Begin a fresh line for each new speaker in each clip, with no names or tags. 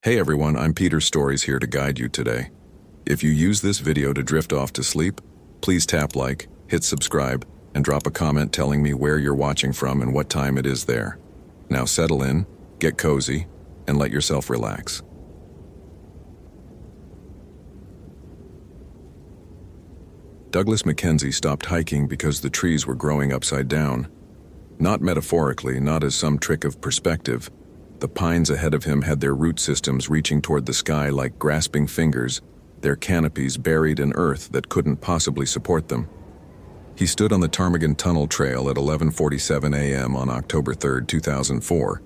Hey everyone, I'm Peter Stories here to guide you today. If you use this video to drift off to sleep, please tap like, hit subscribe, and drop a comment telling me where you're watching from and what time it is there. Now settle in, get cozy, and let yourself relax. Douglas Mackenzie stopped hiking because the trees were growing upside down. Not metaphorically, not as some trick of perspective. The pines ahead of him had their root systems reaching toward the sky like grasping fingers, their canopies buried in earth that couldn't possibly support them. He stood on the Ptarmigan Tunnel Trail at 11:47 a.m. on October 3, 2004,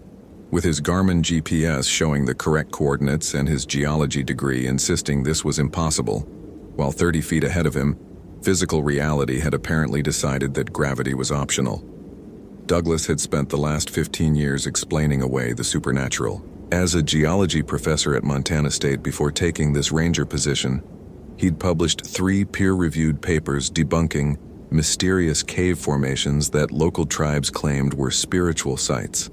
with his Garmin GPS showing the correct coordinates and his geology degree insisting this was impossible, while 30 feet ahead of him, physical reality had apparently decided that gravity was optional. Douglas had spent the last 15 years explaining away the supernatural. As a geology professor at Montana State before taking this ranger position, he'd published 3 peer-reviewed papers debunking mysterious cave formations that local tribes claimed were spiritual sites.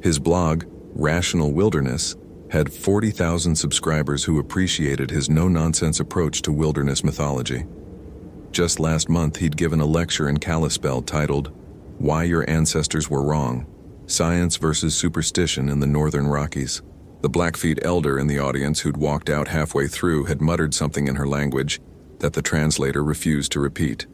His blog, Rational Wilderness, had 40,000 subscribers who appreciated his no-nonsense approach to wilderness mythology. Just last month, he'd given a lecture in Kalispell titled, "Why Your Ancestors Were Wrong: Science versus Superstition in the Northern Rockies." The Blackfeet elder in the audience who'd walked out halfway through had muttered something in her language that the translator refused to repeat.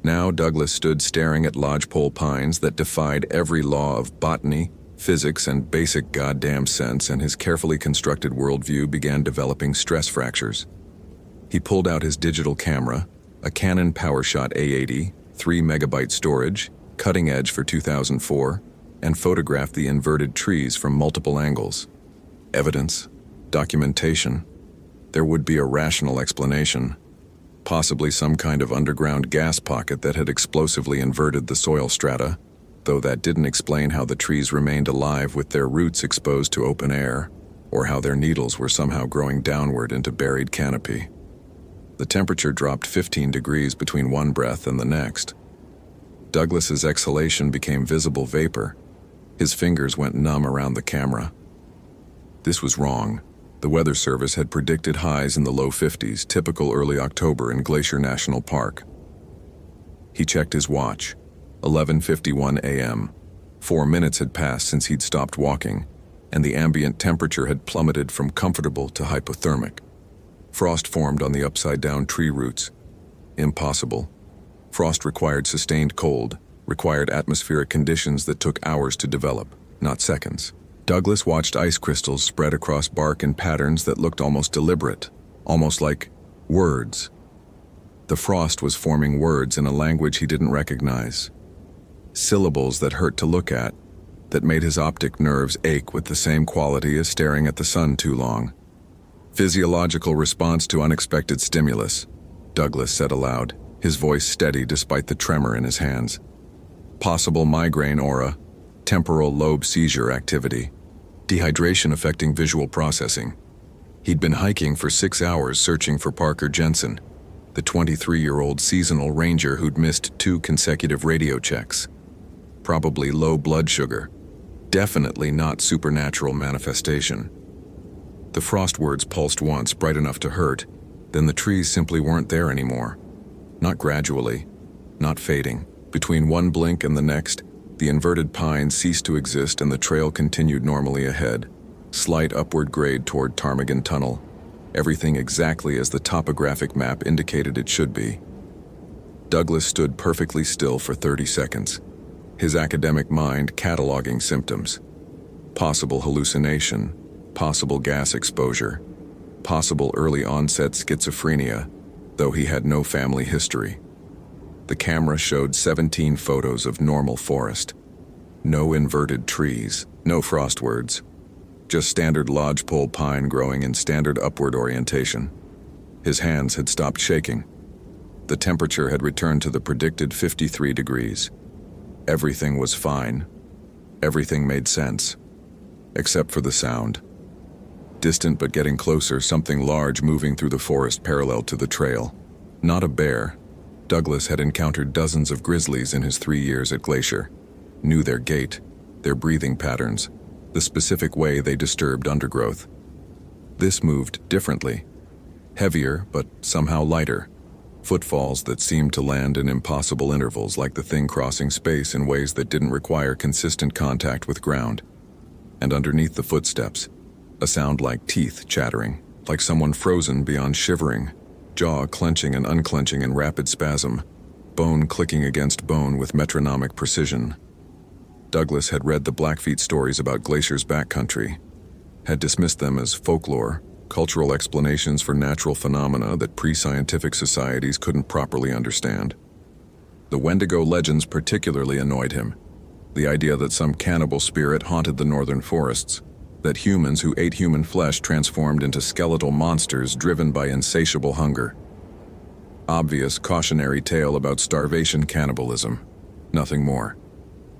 Now Douglas stood staring at lodgepole pines that defied every law of botany, physics, and basic goddamn sense, and his carefully constructed worldview began developing stress fractures. He pulled out his digital camera, a Canon PowerShot A80, 3 megabyte storage, cutting edge for 2004, and photographed the inverted trees from multiple angles. Evidence, documentation. There would be a rational explanation, possibly some kind of underground gas pocket that had explosively inverted the soil strata, though that didn't explain how the trees remained alive with their roots exposed to open air, or how their needles were somehow growing downward into buried canopy. The temperature dropped 15 degrees between one breath and the next. Douglas's exhalation became visible vapor. His fingers went numb around the camera. This was wrong. The Weather Service had predicted highs in the low 50s, typical early October in Glacier National Park. He checked his watch. 11:51 a.m. 4 minutes had passed since he'd stopped walking, and the ambient temperature had plummeted from comfortable to hypothermic. Frost formed on the upside-down tree roots. Impossible. Frost required sustained cold, required atmospheric conditions that took hours to develop, not seconds. Douglas watched ice crystals spread across bark in patterns that looked almost deliberate, almost like words. The frost was forming words in a language he didn't recognize. Syllables that hurt to look at, that made his optic nerves ache with the same quality as staring at the sun too long. Physiological response to unexpected stimulus, Douglas said aloud, his voice steady despite the tremor in his hands. Possible migraine aura, temporal lobe seizure activity, dehydration affecting visual processing. He'd been hiking for 6 hours searching for Parker Jensen, the 23-year-old seasonal ranger who'd missed 2 consecutive radio checks. Probably low blood sugar. Definitely not supernatural manifestation. The frost words pulsed once, bright enough to hurt, then the trees simply weren't there anymore. Not gradually, not fading. Between one blink and the next, the inverted pines ceased to exist and the trail continued normally ahead. Slight upward grade toward Ptarmigan Tunnel. Everything exactly as the topographic map indicated it should be. Douglas stood perfectly still for 30 seconds, his academic mind cataloging symptoms. Possible hallucination, possible gas exposure, possible early onset schizophrenia, though he had no family history. The camera showed 17 photos of normal forest. No inverted trees, no frost words, just standard lodgepole pine growing in standard upward orientation. His hands had stopped shaking. The temperature had returned to the predicted 53 degrees. Everything was fine. Everything made sense, except for the sound. Distant but getting closer, something large moving through the forest parallel to the trail. Not a bear. Douglas had encountered dozens of grizzlies in his 3 years at Glacier. Knew their gait, their breathing patterns. the specific way they disturbed undergrowth. This moved differently. Heavier, but somehow lighter. Footfalls that seemed to land in impossible intervals, like the thing crossing space in ways that didn't require consistent contact with ground. And underneath the footsteps, a sound like teeth chattering, like someone frozen beyond shivering, jaw clenching and unclenching in rapid spasm, bone clicking against bone with metronomic precision. Douglas had read the Blackfeet stories about Glacier's backcountry, had dismissed them as folklore, cultural explanations for natural phenomena that pre-scientific societies couldn't properly understand. The Wendigo legends particularly annoyed him. The idea that some cannibal spirit haunted the northern forests, that humans who ate human flesh transformed into skeletal monsters driven by insatiable hunger. Obvious cautionary tale about starvation cannibalism, nothing more.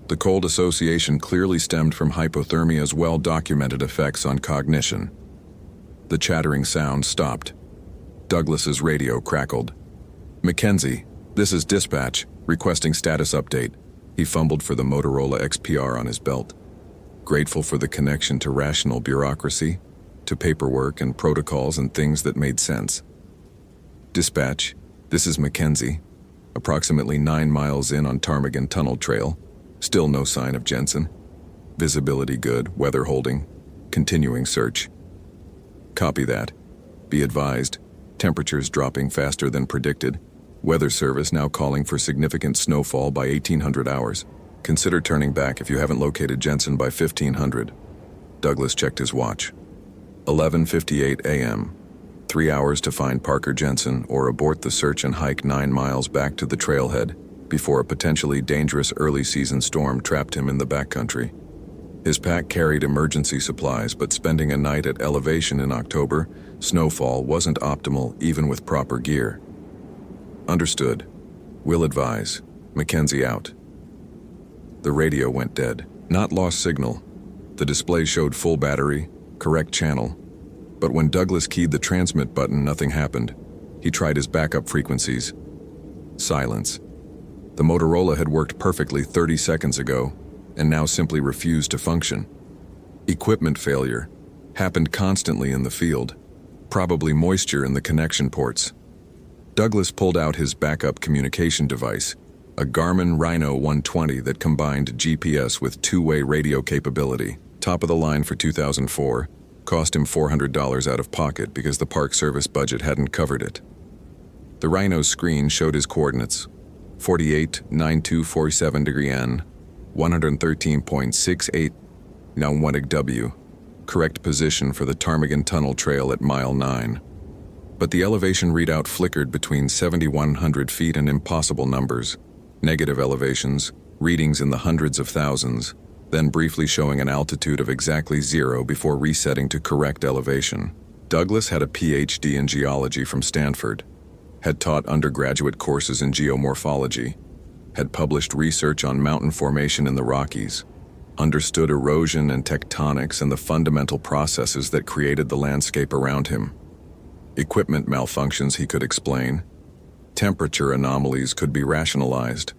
The cold association clearly stemmed from hypothermia's well-documented effects on cognition. The chattering sound stopped. Douglas's radio crackled. "Mackenzie, this is dispatch, requesting status update." He fumbled for the Motorola XPR on his belt. Grateful for the connection to rational bureaucracy, to paperwork and protocols and things that made sense. "Dispatch, this is Mackenzie. Approximately 9 miles in on Ptarmigan Tunnel Trail. Still no sign of Jensen. Visibility good, weather holding. Continuing search." "Copy that. Be advised, temperatures dropping faster than predicted. Weather Service now calling for significant snowfall by 1800 hours. Consider turning back if you haven't located Jensen by 1500. Douglas checked his watch. 11:58 a.m. 3 hours to find Parker Jensen or abort the search and hike 9 miles back to the trailhead before a potentially dangerous early-season storm trapped him in the backcountry. His pack carried emergency supplies, but spending a night at elevation in October, snowfall wasn't optimal even with proper gear. "Understood. Will advise. Mackenzie out." The radio went dead. Not lost signal. The display showed full battery, correct channel. But when Douglas keyed the transmit button, nothing happened. He tried his backup frequencies. Silence. The Motorola had worked perfectly 30 seconds ago, and now simply refused to function. Equipment failure. Happened constantly in the field. Probably moisture in the connection ports. Douglas pulled out his backup communication device, a Garmin Rhino 120 that combined GPS with two-way radio capability. Top of the line for 2004, cost him $400 out of pocket because the Park Service budget hadn't covered it. The Rhino's screen showed his coordinates: 489247° N, 113.68 Naumwedig W, correct position for the Ptarmigan Tunnel Trail at mile 9. But the elevation readout flickered between 7,100 feet and impossible numbers, negative elevations, readings in the hundreds of thousands, then briefly showing an altitude of exactly 0 before resetting to correct elevation. Douglas had a PhD in geology from Stanford, had taught undergraduate courses in geomorphology, had published research on mountain formation in the Rockies, understood erosion and tectonics and the fundamental processes that created the landscape around him. Equipment malfunctions he could explain. Temperature anomalies could be rationalized.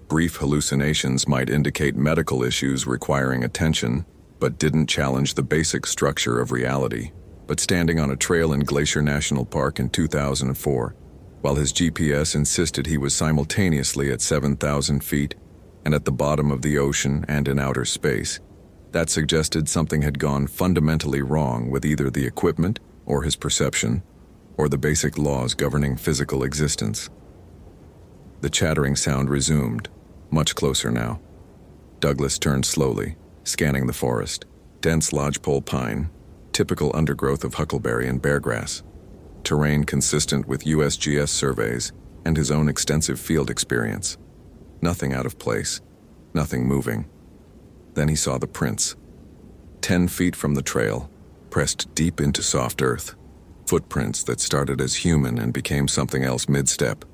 Brief hallucinations might indicate medical issues requiring attention, but didn't challenge the basic structure of reality. But standing on a trail in Glacier National Park in 2004, while his GPS insisted he was simultaneously at 7,000 feet and at the bottom of the ocean and in outer space, that suggested something had gone fundamentally wrong with either the equipment or his perception, or the basic laws governing physical existence. The chattering sound resumed, much closer now. Douglas turned slowly, scanning the forest. Dense lodgepole pine, typical undergrowth of huckleberry and beargrass. Terrain consistent with USGS surveys and his own extensive field experience. Nothing out of place, nothing moving. Then he saw the prints. 10 feet from the trail, pressed deep into soft earth. Footprints that started as human and became something else mid-step.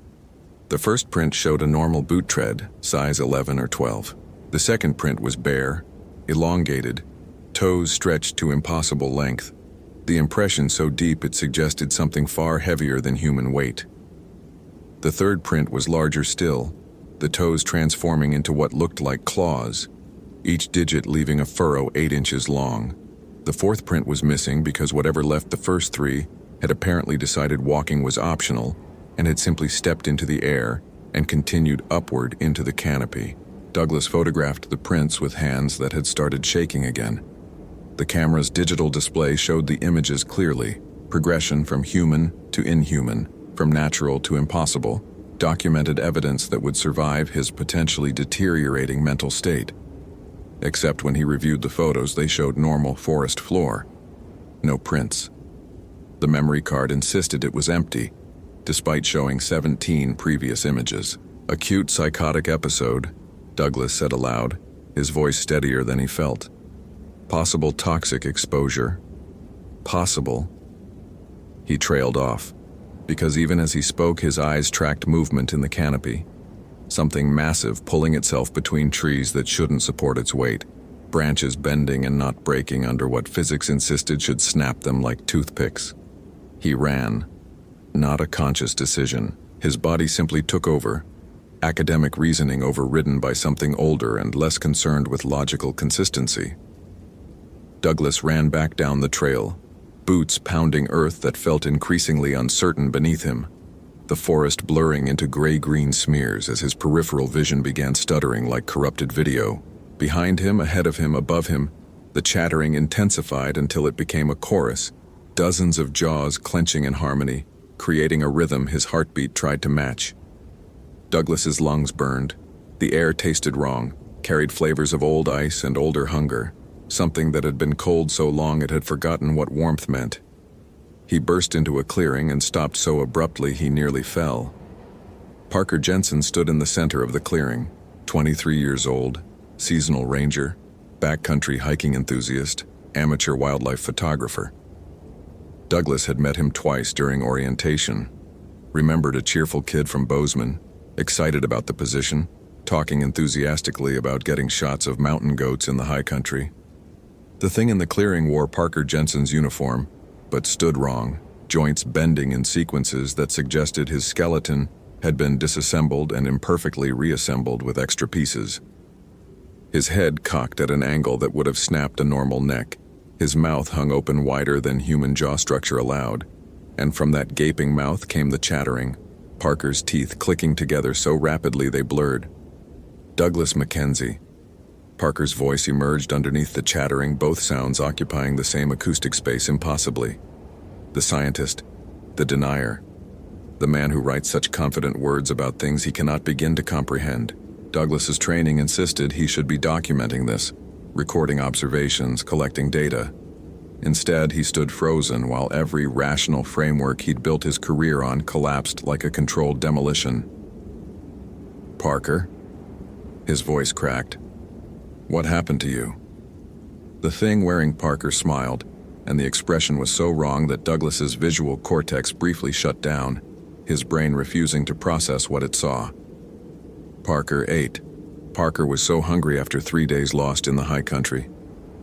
The first print showed a normal boot tread, size 11 or 12. The second print was bare, elongated, toes stretched to impossible length. The impression so deep it suggested something far heavier than human weight. The third print was larger still, the toes transforming into what looked like claws, each digit leaving a furrow 8 inches long. The fourth print was missing because whatever left the first 3 had apparently decided walking was optional and had simply stepped into the air and continued upward into the canopy. Douglas photographed the prints with hands that had started shaking again. The camera's digital display showed the images clearly, progression from human to inhuman, from natural to impossible, documented evidence that would survive his potentially deteriorating mental state. Except when he reviewed the photos, they showed normal forest floor. No prints. The memory card insisted it was empty, despite showing 17 previous images. Acute psychotic episode, Douglas said aloud, his voice steadier than he felt. Possible toxic exposure. Possible. He trailed off, because even as he spoke, his eyes tracked movement in the canopy. Something massive pulling itself between trees that shouldn't support its weight, branches bending and not breaking under what physics insisted should snap them like toothpicks. He ran. Not a conscious decision. His body simply took over, academic reasoning overridden by something older and less concerned with logical consistency. Douglas ran back down the trail, boots pounding earth that felt increasingly uncertain beneath him, the forest blurring into gray-green smears as his peripheral vision began stuttering like corrupted video. Behind him, ahead of him, above him, the chattering intensified until it became a chorus, dozens of jaws clenching in harmony, creating a rhythm his heartbeat tried to match. Douglas's lungs burned. The air tasted wrong, carried flavors of old ice and older hunger, something that had been cold so long it had forgotten what warmth meant. He burst into a clearing and stopped so abruptly he nearly fell. Parker Jensen stood in the center of the clearing, 23 years old, seasonal ranger, backcountry hiking enthusiast, amateur wildlife photographer. Douglas had met him twice during orientation, remembered a cheerful kid from Bozeman, excited about the position, talking enthusiastically about getting shots of mountain goats in the high country. The thing in the clearing wore Parker Jensen's uniform, but stood wrong, joints bending in sequences that suggested his skeleton had been disassembled and imperfectly reassembled with extra pieces. His head cocked at an angle that would have snapped a normal neck. His mouth hung open wider than human jaw structure allowed, and from that gaping mouth came the chattering, Parker's teeth clicking together so rapidly they blurred. Douglas Mackenzie. Parker's voice emerged underneath the chattering, both sounds occupying the same acoustic space impossibly. The scientist, the denier, the man who writes such confident words about things he cannot begin to comprehend. Douglas's training insisted he should be documenting this, recording observations, collecting data. Instead, he stood frozen while every rational framework he'd built his career on collapsed like a controlled demolition. Parker? His voice cracked. What happened to you? The thing wearing Parker smiled, and the expression was so wrong that Douglas's visual cortex briefly shut down, his brain refusing to process what it saw. Parker ate. Parker was so hungry after 3 days lost in the high country.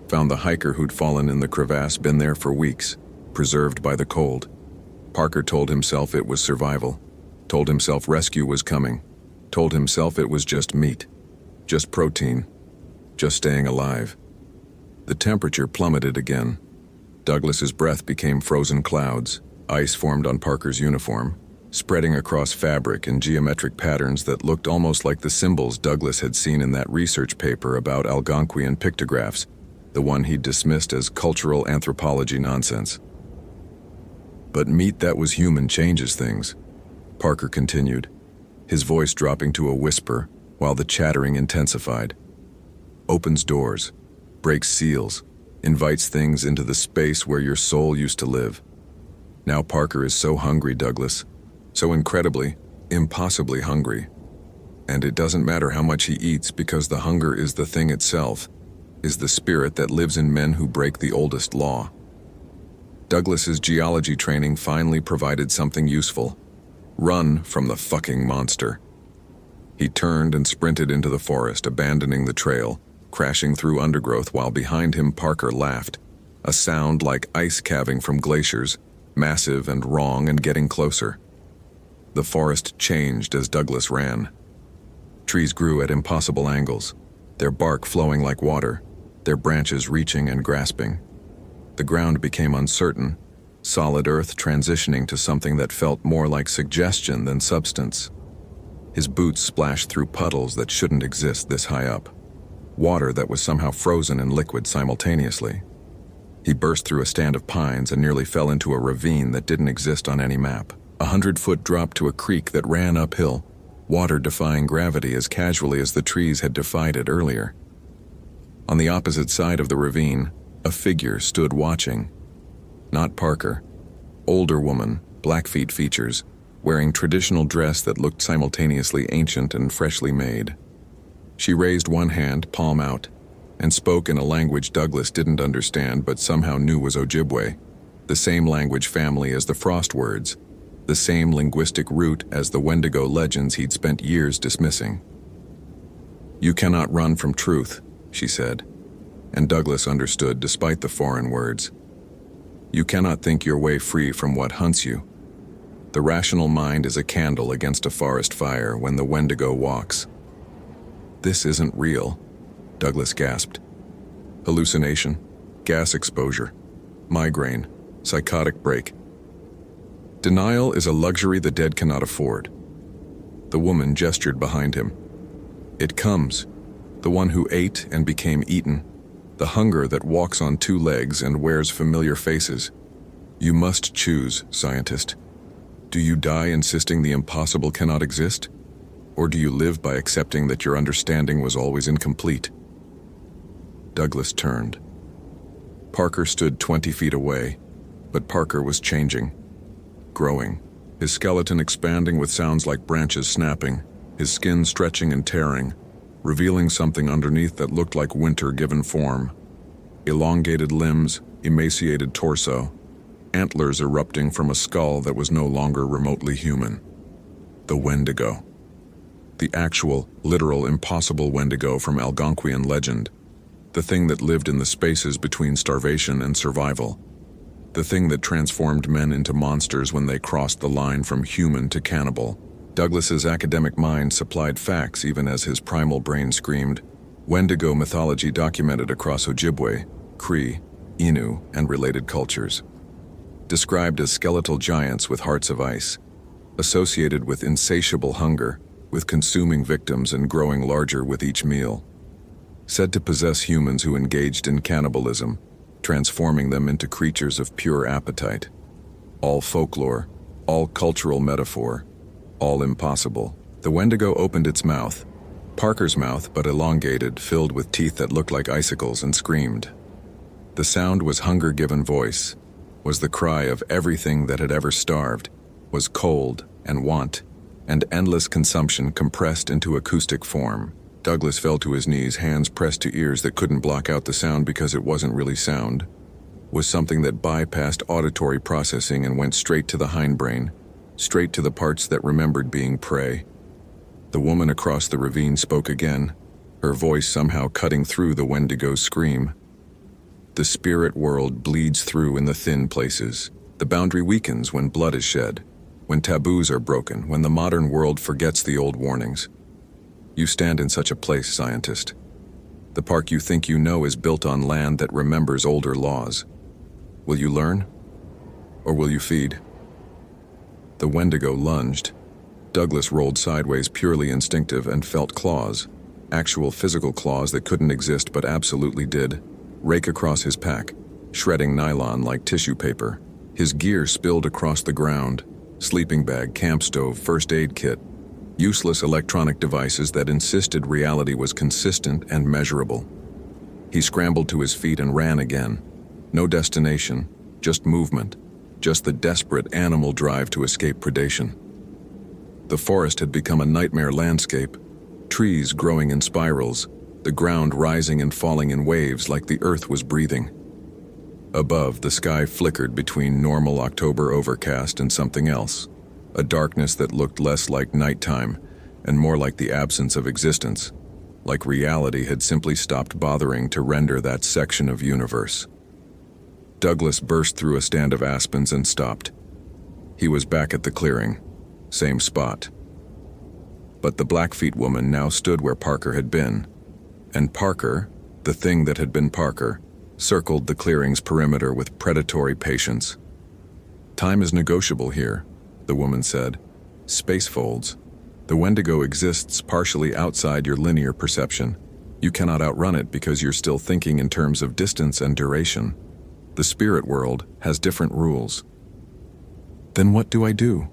Found the hiker who'd fallen in the crevasse, been there for weeks, preserved by the cold. Parker told himself it was survival, told himself rescue was coming, told himself it was just meat, just protein, just staying alive. The temperature plummeted again. Douglas's breath became frozen clouds. Ice formed on Parker's uniform, spreading across fabric in geometric patterns that looked almost like the symbols Douglas had seen in that research paper about Algonquian pictographs, the one he'd dismissed as cultural anthropology nonsense. But meat that was human changes things, Parker continued, his voice dropping to a whisper while the chattering intensified. Opens doors, breaks seals, invites things into the space where your soul used to live. Now Parker is so hungry, Douglas, so incredibly, impossibly hungry. And it doesn't matter how much he eats because the hunger is the thing itself, is the spirit that lives in men who break the oldest law. Douglas's geology training finally provided something useful. Run from the fucking monster. He turned and sprinted into the forest, abandoning the trail, crashing through undergrowth while behind him Parker laughed, a sound like ice calving from glaciers, massive and wrong and getting closer. The forest changed as Douglas ran. Trees grew at impossible angles. their bark flowing like water, their branches reaching and grasping. The ground became uncertain, solid earth transitioning to something that felt more like suggestion than substance. His boots splashed through puddles that shouldn't exist this high up, water that was somehow frozen and liquid simultaneously. He burst through a stand of pines and nearly fell into a ravine that didn't exist on any map. 100-foot drop to a creek that ran uphill, water defying gravity as casually as the trees had defied it earlier. On the opposite side of the ravine, a figure stood watching. Not Parker. Older woman, Blackfeet features, wearing traditional dress that looked simultaneously ancient and freshly made. She raised one hand, palm out, and spoke in a language Douglas didn't understand but somehow knew was Ojibwe, the same language family as the Frost words, the same linguistic root as the Wendigo legends he'd spent years dismissing. "You cannot run from truth," she said, and Douglas understood despite the foreign words. "You cannot think your way free from what hunts you. The rational mind is a candle against a forest fire when the Wendigo walks." "This isn't real," Douglas gasped. "Hallucination, gas exposure, migraine, psychotic break. Denial is a luxury the dead cannot afford." The woman gestured behind him. "It comes, the one who ate and became eaten, the hunger that walks on two legs and wears familiar faces. You must choose, scientist. Do you die insisting the impossible cannot exist? Or do you live by accepting that your understanding was always incomplete?" Douglas turned. Parker stood 20 feet away, but Parker was changing, growing, his skeleton expanding with sounds like branches snapping, his skin stretching and tearing, revealing something underneath that looked like winter given form. Elongated limbs, emaciated torso, antlers erupting from a skull that was no longer remotely human. The Wendigo. The actual, literal, impossible Wendigo from Algonquian legend. The thing that lived in the spaces between starvation and survival. The thing that transformed men into monsters when they crossed the line from human to cannibal. Douglas's academic mind supplied facts even as his primal brain screamed. Wendigo mythology documented across Ojibwe, Cree, Innu, and related cultures. Described as skeletal giants with hearts of ice. Associated with insatiable hunger, with consuming victims and growing larger with each meal. Said to possess humans who engaged in cannibalism, transforming them into creatures of pure appetite. All folklore, all cultural metaphor, all impossible. The Wendigo opened its mouth, Parker's mouth but elongated, filled with teeth that looked like icicles, and screamed. The sound was hunger-given voice, was the cry of everything that had ever starved, was cold and want, and endless consumption compressed into acoustic form. Douglas fell to his knees, hands pressed to ears that couldn't block out the sound because it wasn't really sound. Was something that bypassed auditory processing and went straight to the hindbrain, straight to the parts that remembered being prey. The woman across the ravine spoke again, her voice somehow cutting through the Wendigo's scream. The spirit world bleeds through in the thin places. The boundary weakens when blood is shed, when taboos are broken, when the modern world forgets the old warnings. You stand in such a place, scientist. The park you think you know is built on land that remembers older laws. Will you learn? Or will you feed? The Wendigo lunged. Douglas rolled sideways, purely instinctive, and felt claws. Actual physical claws that couldn't exist but absolutely did. Rake across his pack, shredding nylon like tissue paper. His gear spilled across the ground. Sleeping bag, camp stove, first aid kit. Useless electronic devices that insisted reality was consistent and measurable. He scrambled to his feet and ran again. No destination, just movement, just the desperate animal drive to escape predation. The forest had become a nightmare landscape, trees growing in spirals, the ground rising and falling in waves like the earth was breathing. Above, the sky flickered between normal October overcast and something else. A darkness that looked less like nighttime and more like the absence of existence, like reality had simply stopped bothering to render that section of universe. Douglas burst through a stand of aspens and stopped. He was back at the clearing, same spot. But the Blackfeet woman now stood where Parker had been, And Parker, the thing that had been Parker, circled the clearing's perimeter with predatory patience. "Time is negotiable here," the woman said. "Space folds. The Wendigo exists partially outside your linear perception. You cannot outrun it because you're still thinking in terms of distance and duration. The spirit world has different rules." "Then what do I do?"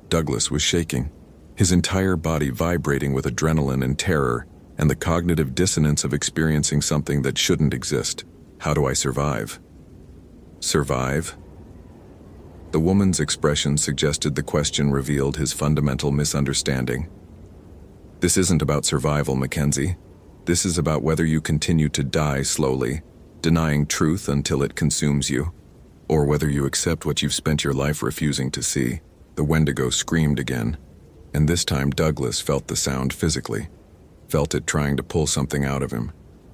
Douglas was shaking, his entire body vibrating with adrenaline and terror and the cognitive dissonance of experiencing something that shouldn't exist. "How do I survive?" "Survive?" The woman's expression suggested the question revealed his fundamental misunderstanding. "This isn't about survival, Mackenzie. This is about whether you continue to die slowly, denying truth until it consumes you, or whether you accept what you've spent your life refusing to see." The Wendigo screamed again, and this time Douglas felt the sound physically, felt it trying to pull something out of him.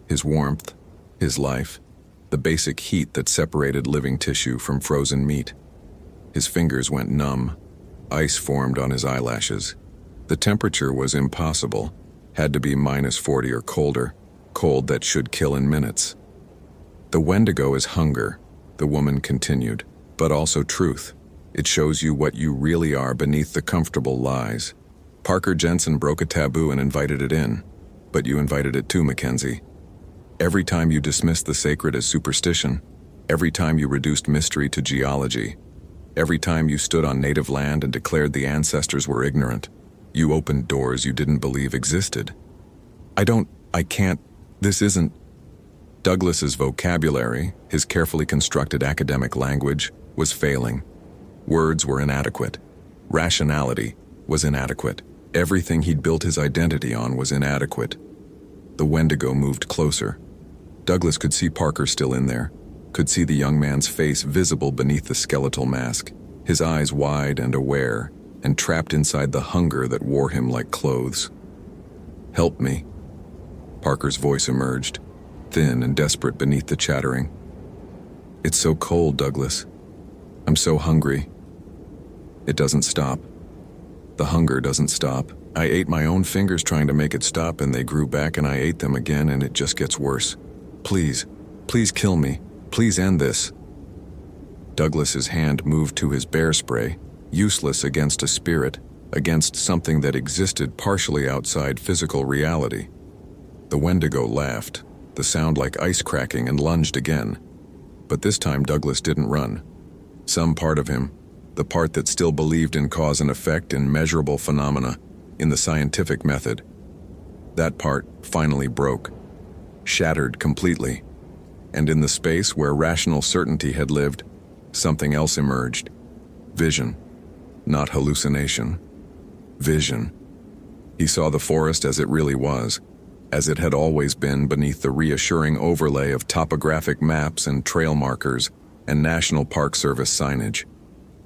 His warmth, his life, the basic heat that separated living tissue from frozen meat. His fingers went numb. Ice formed on his eyelashes. The temperature was impossible, had to be -40 or colder, cold that should kill in minutes. "The Wendigo is hunger," the woman continued, "but also truth. It shows you what you really are beneath the comfortable lies. Parker Jensen broke a taboo and invited it in, but you invited it too, Mackenzie. Every time you dismissed the sacred as superstition, every time you reduced mystery to geology, every time you stood on native land and declared the ancestors were ignorant, you opened doors you didn't believe existed. I can't, this isn't." Douglas's vocabulary, his carefully constructed academic language, was failing. Words were inadequate. Rationality was inadequate. Everything he'd built his identity on was inadequate. The Wendigo moved closer. Douglas could see Parker still in there, could see the young man's face visible beneath the skeletal mask, his eyes wide and aware, and trapped inside the hunger that wore him like clothes. "Help me." Parker's voice emerged, thin and desperate beneath the chattering. "It's so cold, Douglas. I'm so hungry. It doesn't stop. The hunger doesn't stop. I ate my own fingers trying to make it stop, and they grew back, and I ate them again, and it just gets worse. Please, please kill me. Please end this." Douglas's hand moved to his bear spray, useless against a spirit, against something that existed partially outside physical reality. The Wendigo laughed, the sound like ice cracking, and lunged again. But this time Douglas didn't run. Some part of him, the part that still believed in cause and effect in measurable phenomena, in the scientific method, that part finally broke, shattered completely. And in the space where rational certainty had lived, something else emerged. Vision. Not hallucination. Vision. He saw the forest as it really was, as it had always been beneath the reassuring overlay of topographic maps and trail markers and National Park Service signage.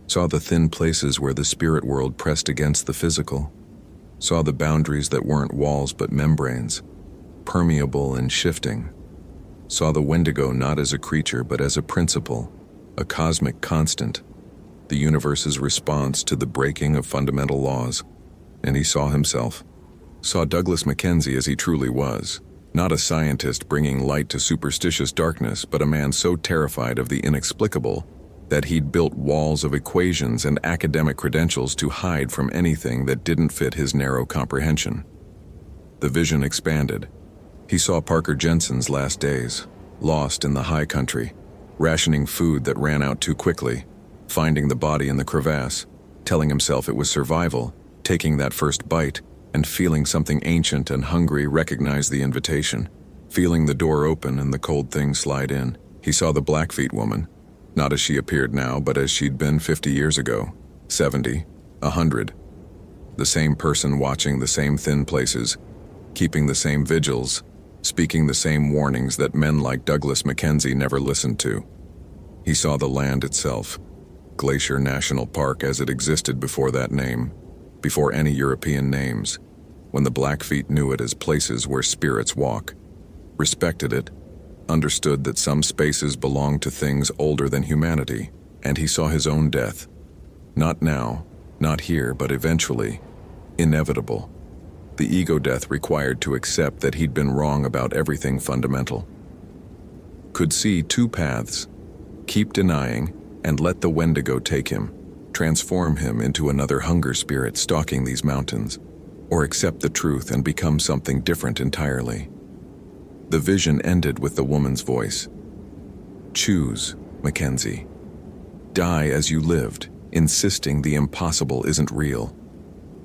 Saw the thin places where the spirit world pressed against the physical. Saw the boundaries that weren't walls but membranes, permeable and shifting. Saw the Wendigo not as a creature but as a principle, a cosmic constant, the universe's response to the breaking of fundamental laws. And he saw himself. Saw Douglas Mackenzie as he truly was, not a scientist bringing light to superstitious darkness, but a man so terrified of the inexplicable that he'd built walls of equations and academic credentials to hide from anything that didn't fit his narrow comprehension. The vision expanded. He saw Parker Jensen's last days, lost in the high country, rationing food that ran out too quickly, finding the body in the crevasse, telling himself it was survival, taking that first bite, and feeling something ancient and hungry recognize the invitation, feeling the door open and the cold thing slide in. He saw the Blackfeet woman, not as she appeared now, but as she'd been 50 years ago, 70, 100. The same person watching the same thin places, keeping the same vigils, speaking the same warnings that men like Douglas Mackenzie never listened to. He saw the land itself, Glacier National Park as it existed before that name, before any European names, when the Blackfeet knew it as places where spirits walk, respected it, understood that some spaces belonged to things older than humanity, and he saw his own death. Not now, not here, but eventually, inevitable. the ego death required to accept that he'd been wrong about everything fundamental. Could see two paths: keep denying and let the Wendigo take him, transform him into another hunger spirit stalking these mountains, or accept the truth and become something different entirely. The vision ended with the woman's voice. Choose, Mackenzie. Die as you lived, insisting the impossible isn't real.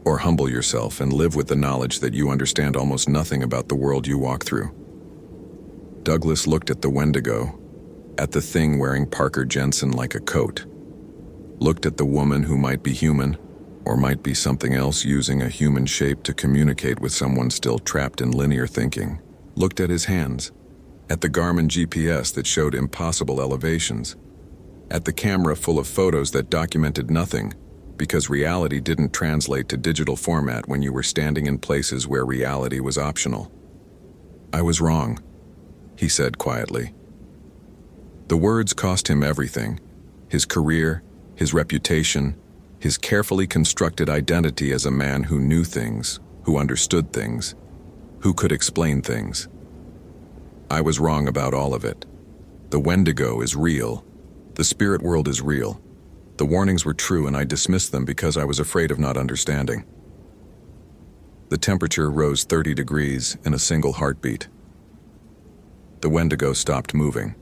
Or humble yourself and live with the knowledge that you understand almost nothing about the world you walk through. Douglas looked at the Wendigo, at the thing wearing Parker Jensen like a coat. Looked at the woman who might be human, or might be something else using a human shape to communicate with someone still trapped in linear thinking. Looked at his hands, at the Garmin GPS that showed impossible elevations, at the camera full of photos that documented nothing, because reality didn't translate to digital format when you were standing in places where reality was optional. I was wrong, he said quietly. The words cost him everything: his career, his reputation, his carefully constructed identity as a man who knew things, who understood things, who could explain things. I was wrong about all of it. The Wendigo is real. The spirit world is real. The warnings were true, and I dismissed them because I was afraid of not understanding. The temperature rose 30 degrees in a single heartbeat. The Wendigo stopped moving.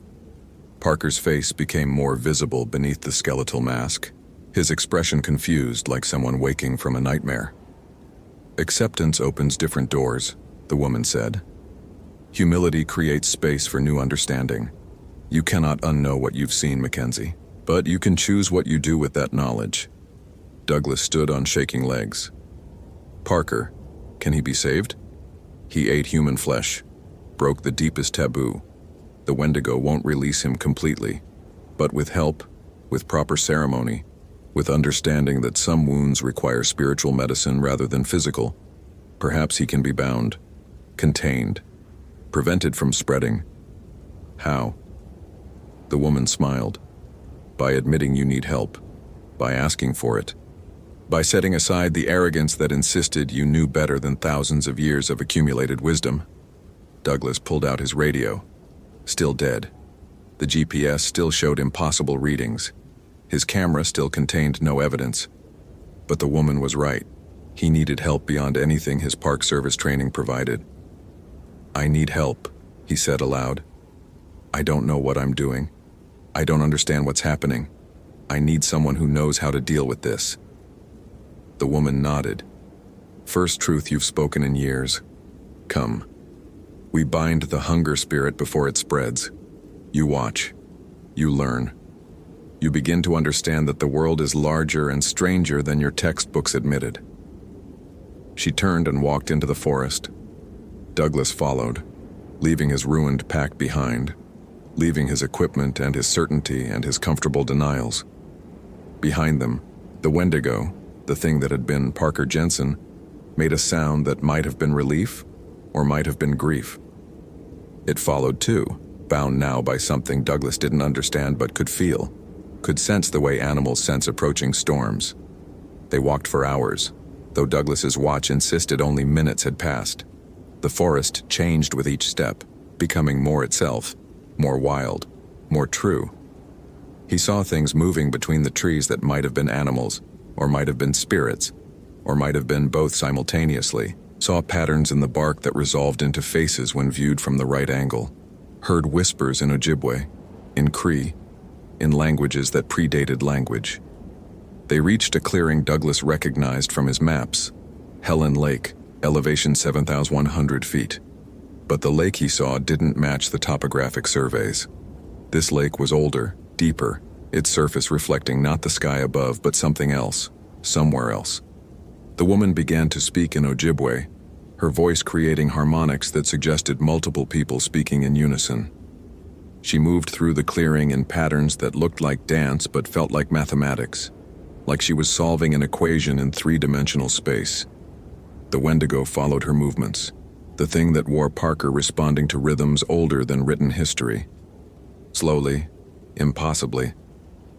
Parker's face became more visible beneath the skeletal mask, his expression confused like someone waking from a nightmare. Acceptance opens different doors, the woman said. Humility creates space for new understanding. You cannot unknow what you've seen, Mackenzie, but you can choose what you do with that knowledge. Douglas stood on shaking legs. Parker, can he be saved? He ate human flesh, broke the deepest taboo. The Wendigo won't release him completely, but with help, with proper ceremony, with understanding that some wounds require spiritual medicine rather than physical, perhaps he can be bound, contained, prevented from spreading. How? The woman smiled. By admitting you need help, by asking for it, by setting aside the arrogance that insisted you knew better than thousands of years of accumulated wisdom. Douglas pulled out his radio. Still dead. The GPS still showed impossible readings. His camera still contained no evidence. But the woman was right. He needed help beyond anything his Park Service training provided. I need help, he said aloud. I don't know what I'm doing. I don't understand what's happening. I need someone who knows how to deal with this. The woman nodded. First truth you've spoken in years. Come. We bind the hunger spirit before it spreads. You watch. You learn. You begin to understand that the world is larger and stranger than your textbooks admitted. She turned and walked into the forest. Douglas followed, leaving his ruined pack behind, leaving his equipment and his certainty and his comfortable denials. Behind them, the Wendigo, the thing that had been Parker Jensen, made a sound that might have been relief or might have been grief. It followed too, bound now by something Douglas didn't understand but could feel, could sense the way animals sense approaching storms. They walked for hours, though Douglas's watch insisted only minutes had passed. The forest changed with each step, becoming more itself, more wild, more true. He saw things moving between the trees that might have been animals, or might have been spirits, or might have been both simultaneously, saw patterns in the bark that resolved into faces when viewed from the right angle, heard whispers in Ojibwe, in Cree, in languages that predated language. They reached a clearing Douglas recognized from his maps, Helen Lake, elevation 7,100 feet. But the lake he saw didn't match the topographic surveys. This lake was older, deeper, its surface reflecting not the sky above but something else, somewhere else. The woman began to speak in Ojibwe, her voice creating harmonics that suggested multiple people speaking in unison. She moved through the clearing in patterns that looked like dance but felt like mathematics, like she was solving an equation in three-dimensional space. The Wendigo followed her movements, the thing that wore Parker responding to rhythms older than written history. Slowly, impossibly,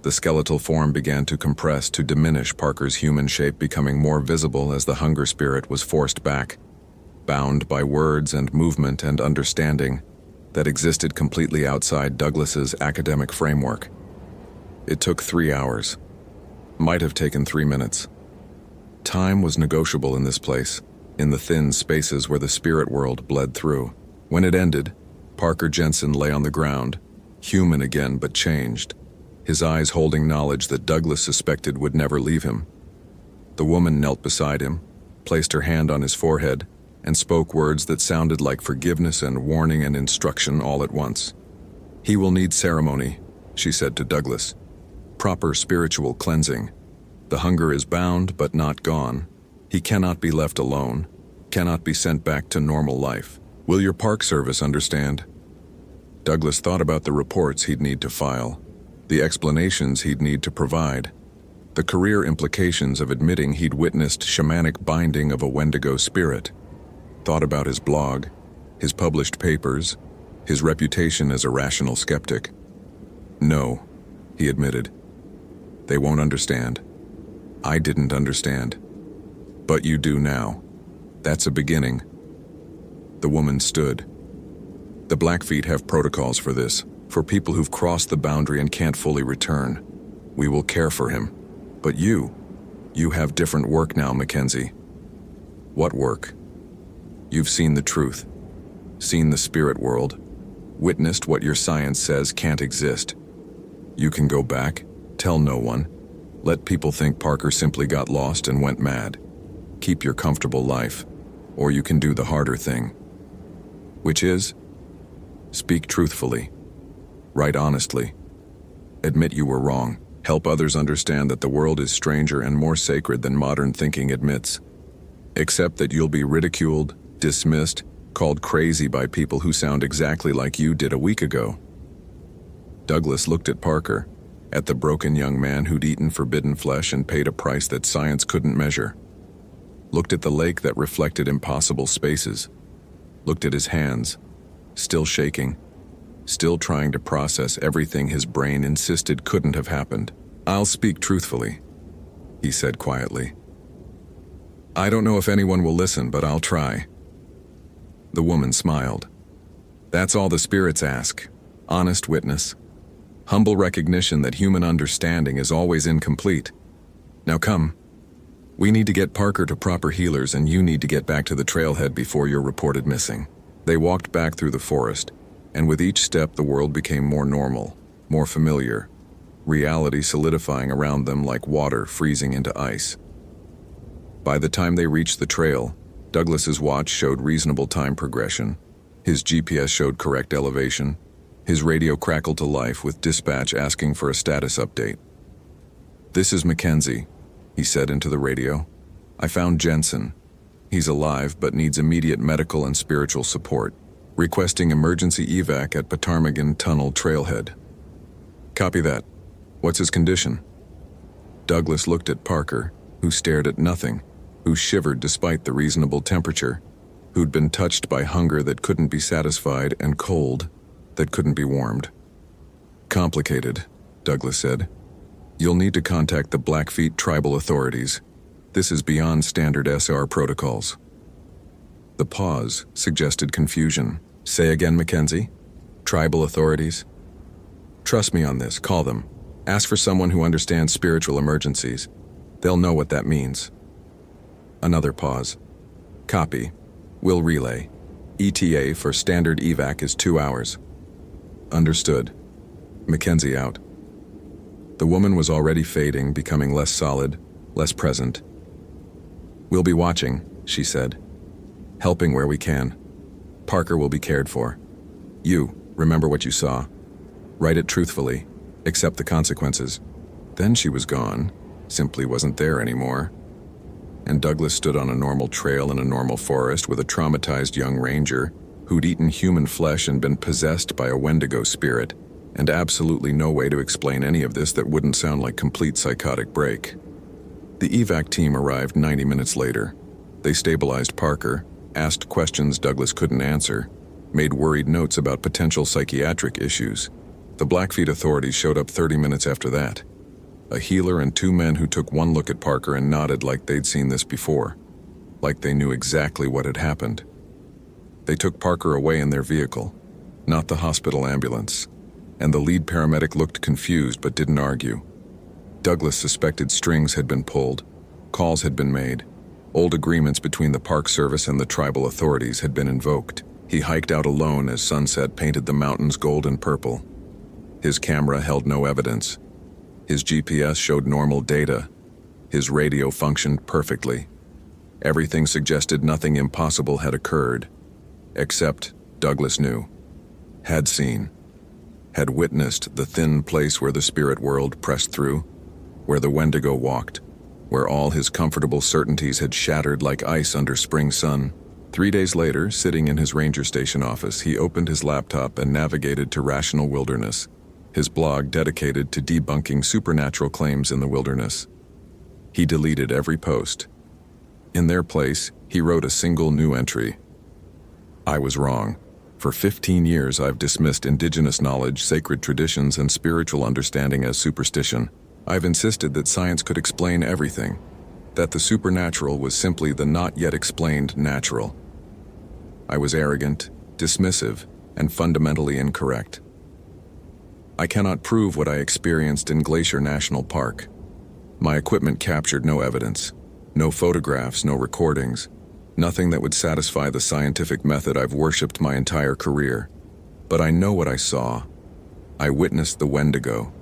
the skeletal form began to compress to diminish Parker's human shape, becoming more visible as the hunger spirit was forced back, bound by words and movement and understanding that existed completely outside Douglas's academic framework. It took 3 hours. Might have taken 3 minutes. Time was negotiable in this place, in the thin spaces where the spirit world bled through. When it ended, Parker Jensen lay on the ground, human again but changed, his eyes holding knowledge that Douglas suspected would never leave him. The woman knelt beside him, placed her hand on his forehead, and spoke words that sounded like forgiveness and warning and instruction all at once. "He will need ceremony," she said to Douglas. "Proper spiritual cleansing. The hunger is bound but not gone. He cannot be left alone, cannot be sent back to normal life. Will your park service understand?" Douglas thought about the reports he'd need to file, the explanations he'd need to provide, the career implications of admitting he'd witnessed shamanic binding of a Wendigo spirit. Thought about his blog, his published papers, his reputation as a rational skeptic. "No," he admitted. "They won't understand. I didn't understand. But you do now. That's a beginning." The woman stood. "The Blackfeet have protocols for this, for people who've crossed the boundary and can't fully return. We will care for him. But you have different work now, Mackenzie." "What work?" "You've seen the truth, seen the spirit world, witnessed what your science says can't exist. You can go back, tell no one, let people think Parker simply got lost and went mad. Keep your comfortable life, or you can do the harder thing. Which is? Speak truthfully. Write honestly. Admit you were wrong. Help others understand that the world is stranger and more sacred than modern thinking admits. Accept that you'll be ridiculed, dismissed, called crazy by people who sound exactly like you did a week ago." Douglas looked at Parker, at the broken young man who'd eaten forbidden flesh and paid a price that science couldn't measure. Looked at the lake that reflected impossible spaces. Looked at his hands, still shaking, still trying to process everything his brain insisted couldn't have happened. "I'll speak truthfully," he said quietly. "I don't know if anyone will listen, but I'll try." The woman smiled. "That's all the spirits ask. Honest witness. Humble recognition that human understanding is always incomplete. Now come. We need to get Parker to proper healers, and you need to get back to the trailhead before you're reported missing." They walked back through the forest, and with each step the world became more normal, more familiar, reality solidifying around them like water freezing into ice. By the time they reached the trail, Douglas's watch showed reasonable time progression. His GPS showed correct elevation. His radio crackled to life with dispatch asking for a status update. "This is Mackenzie," he said into the radio. "I found Jensen. He's alive but needs immediate medical and spiritual support. Requesting emergency evac at Ptarmigan Tunnel trailhead." "Copy that. What's his condition?" Douglas looked at Parker, who stared at nothing, who shivered despite the reasonable temperature, who'd been touched by hunger that couldn't be satisfied and cold that couldn't be warmed. "Complicated," Douglas said. "You'll need to contact the Blackfeet tribal authorities. This is beyond standard SR protocols." The pause suggested confusion. "Say again, Mackenzie? Tribal authorities?" "Trust me on this, call them. Ask for someone who understands spiritual emergencies. They'll know what that means." Another pause. "Copy. We'll relay. ETA for standard evac is 2 hours." "Understood." Mackenzie out. The woman was already fading, becoming less solid, less present. "We'll be watching," she said. "Helping where we can. Parker will be cared for. You, remember what you saw. Write it truthfully. Accept the consequences." Then she was gone, simply wasn't there anymore. And Douglas stood on a normal trail in a normal forest with a traumatized young ranger who'd eaten human flesh and been possessed by a Wendigo spirit, and absolutely no way to explain any of this that wouldn't sound like complete psychotic break. The evac team arrived 90 minutes later. They stabilized Parker, asked questions Douglas couldn't answer, made worried notes about potential psychiatric issues. The Blackfeet authorities showed up 30 minutes after that. A healer and 2 men who took one look at Parker and nodded like they'd seen this before, like they knew exactly what had happened. They took Parker away in their vehicle, not the hospital ambulance, and the lead paramedic looked confused but didn't argue. Douglas suspected strings had been pulled, calls had been made, old agreements between the Park Service and the tribal authorities had been invoked. He hiked out alone as sunset painted the mountains gold and purple. His camera held no evidence. His GPS showed normal data. His radio functioned perfectly. Everything suggested nothing impossible had occurred. Except, Douglas knew, had seen, had witnessed the thin place where the spirit world pressed through, where the Wendigo walked, where all his comfortable certainties had shattered like ice under spring sun. 3 days later, sitting in his ranger station office, he opened his laptop and navigated to Rational Wilderness, his blog dedicated to debunking supernatural claims in the wilderness. He deleted every post. In their place, he wrote a single new entry. I was wrong. For 15 years, I've dismissed indigenous knowledge, sacred traditions, and spiritual understanding as superstition. I've insisted that science could explain everything, that the supernatural was simply the not yet explained natural. I was arrogant, dismissive, and fundamentally incorrect. I cannot prove what I experienced in Glacier National Park. My equipment captured no evidence, no photographs, no recordings, nothing that would satisfy the scientific method I've worshipped my entire career. But I know what I saw. I witnessed the Wendigo.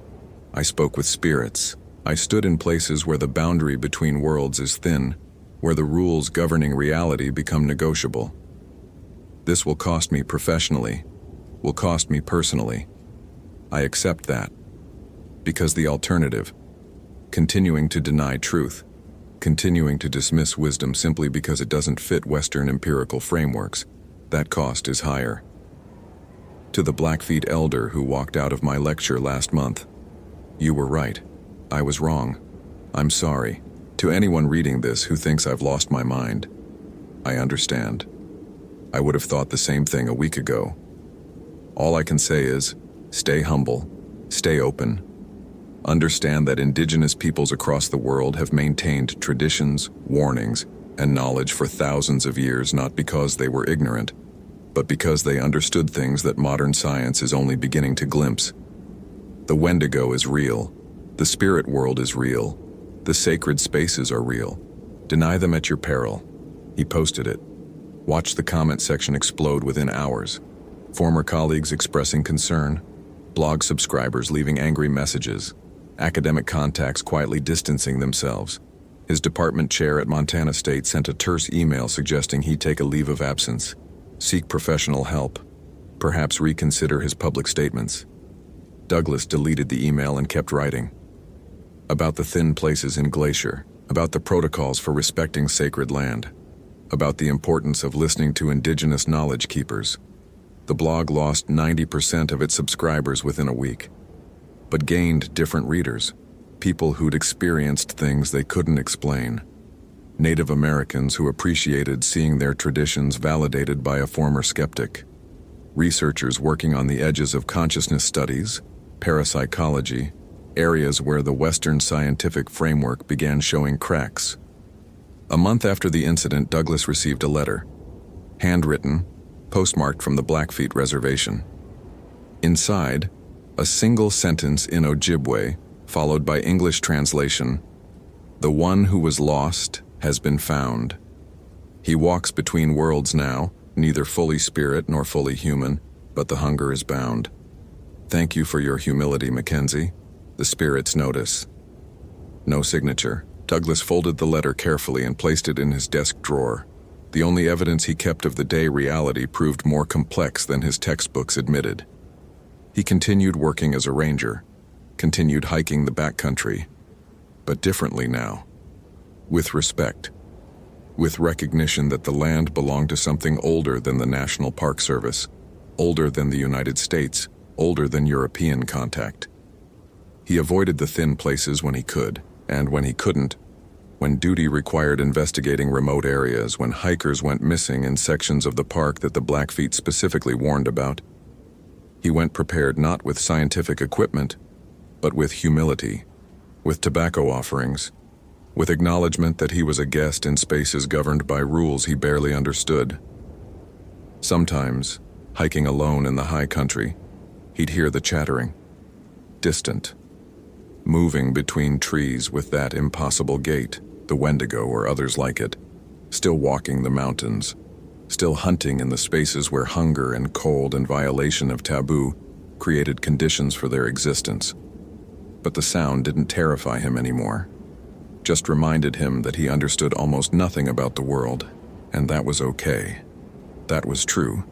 I spoke with spirits. I stood in places where the boundary between worlds is thin, where the rules governing reality become negotiable. This will cost me professionally, will cost me personally. I accept that. Because the alternative, continuing to deny truth, continuing to dismiss wisdom simply because it doesn't fit Western empirical frameworks, that cost is higher. To the Blackfeet elder who walked out of my lecture last month, you were right. I was wrong. I'm sorry. To anyone reading this who thinks I've lost my mind, I understand. I would have thought the same thing a week ago. All I can say is, stay humble, stay open. Understand that indigenous peoples across the world have maintained traditions, warnings, and knowledge for thousands of years not because they were ignorant, but because they understood things that modern science is only beginning to glimpse. The Wendigo is real. The spirit world is real. The sacred spaces are real. Deny them at your peril. He posted it. Watch the comment section explode within hours. Former colleagues expressing concern. Blog subscribers leaving angry messages. Academic contacts quietly distancing themselves. His department chair at Montana State sent a terse email suggesting he take a leave of absence. Seek professional help. Perhaps reconsider his public statements. Douglas deleted the email and kept writing. About the thin places in Glacier, about the protocols for respecting sacred land, about the importance of listening to indigenous knowledge keepers. The blog lost 90% of its subscribers within a week, but gained different readers, people who'd experienced things they couldn't explain. Native Americans who appreciated seeing their traditions validated by a former skeptic. Researchers working on the edges of consciousness studies, parapsychology, areas where the Western scientific framework began showing cracks. A month after the incident, Douglas received a letter, handwritten, postmarked from the Blackfeet Reservation. Inside, a single sentence in Ojibwe, followed by English translation, "The one who was lost has been found. He walks between worlds now, neither fully spirit nor fully human, but the hunger is bound. Thank you for your humility, Mackenzie. The spirits notice." No signature. Douglas folded the letter carefully and placed it in his desk drawer. The only evidence he kept of the day reality proved more complex than his textbooks admitted. He continued working as a ranger, continued hiking the backcountry, but differently now. With respect. With recognition that the land belonged to something older than the National Park Service, older than the United States, older than European contact. He avoided the thin places when he could, and when he couldn't, when duty required investigating remote areas, when hikers went missing in sections of the park that the Blackfeet specifically warned about. He went prepared not with scientific equipment, but with humility, with tobacco offerings, with acknowledgement that he was a guest in spaces governed by rules he barely understood. Sometimes, hiking alone in the high country, he'd hear the chattering, distant, moving between trees with that impossible gait, the Wendigo or others like it, still walking the mountains, still hunting in the spaces where hunger and cold and violation of taboo created conditions for their existence. But the sound didn't terrify him anymore, just reminded him that he understood almost nothing about the world, and that was okay. That was true.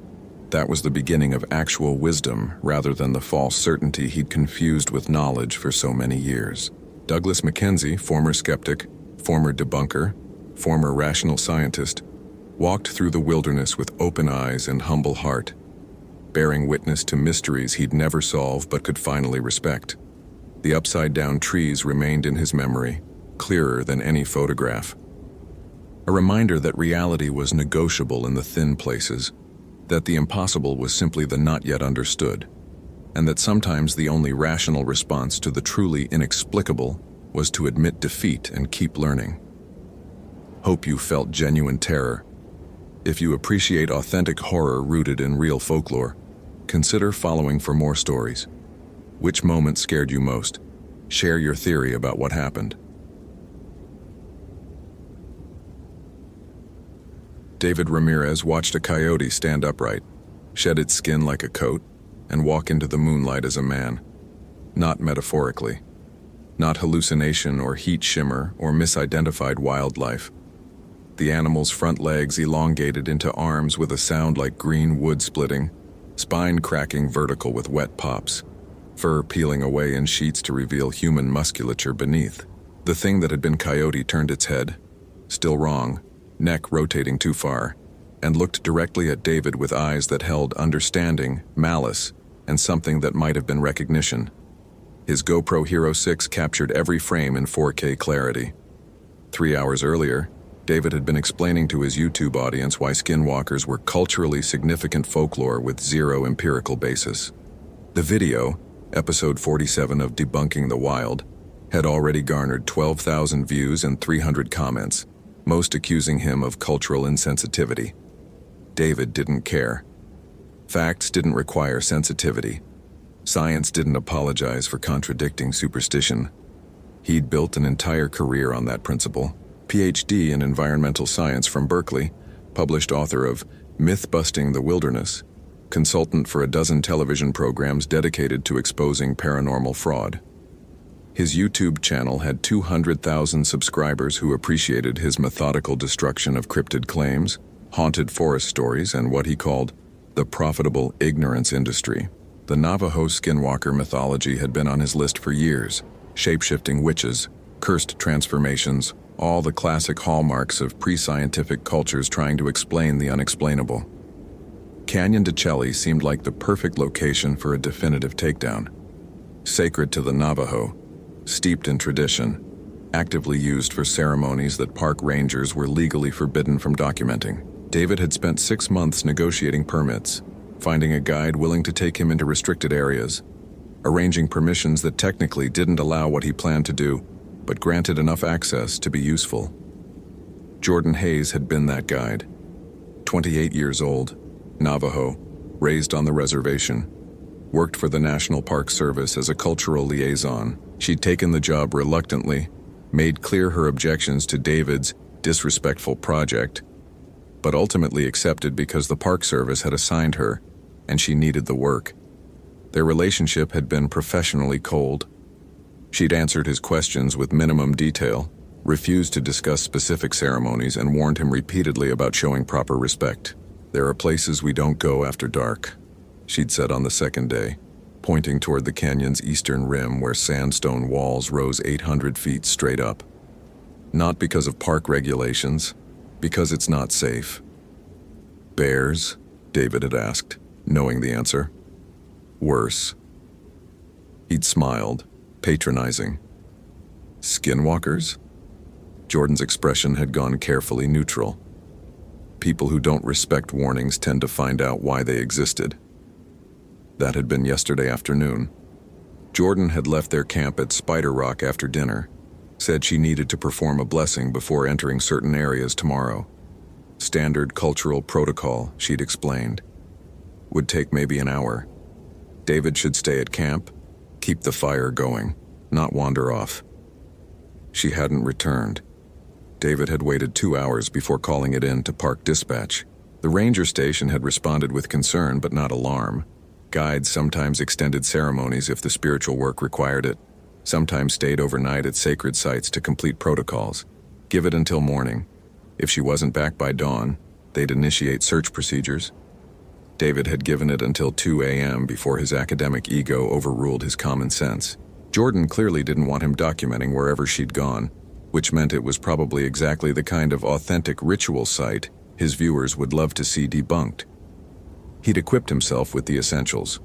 That was the beginning of actual wisdom rather than the false certainty he'd confused with knowledge for so many years. Douglas Mackenzie, former skeptic, former debunker, former rational scientist, walked through the wilderness with open eyes and humble heart, bearing witness to mysteries he'd never solve but could finally respect. The upside-down trees remained in his memory, clearer than any photograph. A reminder that reality was negotiable in the thin places, that the impossible was simply the not yet understood, and that sometimes the only rational response to the truly inexplicable was to admit defeat and keep learning. Hope you felt genuine terror. If you appreciate authentic horror rooted in real folklore, consider following for more stories. Which moment scared you most? Share your theory about what happened. David Ramirez watched a coyote stand upright, shed its skin like a coat, and walk into the moonlight as a man. Not metaphorically. Not hallucination or heat shimmer or misidentified wildlife. The animal's front legs elongated into arms with a sound like green wood splitting, spine cracking vertical with wet pops, fur peeling away in sheets to reveal human musculature beneath. The thing that had been coyote turned its head, still wrong, neck rotating too far, and looked directly at David with eyes that held understanding, malice, and something that might have been recognition. His GoPro Hero 6 captured every frame in 4K clarity. 3 hours earlier, David had been explaining to his YouTube audience why skinwalkers were culturally significant folklore with zero empirical basis. The video, episode 47 of Debunking the Wild, had already garnered 12,000 views and 300 comments, most accusing him of cultural insensitivity. David didn't care. Facts didn't require sensitivity. Science didn't apologize for contradicting superstition. He'd built an entire career on that principle. PhD in environmental science from Berkeley, published author of Myth-Busting the Wilderness, consultant for a dozen television programs dedicated to exposing paranormal fraud. His YouTube channel had 200,000 subscribers who appreciated his methodical destruction of cryptid claims, haunted forest stories, and what he called the profitable ignorance industry. The Navajo Skinwalker mythology had been on his list for years. Shape-shifting witches, cursed transformations, all the classic hallmarks of pre-scientific cultures trying to explain the unexplainable. Canyon de Chelly seemed like the perfect location for a definitive takedown. Sacred to the Navajo, steeped in tradition, actively used for ceremonies that park rangers were legally forbidden from documenting. David had spent 6 months negotiating permits, finding a guide willing to take him into restricted areas, arranging permissions that technically didn't allow what he planned to do, but granted enough access to be useful. Jordan Hayes had been that guide. 28 years old, Navajo, raised on the reservation, worked for the National Park Service as a cultural liaison. She'd taken the job reluctantly, made clear her objections to David's disrespectful project, but ultimately accepted because the Park Service had assigned her, and she needed the work. Their relationship had been professionally cold. She'd answered his questions with minimum detail, refused to discuss specific ceremonies, and warned him repeatedly about showing proper respect. "There are places we don't go after dark," she'd said on the second day, pointing toward the canyon's eastern rim where sandstone walls rose 800 feet straight up. Not because of park regulations, because it's not safe. "Bears?" David had asked, knowing the answer. "Worse." He'd smiled, patronizing. "Skinwalkers?" Jordan's expression had gone carefully neutral. People who don't respect warnings tend to find out why they existed. That had been yesterday afternoon. Jordan had left their camp at Spider Rock after dinner, said she needed to perform a blessing before entering certain areas tomorrow. Standard cultural protocol, she'd explained. Would take maybe an hour. David should stay at camp, keep the fire going, not wander off. She hadn't returned. David had waited 2 hours before calling it in to park dispatch. The ranger station had responded with concern but not alarm. Guides sometimes extended ceremonies if the spiritual work required it, sometimes stayed overnight at sacred sites to complete protocols. Give it until morning. If she wasn't back by dawn, they'd initiate search procedures. David had given it until 2 a.m. before his academic ego overruled his common sense. Jordan clearly didn't want him documenting wherever she'd gone, which meant it was probably exactly the kind of authentic ritual site his viewers would love to see debunked. He'd equipped himself with the essentials.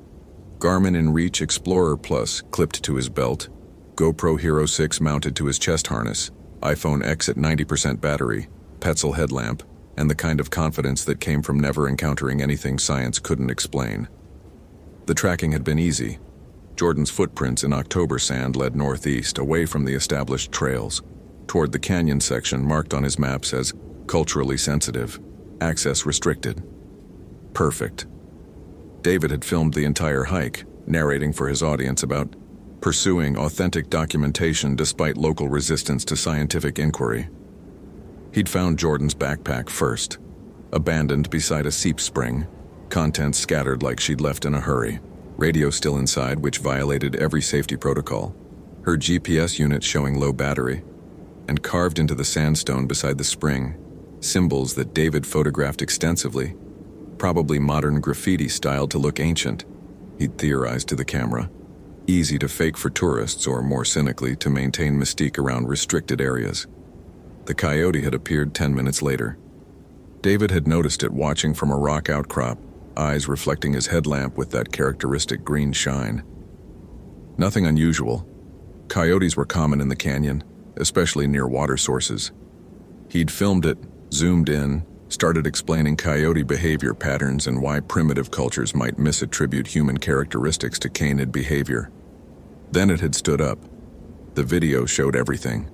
Garmin InReach Explorer Plus clipped to his belt, GoPro Hero 6 mounted to his chest harness, iPhone X at 90% battery, Petzl headlamp, and the kind of confidence that came from never encountering anything science couldn't explain. The tracking had been easy. Jordan's footprints in October sand led northeast, away from the established trails, toward the canyon section marked on his maps as culturally sensitive, access restricted. Perfect. David had filmed the entire hike, narrating for his audience about pursuing authentic documentation despite local resistance to scientific inquiry. He'd found Jordan's backpack first, abandoned beside a seep spring, contents scattered like she'd left in a hurry, radio still inside which violated every safety protocol, her GPS unit showing low battery, and carved into the sandstone beside the spring, symbols that David photographed extensively, probably modern graffiti styled to look ancient, he'd theorized to the camera, easy to fake for tourists or, more cynically, to maintain mystique around restricted areas. The coyote had appeared 10 minutes later. David had noticed it watching from a rock outcrop, eyes reflecting his headlamp with that characteristic green shine. Nothing unusual. Coyotes were common in the canyon, especially near water sources. He'd filmed it, zoomed in, started explaining coyote behavior patterns and why primitive cultures might misattribute human characteristics to canid behavior. Then it had stood up. The video showed everything.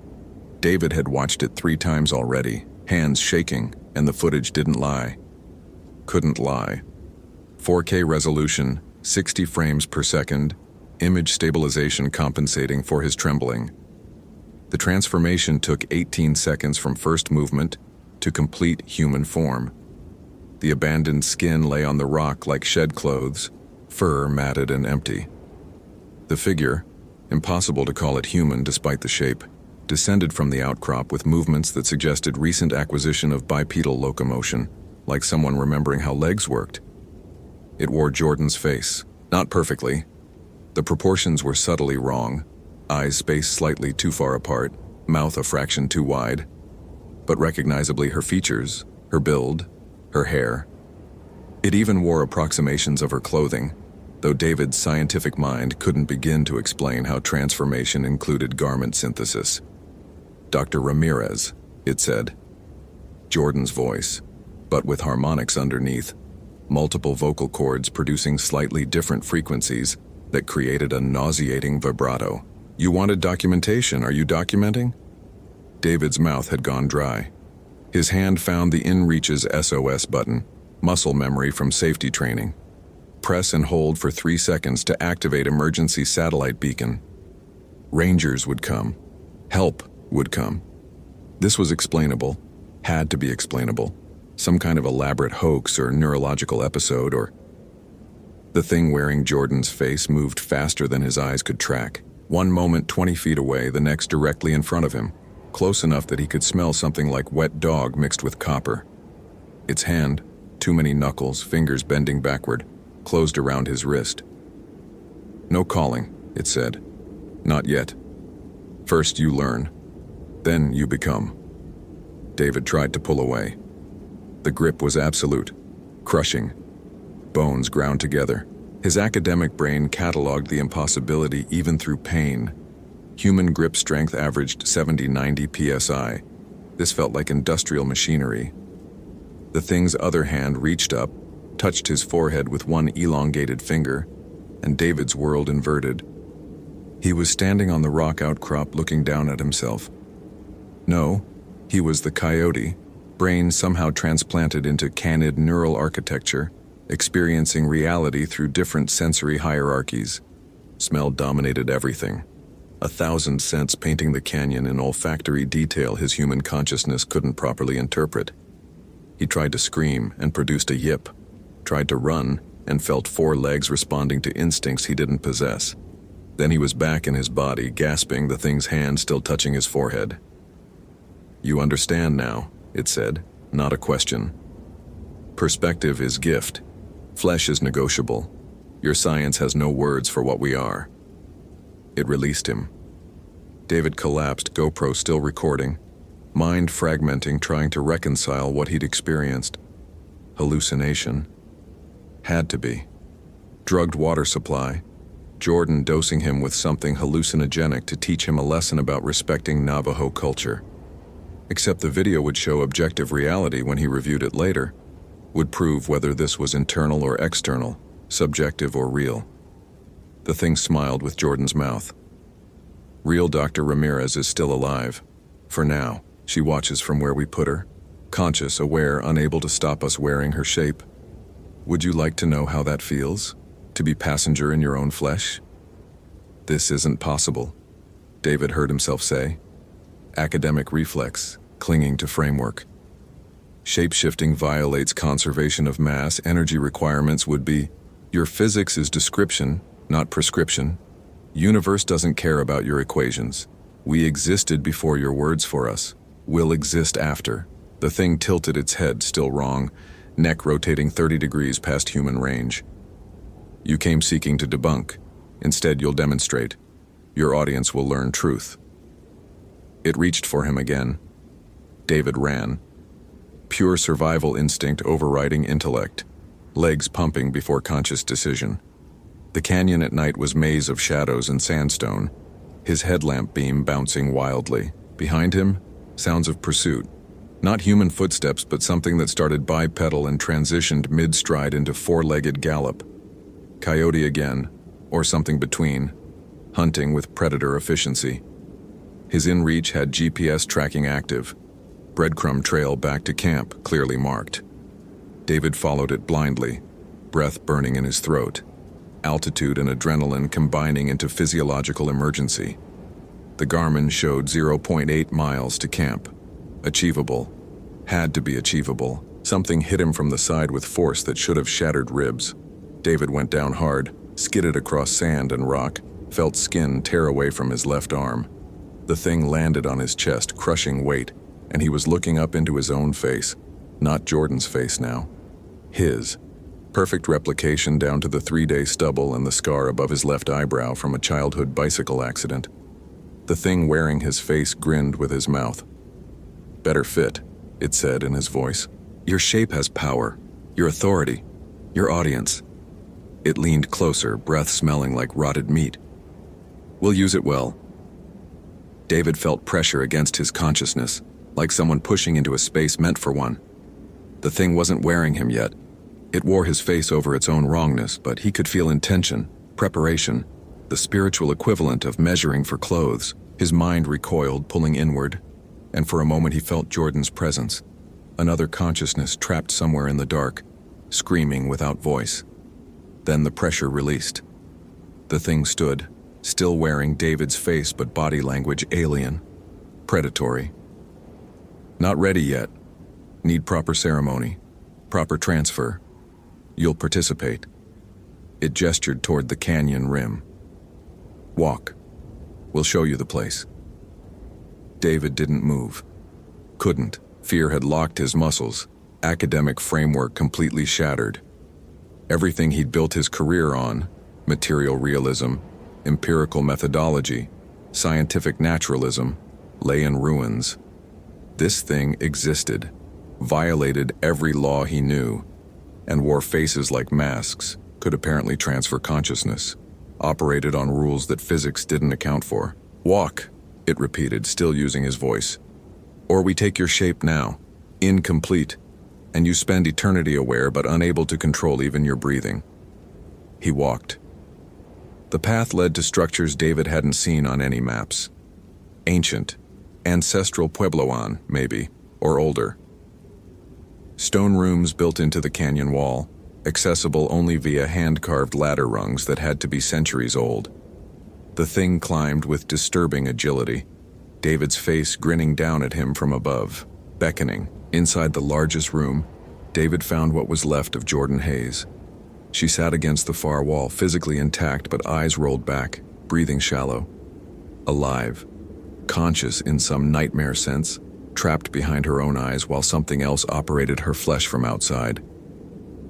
David had watched it 3 times already, hands shaking, and the footage didn't lie. Couldn't lie. 4K resolution, 60 frames per second, image stabilization compensating for his trembling. The transformation took 18 seconds from first movement to complete human form. The abandoned skin lay on the rock like shed clothes, fur matted and empty. The figure, impossible to call it human despite the shape, descended from the outcrop with movements that suggested recent acquisition of bipedal locomotion, like someone remembering how legs worked. It wore Jordan's face, not perfectly. The proportions were subtly wrong, eyes spaced slightly too far apart, mouth a fraction too wide, but recognizably her features, her build, her hair. It even wore approximations of her clothing, though David's scientific mind couldn't begin to explain how transformation included garment synthesis. Dr. Ramirez, it said. Jordan's voice, but with harmonics underneath, multiple vocal cords producing slightly different frequencies that created a nauseating vibrato. You wanted documentation, are you documenting? David's mouth had gone dry. His hand found the InReach's SOS button, muscle memory from safety training. Press and hold for 3 seconds to activate emergency satellite beacon. Rangers would come. Help would come. This was explainable, had to be explainable. Some kind of elaborate hoax or neurological episode or... The thing wearing Jordan's face moved faster than his eyes could track. One moment 20 feet away, the next directly in front of him, close enough that he could smell something like wet dog mixed with copper. Its hand, too many knuckles, fingers bending backward, closed around his wrist. No calling, it said. Not yet. First you learn, then you become. David tried to pull away. The grip was absolute, crushing. Bones ground together. His academic brain cataloged the impossibility even through pain. Human grip strength averaged 70-90 psi. This felt like industrial machinery. The thing's other hand reached up, touched his forehead with one elongated finger, and David's world inverted. He was standing on the rock outcrop looking down at himself. No, he was the coyote, brain somehow transplanted into canid neural architecture, experiencing reality through different sensory hierarchies. Smell dominated everything. 1,000 scents painting the canyon in olfactory detail his human consciousness couldn't properly interpret. He tried to scream and produced a yip, tried to run and felt 4 legs responding to instincts he didn't possess. Then he was back in his body, gasping, the thing's hand still touching his forehead. "You understand now," it said, not a question. "Perspective is gift. Flesh is negotiable. Your science has no words for what we are." It released him. David collapsed, GoPro still recording, mind fragmenting, trying to reconcile what he'd experienced. Hallucination? Had to be. Drugged water supply. Jordan dosing him with something hallucinogenic to teach him a lesson about respecting Navajo culture. Except the video would show objective reality when he reviewed it later, would prove whether this was internal or external, subjective or real. The thing smiled with Jordan's mouth. "Real Dr. Ramirez is still alive. For now, she watches from where we put her, conscious, aware, unable to stop us wearing her shape. Would you like to know how that feels? To be passenger in your own flesh?" "This isn't possible," David heard himself say. Academic reflex, clinging to framework. Shape-shifting violates conservation of mass. Energy requirements would be, your physics is description, not prescription. Universe doesn't care about your equations. We existed before your words for us. We'll exist after. The thing tilted its head, still wrong, neck rotating 30 degrees past human range. "You came seeking to debunk. Instead, you'll demonstrate. Your audience will learn truth." It reached for him again. David ran. Pure survival instinct overriding intellect, legs pumping before conscious decision. The canyon at night was maze of shadows and sandstone, his headlamp beam bouncing wildly. Behind him, sounds of pursuit. Not human footsteps, but something that started bipedal and transitioned mid-stride into 4-legged gallop. Coyote again, or something between, hunting with predator efficiency. His in-reach had GPS tracking active. Breadcrumb trail back to camp, clearly marked. David followed it blindly, breath burning in his throat. Altitude and adrenaline combining into physiological emergency. The Garmin showed 0.8 miles to camp. Achievable. Had to be achievable. Something hit him from the side with force that should have shattered ribs. David went down hard, skidded across sand and rock, felt skin tear away from his left arm. The thing landed on his chest, crushing weight, and he was looking up into his own face. Not Jordan's face now. His. Perfect replication down to the 3-day stubble and the scar above his left eyebrow from a childhood bicycle accident. The thing wearing his face grinned with his mouth. "Better fit," it said in his voice. "Your shape has power, your authority, your audience." It leaned closer, breath smelling like rotted meat. "We'll use it well." David felt pressure against his consciousness, like someone pushing into a space meant for one. The thing wasn't wearing him yet. It wore his face over its own wrongness, but he could feel intention, preparation, the spiritual equivalent of measuring for clothes. His mind recoiled, pulling inward, and for a moment he felt Jordan's presence. Another consciousness trapped somewhere in the dark, screaming without voice. Then the pressure released. The thing stood, still wearing David's face but body language alien, predatory. "Not ready yet. Need proper ceremony, proper transfer. You'll participate." It gestured toward the canyon rim. "Walk. We'll show you the place." David didn't move. Couldn't. Fear had locked his muscles, academic framework completely shattered. Everything he'd built his career on, material realism, empirical methodology, scientific naturalism, lay in ruins. This thing existed, violated every law he knew, and wore faces like masks, could apparently transfer consciousness, operated on rules that physics didn't account for. "Walk," it repeated, still using his voice. "Or we take your shape now, incomplete, and you spend eternity aware but unable to control even your breathing." He walked. The path led to structures David hadn't seen on any maps. Ancient, ancestral Puebloan, maybe, or older. Stone rooms built into the canyon wall, accessible only via hand-carved ladder rungs that had to be centuries old. The thing climbed with disturbing agility, David's face grinning down at him from above, beckoning. Inside the largest room, David found what was left of Jordan Hayes. She sat against the far wall, physically intact but eyes rolled back, breathing shallow. Alive, conscious in some nightmare sense, trapped behind her own eyes while something else operated her flesh from outside.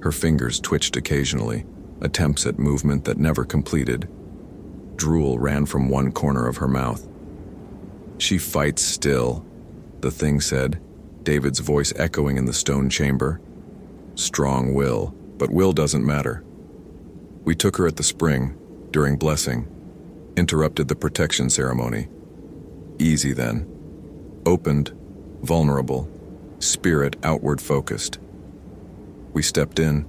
Her fingers twitched occasionally, attempts at movement that never completed. Drool ran from one corner of her mouth. "She fights still," the thing said, David's voice echoing in the stone chamber. "Strong will, but will doesn't matter. We took her at the spring, during blessing. Interrupted the protection ceremony. Easy then. Opened, vulnerable, spirit outward focused. We stepped in.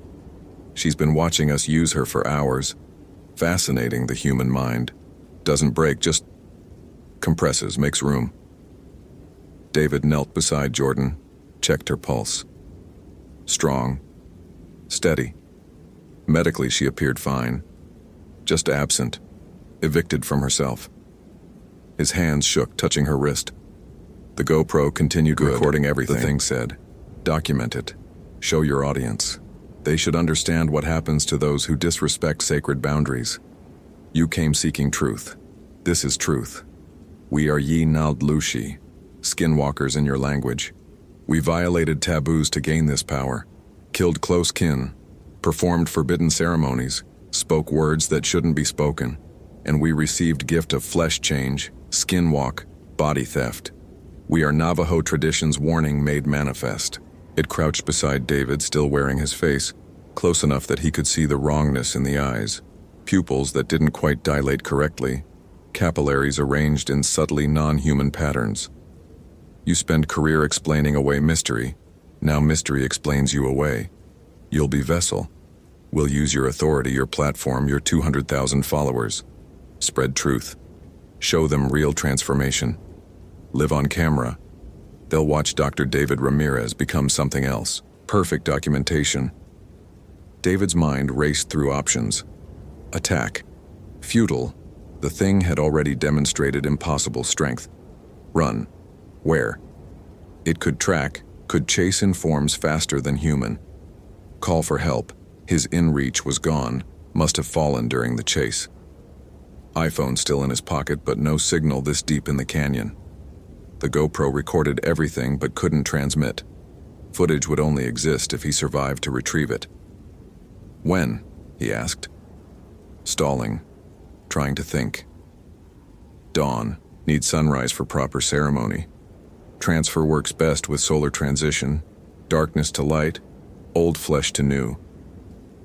She's been watching us use her for hours. Fascinating, the human mind. Doesn't break, just compresses, makes room." David knelt beside Jordan, checked her pulse. Strong. Steady. Medically, she appeared fine. Just absent. Evicted from herself. His hands shook, touching her wrist. The GoPro continued recording everything, the thing said. "Document it. Show your audience. They should understand what happens to those who disrespect sacred boundaries. You came seeking truth. This is truth. We are Yi Nald Lushi, skinwalkers in your language. We violated taboos to gain this power, killed close kin, performed forbidden ceremonies, spoke words that shouldn't be spoken, and we received gift of flesh change, skinwalk, body theft. We are Navajo tradition's warning made manifest." It crouched beside David, still wearing his face, close enough that he could see the wrongness in the eyes, pupils that didn't quite dilate correctly, capillaries arranged in subtly non-human patterns. You spend career explaining away mystery. Now mystery explains you away. You'll be vessel. We'll use your authority, your platform, your 200,000 followers. Spread truth. Show them real transformation. Live on camera. They'll watch Dr. David Ramirez become something else. Perfect documentation. David's mind raced through options. Attack. Futile. The thing had already demonstrated impossible strength. Run. Where? It could track, could chase in forms faster than human. Call for help. His in-reach was gone, must have fallen during the chase. iPhone still in his pocket, but no signal this deep in the canyon. The GoPro recorded everything but couldn't transmit. Footage would only exist if he survived to retrieve it. "When?" he asked. Stalling. Trying to think. Dawn. Need sunrise for proper ceremony. Transfer works best with solar transition. Darkness to light. Old flesh to new.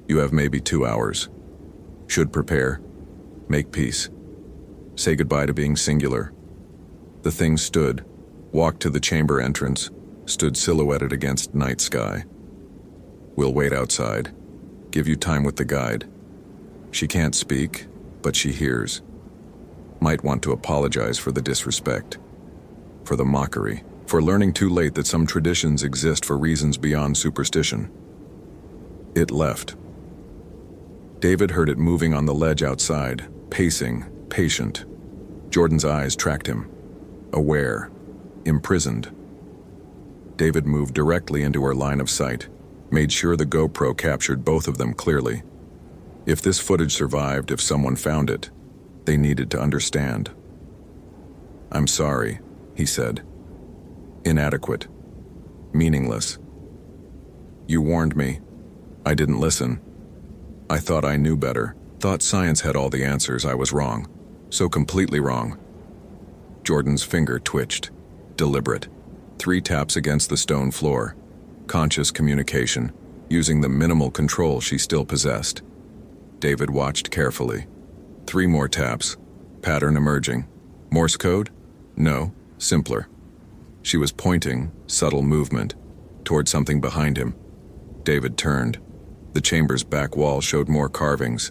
You have maybe 2 hours. Should prepare. Make peace. Say goodbye to being singular. The thing stood, walked to the chamber entrance, stood silhouetted against night sky. "We'll wait outside. Give you time with the guide." She can't speak, but she hears. Might want to apologize for the disrespect, for the mockery, for learning too late that some traditions exist for reasons beyond superstition. It left. David heard it moving on the ledge outside, pacing, patient. Jordan's eyes tracked him. Aware, imprisoned. David moved directly into her line of sight, made sure the GoPro captured both of them clearly. If this footage survived, if someone found it, they needed to understand. "I'm sorry," he said. Inadequate. Meaningless. "You warned me. I didn't listen. I thought I knew better. Thought science had all the answers. I was wrong. So completely wrong." Jordan's finger twitched. Deliberate. 3 taps against the stone floor. Conscious communication, using the minimal control she still possessed. David watched carefully. 3 more taps. Pattern emerging. Morse code? No, simpler. She was pointing, subtle movement, toward something behind him. David turned. The chamber's back wall showed more carvings.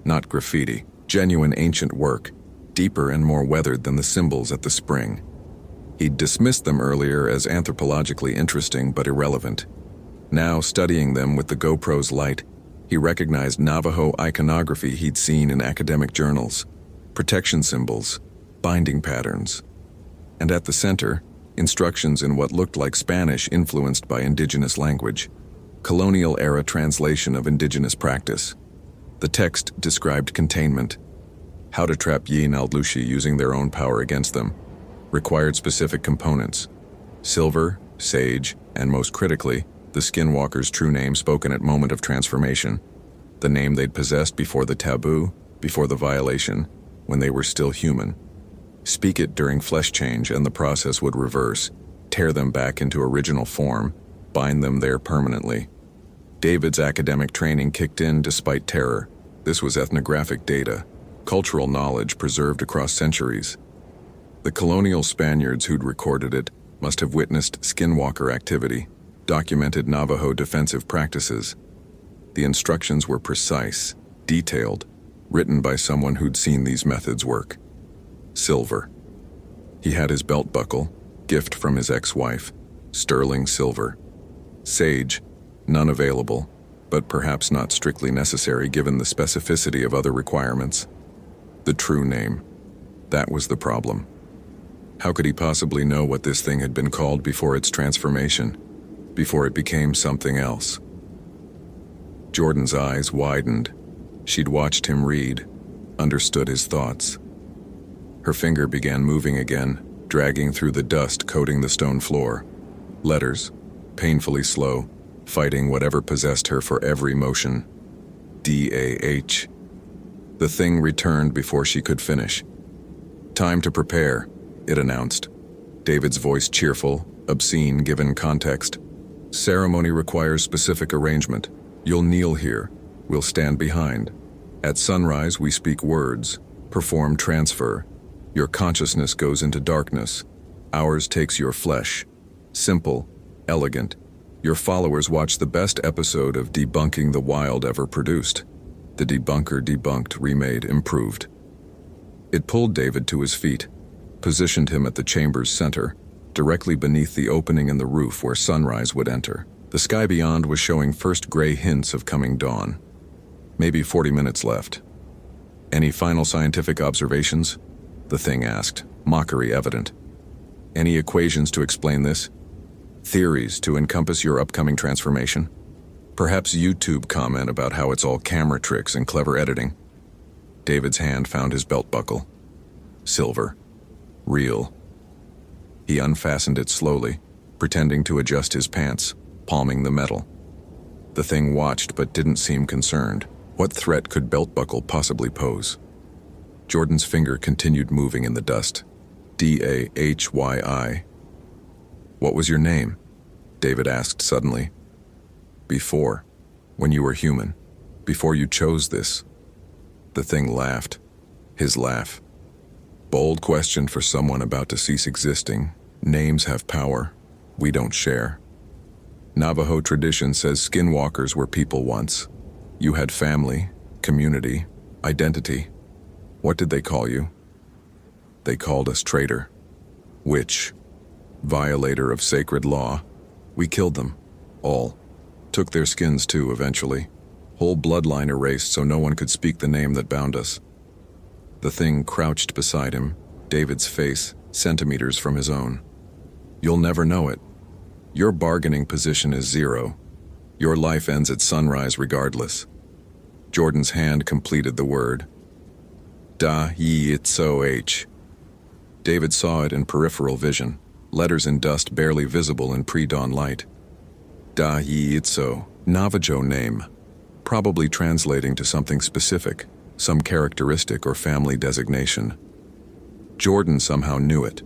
Not graffiti, genuine ancient work, deeper and more weathered than the symbols at the spring. He'd dismissed them earlier as anthropologically interesting but irrelevant. Now, studying them with the GoPro's light, he recognized Navajo iconography he'd seen in academic journals, protection symbols, binding patterns. And at the center, instructions in what looked like Spanish influenced by indigenous language, colonial-era translation of indigenous practice. The text described containment, how to trap Yin Aldlushi using their own power against them, required specific components, silver, sage, and most critically, the Skinwalker's true name spoken at moment of transformation, the name they'd possessed before the taboo, before the violation, when they were still human. Speak it during flesh change and the process would reverse, tear them back into original form, bind them there permanently. David's academic training kicked in despite terror. This was ethnographic data, cultural knowledge preserved across centuries. The colonial Spaniards who'd recorded it must have witnessed Skinwalker activity, documented Navajo defensive practices. The instructions were precise, detailed, written by someone who'd seen these methods work. Silver. He had his belt buckle, gift from his ex-wife, sterling silver. Sage, none available, but perhaps not strictly necessary given the specificity of other requirements. The true name. That was the problem. How could he possibly know what this thing had been called before its transformation, before it became something else? Jordan's eyes widened. She'd watched him read, understood his thoughts. Her finger began moving again, dragging through the dust coating the stone floor. Letters, painfully slow, fighting whatever possessed her for every motion. D-A-H. The thing returned before she could finish. "Time to prepare," it announced. David's voice cheerful, obscene given context. "Ceremony requires specific arrangement. You'll kneel here. We'll stand behind. At sunrise we speak words, perform transfer. Your consciousness goes into darkness. Ours takes your flesh. Simple, elegant. Your followers watch the best episode of Debunking the Wild ever produced. The debunker debunked, remade, improved." It pulled David to his feet, positioned him at the chamber's center, directly beneath the opening in the roof where sunrise would enter. The sky beyond was showing first gray hints of coming dawn. Maybe 40 minutes left. "Any final scientific observations?" the thing asked, mockery evident. "Any equations to explain this? Theories to encompass your upcoming transformation? Perhaps YouTube comment about how it's all camera tricks and clever editing?" David's hand found his belt buckle. Silver. Real. He unfastened it slowly, pretending to adjust his pants, palming the metal. The thing watched but didn't seem concerned. What threat could belt buckle possibly pose? Jordan's finger continued moving in the dust. D-A-H-Y-I. "What was your name?" David asked suddenly. "Before, when you were human, before you chose this." The thing laughed. His laugh. "Bold question for someone about to cease existing. Names have power. We don't share. Navajo tradition says skinwalkers were people once. You had family, community, identity. What did they call you?" "They called us traitor. Witch. Violator of sacred law. We killed them. All. Took their skins too, eventually. Whole bloodline erased so no one could speak the name that bound us." The thing crouched beside him, David's face centimeters from his own. "You'll never know it. Your bargaining position is zero. Your life ends at sunrise regardless." Jordan's hand completed the word. Da-yi-itso-h. David saw it in peripheral vision, letters in dust barely visible in pre-dawn light. Da-yi-itso, Navajo name, probably translating to something specific, some characteristic or family designation. Jordan somehow knew it,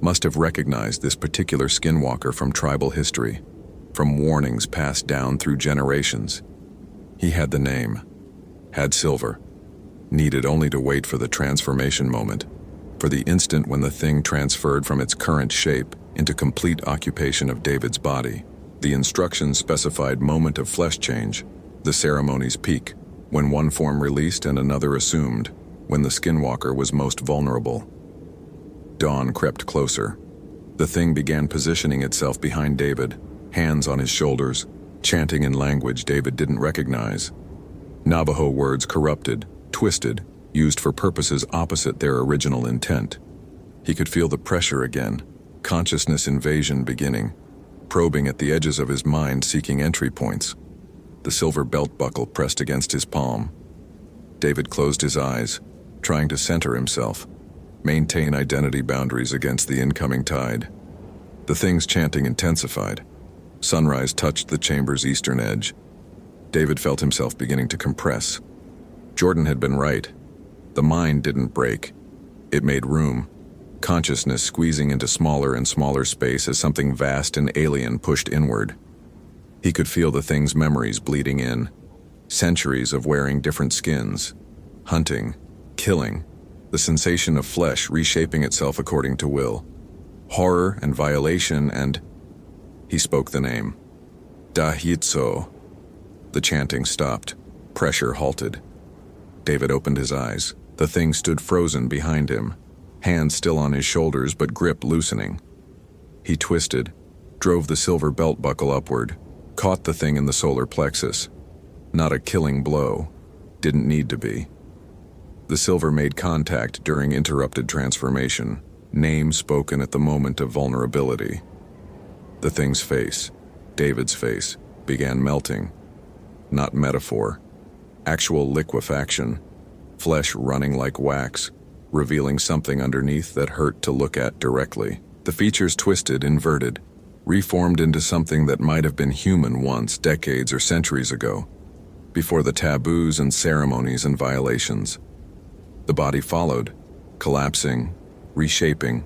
must have recognized this particular skinwalker from tribal history, from warnings passed down through generations. He had the name, had silver, needed only to wait for the transformation moment, for the instant when the thing transferred from its current shape into complete occupation of David's body. The instructions specified moment of flesh change, the ceremony's peak, when one form released and another assumed, when the skinwalker was most vulnerable. Dawn crept closer. The thing began positioning itself behind David, hands on his shoulders, chanting in language David didn't recognize. Navajo words corrupted, twisted, used for purposes opposite their original intent. He could feel the pressure again, consciousness invasion beginning, probing at the edges of his mind seeking entry points. The silver belt buckle pressed against his palm. David closed his eyes, trying to center himself, maintain identity boundaries against the incoming tide. The thing's chanting intensified. Sunrise touched the chamber's eastern edge. David felt himself beginning to compress. Jordan had been right. The mind didn't break. It made room, consciousness squeezing into smaller and smaller space as something vast and alien pushed inward. He could feel the thing's memories bleeding in. Centuries of wearing different skins. Hunting, killing, the sensation of flesh reshaping itself according to will. Horror and violation and... He spoke the name. Dahitso. The chanting stopped. Pressure halted. David opened his eyes. The thing stood frozen behind him, hands still on his shoulders but grip loosening. He twisted, drove the silver belt buckle upward, caught the thing in the solar plexus. Not a killing blow. Didn't need to be. The silver made contact during interrupted transformation, name spoken at the moment of vulnerability. The thing's face, David's face, began melting. Not metaphor. Actual liquefaction. Flesh running like wax, revealing something underneath that hurt to look at directly. The features twisted, inverted, reformed into something that might have been human once, decades or centuries ago, before the taboos and ceremonies and violations. The body followed, collapsing, reshaping,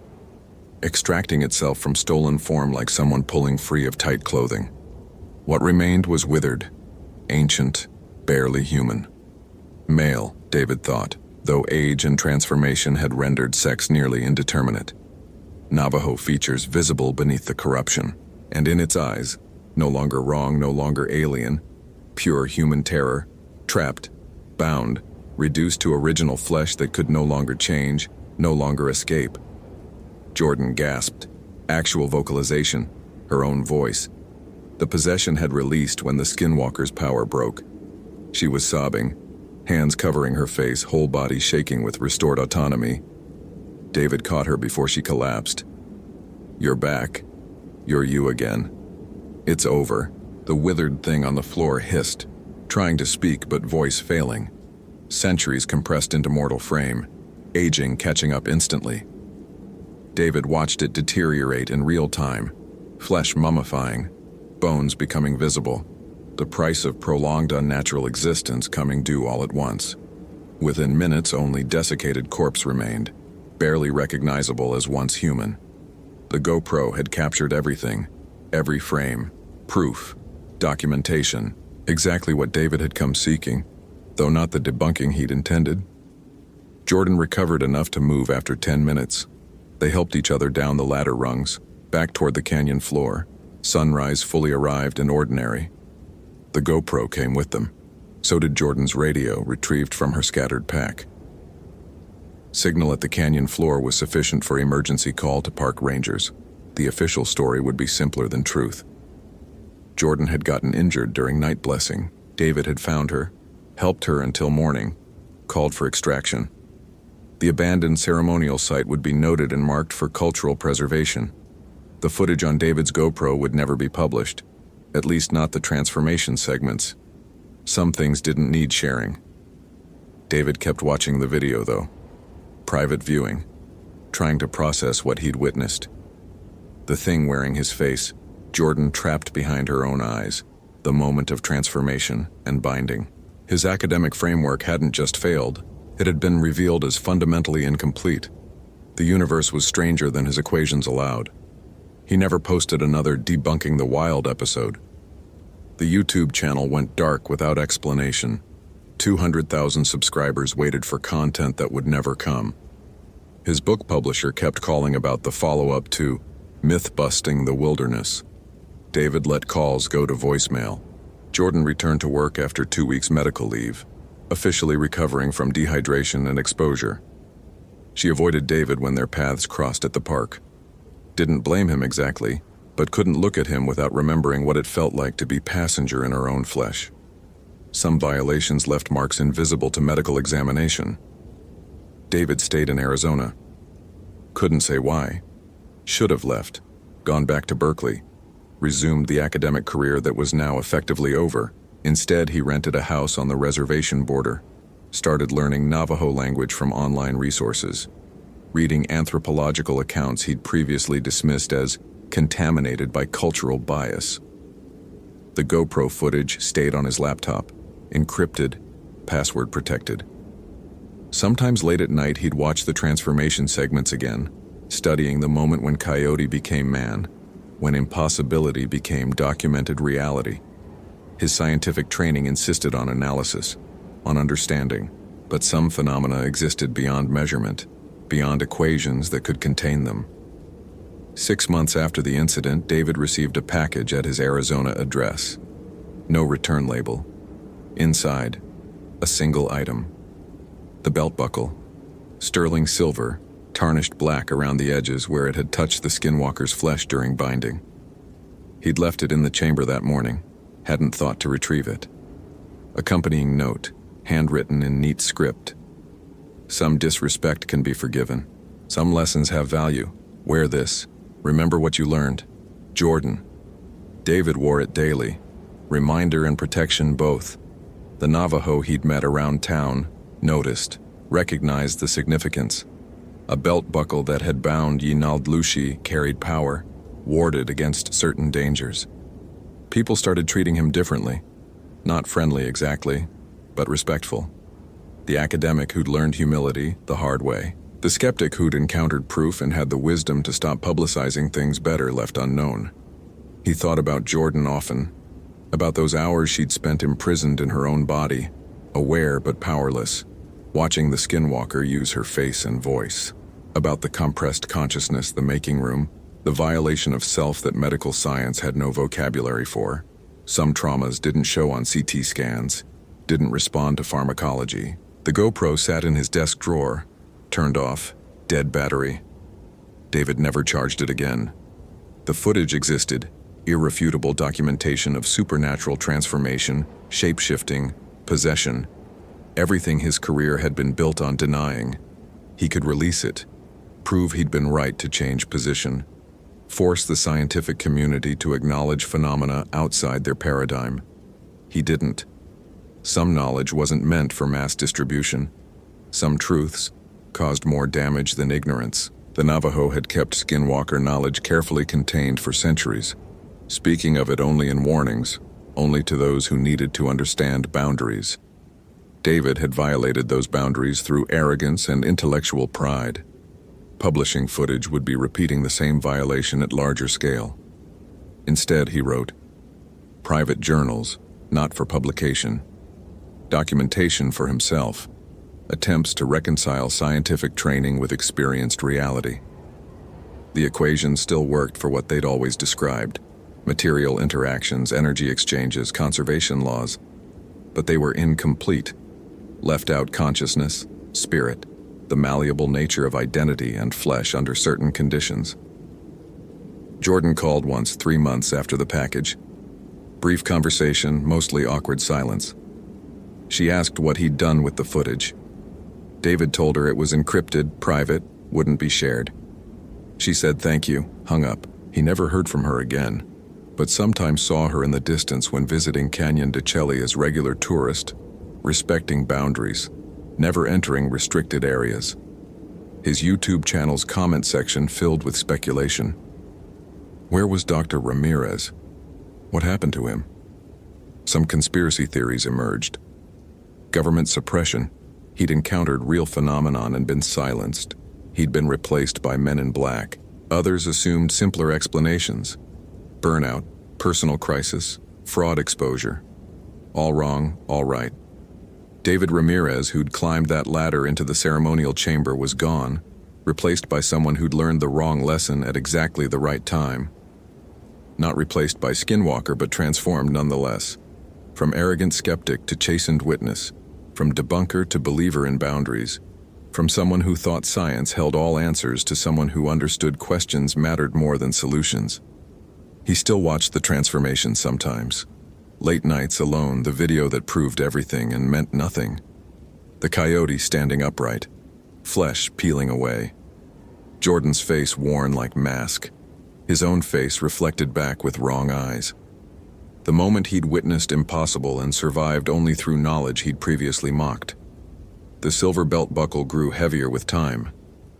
extracting itself from stolen form like someone pulling free of tight clothing. What remained was withered, ancient, barely human. Male, David thought, though age and transformation had rendered sex nearly indeterminate. Navajo features visible beneath the corruption, and in its eyes, no longer wrong, no longer alien, pure human terror, trapped, bound, reduced to original flesh that could no longer change, no longer escape. Jordan gasped. Actual vocalization, her own voice. The possession had released when the Skinwalker's power broke. She was sobbing, hands covering her face, whole body shaking with restored autonomy. David caught her before she collapsed. "You're back. You're you again. It's over." The withered thing on the floor hissed, trying to speak but voice failing. Centuries compressed into mortal frame, aging catching up instantly. David watched it deteriorate in real time, flesh mummifying, bones becoming visible, the price of prolonged unnatural existence coming due all at once. Within minutes, only desiccated corpse remained, barely recognizable as once human. The GoPro had captured everything, every frame, proof, documentation, exactly what David had come seeking, though not the debunking he'd intended. Jordan recovered enough to move after 10 minutes. They helped each other down the ladder rungs, back toward the canyon floor. Sunrise fully arrived and ordinary. The GoPro came with them. So did Jordan's radio, retrieved from her scattered pack. Signal at the canyon floor was sufficient for emergency call to park rangers. The official story would be simpler than truth. Jordan had gotten injured during night blessing. David had found her, helped her until morning, called for extraction. The abandoned ceremonial site would be noted and marked for cultural preservation. The footage on David's GoPro would never be published, at least not the transformation segments. Some things didn't need sharing. David kept watching the video, though. Private viewing, trying to process what he'd witnessed. The thing wearing his face, Jordan trapped behind her own eyes, the moment of transformation and binding. His academic framework hadn't just failed, it had been revealed as fundamentally incomplete. The universe was stranger than his equations allowed. He never posted another Debunking the Wild episode. The YouTube channel went dark without explanation. 200,000 subscribers waited for content that would never come. His book publisher kept calling about the follow-up to Myth-Busting the Wilderness. David let calls go to voicemail. Jordan returned to work after 2 weeks medical leave, officially recovering from dehydration and exposure. She avoided David when their paths crossed at the park. Didn't blame him exactly. but couldn't look at him without remembering what it felt like to be passenger in her own flesh. Some violations left marks invisible to medical examination. David stayed in Arizona. Couldn't say why. Should have left, gone back to Berkeley, resumed the academic career that was now effectively over. Instead, he rented a house on the reservation border, started learning Navajo language from online resources, reading anthropological accounts he'd previously dismissed as contaminated by cultural bias. The GoPro footage stayed on his laptop, encrypted, password protected. Sometimes late at night he'd watch the transformation segments again, studying the moment when Coyote became man, when impossibility became documented reality. His scientific training insisted on analysis, on understanding, but some phenomena existed beyond measurement, beyond equations that could contain them. 6 months after the incident, David received a package at his Arizona address. No return label. Inside, a single item. The belt buckle, sterling silver, tarnished black around the edges where it had touched the Skinwalker's flesh during binding. He'd left it in the chamber that morning, hadn't thought to retrieve it. Accompanying note, handwritten in neat script. Some disrespect can be forgiven. Some lessons have value. Wear this. Remember what you learned. Jordan. David wore it daily. Reminder and protection both. The Navajo he'd met around town noticed, recognized the significance. A belt buckle that had bound Yinaldlushi carried power, warded against certain dangers. People started treating him differently. Not friendly exactly, but respectful. The academic who'd learned humility the hard way. The skeptic who'd encountered proof and had the wisdom to stop publicizing things better left unknown. He thought about Jordan often, about those hours she'd spent imprisoned in her own body, aware but powerless, watching the Skinwalker use her face and voice, about the compressed consciousness, the making room, the violation of self that medical science had no vocabulary for. Some traumas didn't show on CT scans, didn't respond to pharmacology. The GoPro sat in his desk drawer, turned off, dead battery. David never charged it again. The footage existed, irrefutable documentation of supernatural transformation, shape-shifting, possession. Everything his career had been built on denying. He could release it, prove he'd been right to change position, force the scientific community to acknowledge phenomena outside their paradigm. He didn't. Some knowledge wasn't meant for mass distribution. Some truths caused more damage than ignorance. The Navajo had kept Skinwalker knowledge carefully contained for centuries, speaking of it only in warnings, only to those who needed to understand boundaries. David had violated those boundaries through arrogance and intellectual pride. Publishing footage would be repeating the same violation at larger scale. Instead, he wrote, private journals, not for publication. Documentation for himself. Attempts to reconcile scientific training with experienced reality. The equations still worked for what they'd always described: material interactions, energy exchanges, conservation laws. But they were incomplete. Left out consciousness, spirit, the malleable nature of identity and flesh under certain conditions. Jordan called once 3 months after the package. Brief conversation, mostly awkward silence. She asked what he'd done with the footage. David told her it was encrypted, private, wouldn't be shared. She said thank you, hung up. He never heard from her again, but sometimes saw her in the distance when visiting Canyon de Chelly as regular tourist, respecting boundaries, never entering restricted areas. His YouTube channel's comment section filled with speculation. Where was Dr. Ramirez? What happened to him? Some conspiracy theories emerged. Government suppression. He'd encountered real phenomenon and been silenced. He'd been replaced by men in black. Others assumed simpler explanations. Burnout, personal crisis, fraud exposure. All wrong, all right. David Ramirez, who'd climbed that ladder into the ceremonial chamber, was gone, replaced by someone who'd learned the wrong lesson at exactly the right time. Not replaced by Skinwalker, but transformed nonetheless. From arrogant skeptic to chastened witness, from debunker to believer in boundaries, from someone who thought science held all answers to someone who understood questions mattered more than solutions. He still watched the transformation sometimes. Late nights alone, the video that proved everything and meant nothing. The coyote standing upright, flesh peeling away. Jordan's face worn like mask, his own face reflected back with wrong eyes. The moment he'd witnessed impossible and survived only through knowledge he'd previously mocked. The silver belt buckle grew heavier with time,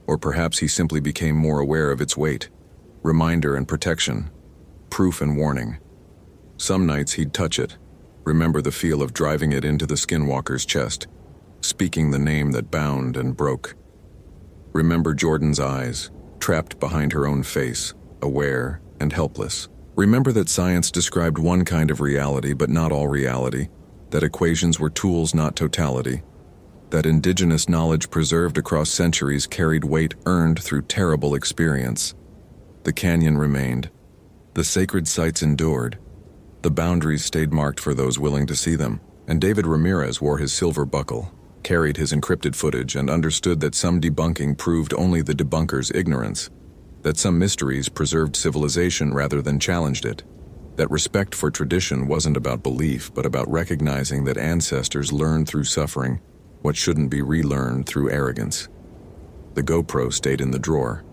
or perhaps he simply became more aware of its weight, reminder and protection, proof and warning. Some nights he'd touch it, remember the feel of driving it into the Skinwalker's chest, speaking the name that bound and broke. Remember Jordan's eyes, trapped behind her own face, aware and helpless. Remember that science described one kind of reality but not all reality, that equations were tools not totality, that indigenous knowledge preserved across centuries carried weight earned through terrible experience. The canyon remained. The sacred sites endured. The boundaries stayed marked for those willing to see them, and David Ramirez wore his silver buckle, carried his encrypted footage, and understood that some debunking proved only the debunker's ignorance, that some mysteries preserved civilization rather than challenged it, that respect for tradition wasn't about belief but about recognizing that ancestors learned through suffering what shouldn't be relearned through arrogance. The GoPro stayed in the drawer.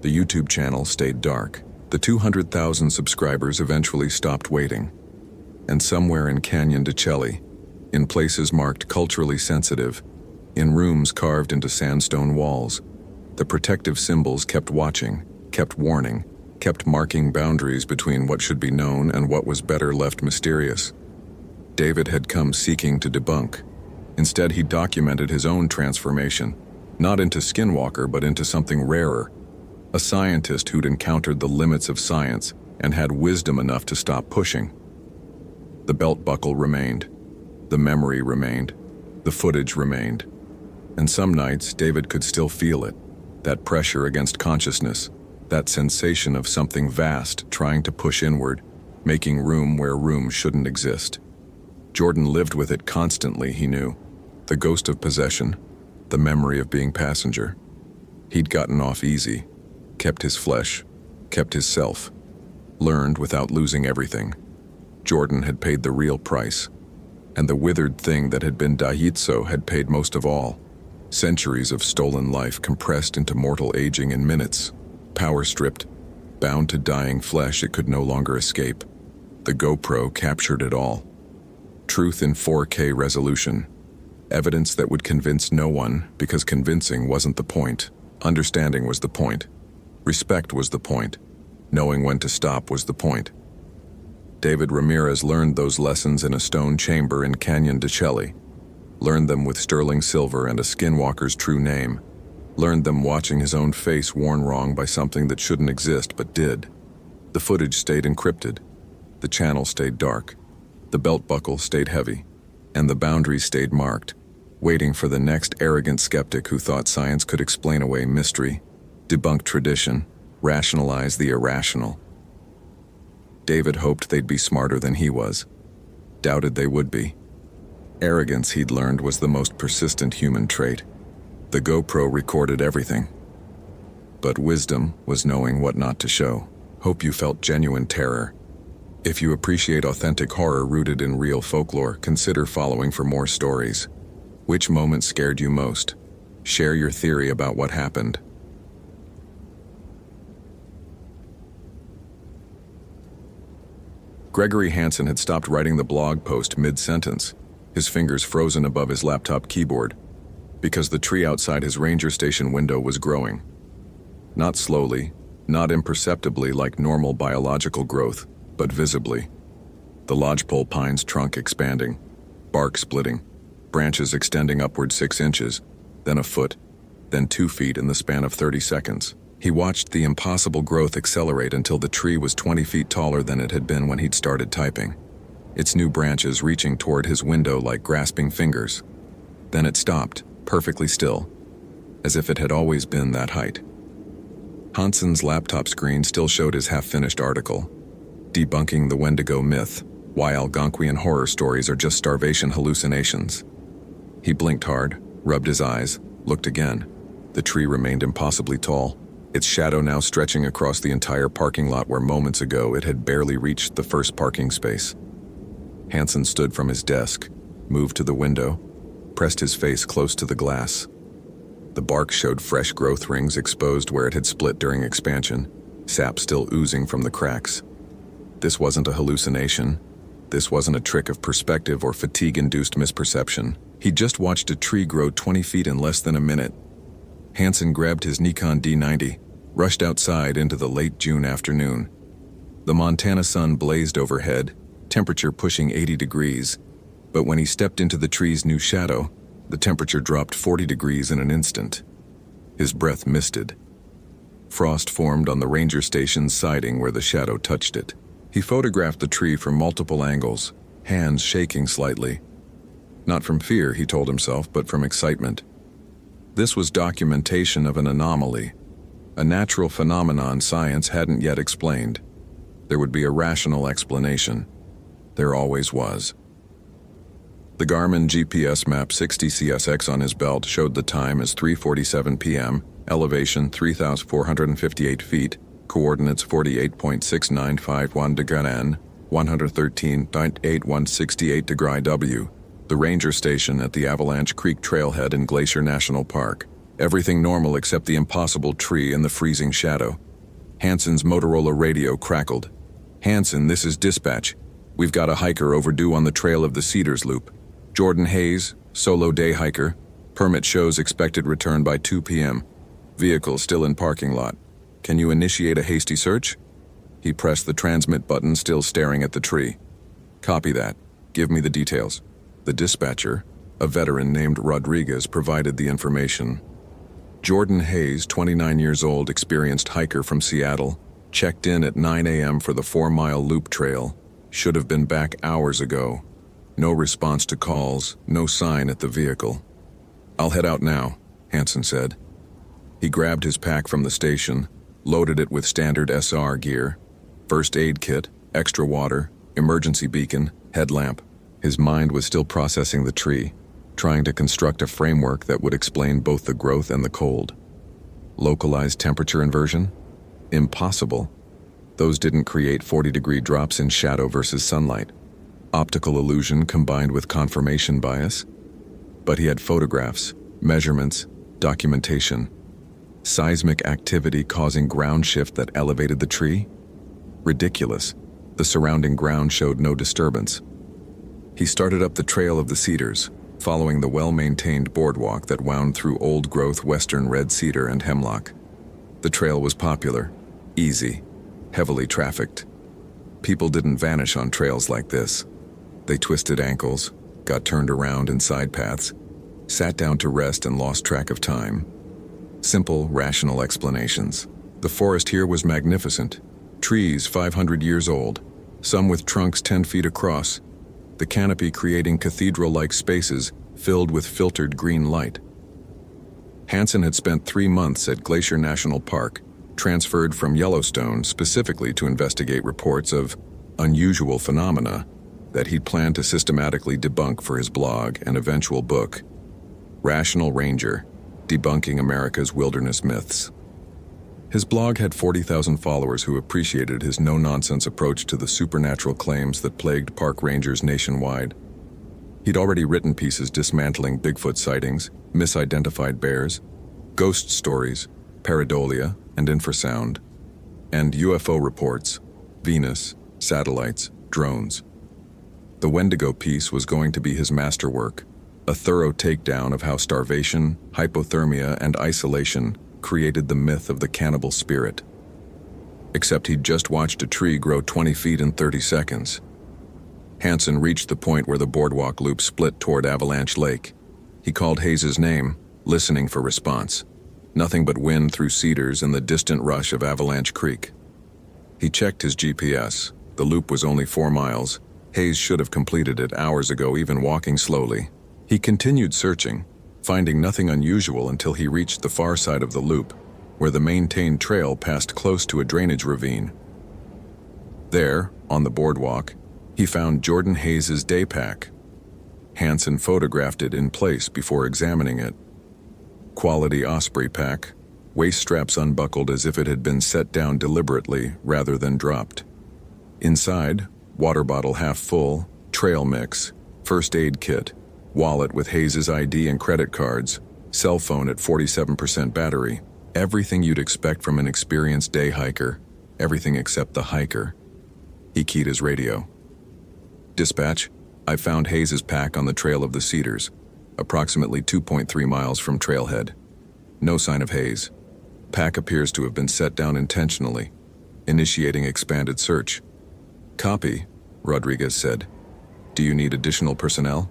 The YouTube channel stayed dark. The 200,000 subscribers eventually stopped waiting. And somewhere in Canyon de Chelly, in places marked culturally sensitive, in rooms carved into sandstone walls, the protective symbols kept watching, kept warning, kept marking boundaries between what should be known and what was better left mysterious. David had come seeking to debunk. Instead, he documented his own transformation, not into Skinwalker but into something rarer, a scientist who'd encountered the limits of science and had wisdom enough to stop pushing. The belt buckle remained, the memory remained, the footage remained, and some nights David could still feel it, that pressure against consciousness, that sensation of something vast trying to push inward, making room where room shouldn't exist. Jordan lived with it constantly, he knew. The ghost of possession, the memory of being passenger. He'd gotten off easy, kept his flesh, kept his self, learned without losing everything. Jordan had paid the real price, and the withered thing that had been Daiitso had paid most of all. Centuries of stolen life compressed into mortal aging in minutes, power stripped, bound to dying flesh it could no longer escape. The GoPro captured it all. Truth in 4K resolution. Evidence that would convince no one, because convincing wasn't the point. Understanding was the point. Respect was the point. Knowing when to stop was the point. David Ramirez learned those lessons in a stone chamber in Canyon de Chelly. Learned them with sterling silver and a Skinwalker's true name. Learned them watching his own face worn wrong by something that shouldn't exist but did. The footage stayed encrypted. The channel stayed dark. The belt buckle stayed heavy. And the boundaries stayed marked, waiting for the next arrogant skeptic who thought science could explain away mystery, debunk tradition, rationalize the irrational. David hoped they'd be smarter than he was. Doubted they would be. Arrogance, he'd learned, was the most persistent human trait. The GoPro recorded everything. But wisdom was knowing what not to show. Hope you felt genuine terror. If you appreciate authentic horror rooted in real folklore, consider following for more stories. Which moment scared you most? Share your theory about what happened. Gregory Hansen had stopped writing the blog post mid-sentence, his fingers frozen above his laptop keyboard, because the tree outside his ranger station window was growing. Not slowly, not imperceptibly like normal biological growth, but visibly. The lodgepole pine's trunk expanding, bark splitting, branches extending upward 6 inches, then a foot, then 2 feet in the span of 30 seconds. He watched the impossible growth accelerate until the tree was 20 feet taller than it had been when he'd started typing, its new branches reaching toward his window like grasping fingers. Then it stopped, perfectly still, as if it had always been that height. Hansen's laptop screen still showed his half-finished article, debunking the Wendigo myth, why Algonquian horror stories are just starvation hallucinations. He blinked hard, rubbed his eyes, looked again. The tree remained impossibly tall, its shadow now stretching across the entire parking lot where moments ago it had barely reached the first parking space. Hansen stood from his desk, moved to the window, pressed his face close to the glass. The bark showed fresh growth rings exposed where it had split during expansion, sap still oozing from the cracks. This wasn't a hallucination. This wasn't a trick of perspective or fatigue-induced misperception. He'd just watched a tree grow 20 feet in less than a minute. Hansen grabbed his Nikon D90, rushed outside into the late June afternoon. The Montana sun blazed overhead, temperature pushing 80 degrees, but when he stepped into the tree's new shadow, the temperature dropped 40 degrees in an instant. His breath misted. Frost formed on the ranger station's siding where the shadow touched it. He photographed the tree from multiple angles, hands shaking slightly. Not from fear, he told himself, but from excitement. This was documentation of an anomaly, a natural phenomenon science hadn't yet explained. There would be a rational explanation. There always was. The Garmin GPS map 60 CSX on his belt showed the time as 3:47 p.m., elevation 3,458 feet, coordinates 48.6951 degree N, 113.8168 degree W, the ranger station at the Avalanche Creek trailhead in Glacier National Park. Everything normal except the impossible tree and the freezing shadow. Hansen's Motorola radio crackled. "Hansen, this is dispatch. We've got a hiker overdue on the trail of the Cedars Loop. Jordan Hayes, solo day hiker. Permit shows expected return by 2 p.m. Vehicle still in parking lot. Can you initiate a hasty search?" He pressed the transmit button, still staring at the tree. "Copy that. Give me the details." The dispatcher, a veteran named Rodriguez, provided the information. Jordan Hayes, 29 years old, experienced hiker from Seattle, checked in at 9 a.m. for the 4-mile loop trail. Should have been back hours ago. No response to calls, no sign at the vehicle. "I'll head out now," Hansen said. He grabbed his pack from the station, loaded it with standard SR gear, first aid kit, extra water, emergency beacon, headlamp. His mind was still processing the tree, trying to construct a framework that would explain both the growth and the cold. Localized temperature inversion? Impossible. Those didn't create 40-degree drops in shadow versus sunlight. Optical illusion combined with confirmation bias? But he had photographs, measurements, documentation. Seismic activity causing ground shift that elevated the tree? Ridiculous. The surrounding ground showed no disturbance. He started up the trail of the cedars, following the well-maintained boardwalk that wound through old-growth western red cedar and hemlock. The trail was popular, easy, heavily trafficked. People didn't vanish on trails like this. They twisted ankles, got turned around in side paths, sat down to rest and lost track of time. Simple, rational explanations. The forest here was magnificent. Trees 500 years old, some with trunks 10 feet across, the canopy creating cathedral-like spaces filled with filtered green light. Hansen had spent 3 months at Glacier National Park, transferred from Yellowstone specifically to investigate reports of unusual phenomena that he'd planned to systematically debunk for his blog and eventual book, Rational Ranger, Debunking America's Wilderness Myths. His blog had 40,000 followers who appreciated his no-nonsense approach to the supernatural claims that plagued park rangers nationwide. He'd already written pieces dismantling Bigfoot sightings, misidentified bears, ghost stories, pareidolia, and infrasound, and UFO reports, Venus, satellites, drones. The Wendigo piece was going to be his masterwork, a thorough takedown of how starvation, hypothermia, and isolation created the myth of the cannibal spirit. Except he'd just watched a tree grow 20 feet in 30 seconds. Hansen reached the point where the boardwalk loop split toward Avalanche Lake. He called Hayes' name, listening for response. Nothing but wind through cedars and the distant rush of Avalanche Creek. He checked his GPS. The loop was only 4 miles. Hayes should have completed it hours ago, even walking slowly. He continued searching, finding nothing unusual until he reached the far side of the loop, where the maintained trail passed close to a drainage ravine. There, on the boardwalk, he found Jordan Hayes' day pack. Hansen photographed it in place before examining it. Quality Osprey pack, waist straps unbuckled as if it had been set down deliberately rather than dropped. Inside, water bottle half full, trail mix, first aid kit, wallet with Hayes' ID and credit cards, cell phone at 47% battery. Everything you'd expect from an experienced day hiker, everything except the hiker. He keyed his radio. Dispatch, I found Hayes' pack on the Trail of the Cedars, approximately 2.3 miles from trailhead. No sign of Hayes. Pack appears to have been set down intentionally, initiating expanded search. Copy, Rodriguez said. Do you need additional personnel?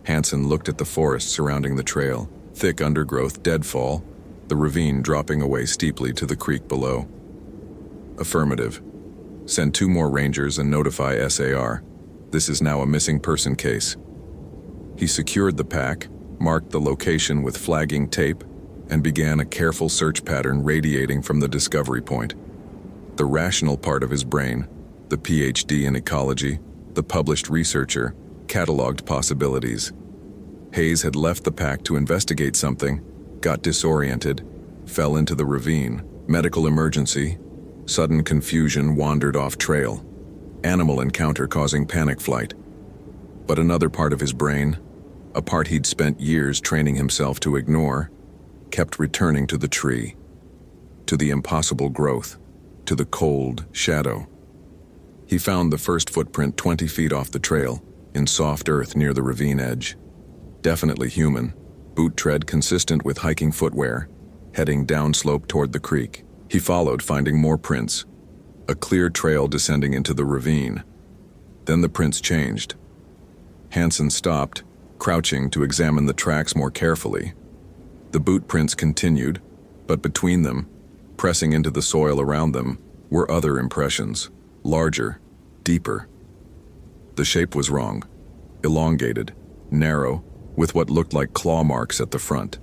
Hansen looked at the forest surrounding the trail, thick undergrowth, deadfall, the ravine dropping away steeply to the creek below. Affirmative. Send 2 more rangers and notify SAR. This is now a missing person case. He secured the pack, marked the location with flagging tape, and began a careful search pattern radiating from the discovery point. The rational part of his brain, the PhD in ecology, the published researcher, cataloged possibilities. Hayes had left the pack to investigate something, got disoriented, fell into the ravine, medical emergency, sudden confusion, wandered off trail, animal encounter causing panic flight. But another part of his brain, a part he'd spent years training himself to ignore, kept returning to the tree, to the impossible growth, to the cold shadow. He found the first footprint 20 feet off the trail, in soft earth near the ravine edge. Definitely human, boot tread consistent with hiking footwear, heading downslope toward the creek. He followed, finding more prints, a clear trail descending into the ravine. Then the prints changed. Hansen stopped, crouching to examine the tracks more carefully. The boot prints continued, but between them, pressing into the soil around them, were other impressions, larger, deeper. The shape was wrong, elongated, narrow, with what looked like claw marks at the front.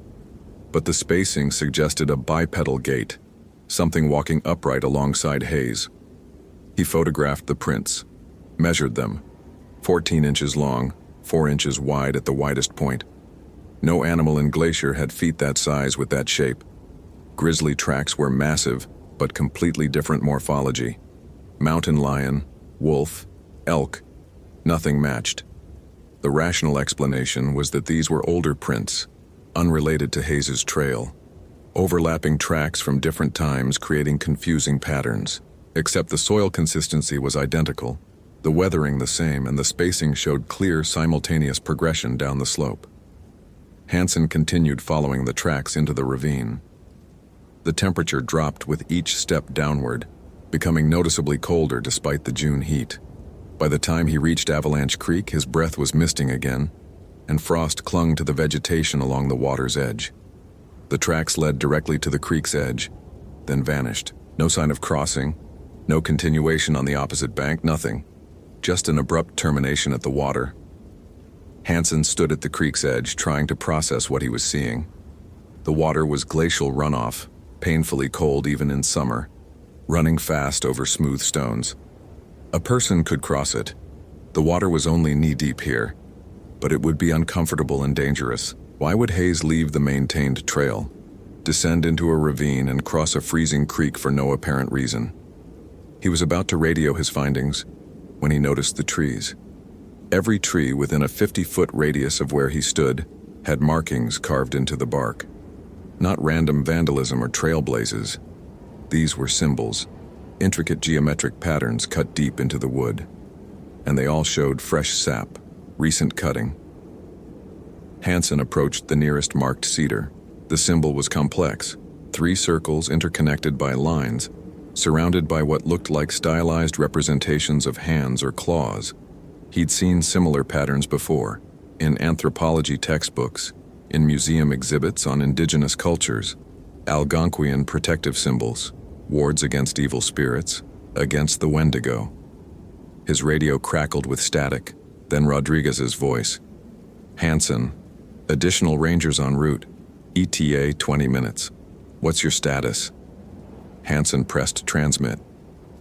But the spacing suggested a bipedal gait, something walking upright alongside Hayes. He photographed the prints, measured them, 14 inches long, 4 inches wide at the widest point. No animal in Glacier had feet that size with that shape. Grizzly tracks were massive, but completely different morphology. Mountain lion, wolf, elk, nothing matched. The rational explanation was that these were older prints, unrelated to Hayes' trail, overlapping tracks from different times creating confusing patterns. Except the soil consistency was identical, the weathering the same, and the spacing showed clear simultaneous progression down the slope. Hansen continued following the tracks into the ravine. The temperature dropped with each step downward, becoming noticeably colder despite the June heat. By the time he reached Avalanche Creek, his breath was misting again, and frost clung to the vegetation along the water's edge. The tracks led directly to the creek's edge, then vanished. No sign of crossing, no continuation on the opposite bank, nothing. Just an abrupt termination at the water. Hansen stood at the creek's edge, trying to process what he was seeing. The water was glacial runoff, painfully cold even in summer, running fast over smooth stones. A person could cross it. The water was only knee-deep here, but it would be uncomfortable and dangerous. Why would Hayes leave the maintained trail, descend into a ravine, and cross a freezing creek for no apparent reason? He was about to radio his findings when he noticed the trees. Every tree within a 50-foot radius of where he stood had markings carved into the bark. Not random vandalism or trailblazes. These were symbols, intricate geometric patterns cut deep into the wood, and they all showed fresh sap, recent cutting. Hansen approached the nearest marked cedar. The symbol was complex, 3 circles interconnected by lines, surrounded by what looked like stylized representations of hands or claws. He'd seen similar patterns before, in anthropology textbooks, in museum exhibits on indigenous cultures, Algonquian protective symbols, wards against evil spirits, against the Wendigo. His radio crackled with static, then Rodriguez's voice. Hansen, additional rangers en route, ETA 20 minutes. What's your status? Hansen pressed transmit.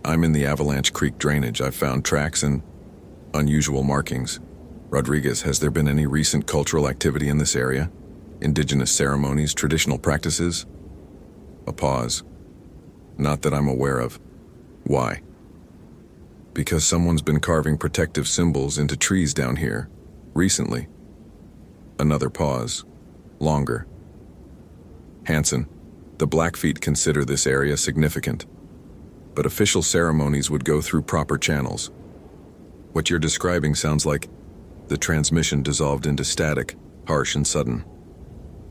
I'm in the Avalanche Creek drainage. I've found tracks and unusual markings. Rodriguez, has there been any recent cultural activity in this area? Indigenous ceremonies, traditional practices? A pause. Not that I'm aware of. Why? Because someone's been carving protective symbols into trees down here, recently. Another pause. Longer. Hansen, the Blackfeet consider this area significant, but official ceremonies would go through proper channels. What you're describing sounds like the transmission dissolved into static, harsh and sudden.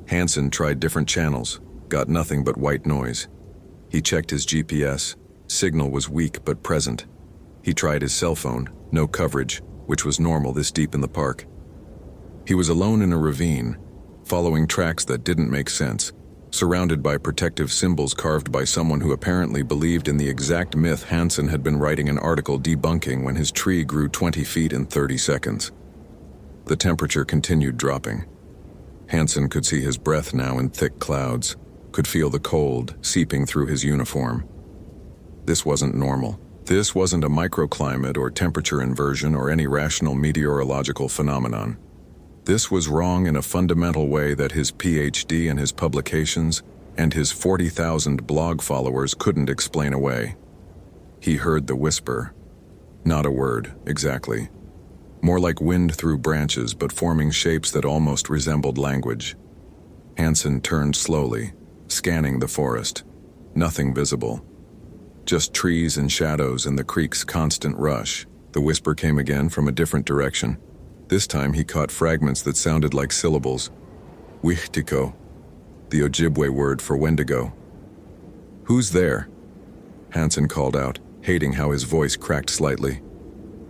Hansen tried different channels, got nothing but white noise. He checked his GPS, signal was weak but present. He tried his cell phone, no coverage, which was normal this deep in the park. He was alone in a ravine, following tracks that didn't make sense, surrounded by protective symbols carved by someone who apparently believed in the exact myth Hansen had been writing an article debunking when his tree grew 20 feet in 30 seconds. The temperature continued dropping. Hansen could see his breath now in thick clouds, could feel the cold seeping through his uniform. This wasn't normal. This wasn't a microclimate or temperature inversion or any rational meteorological phenomenon. This was wrong in a fundamental way that his PhD and his publications and his 40,000 blog followers couldn't explain away. He heard the whisper. Not a word, exactly. More like wind through branches, but forming shapes that almost resembled language. Hansen turned slowly, scanning the forest. Nothing visible. Just trees and shadows and the creek's constant rush. The whisper came again from a different direction. This time he caught fragments that sounded like syllables. Wichtiko, the Ojibwe word for Wendigo. Who's there? Hansen called out, hating how his voice cracked slightly.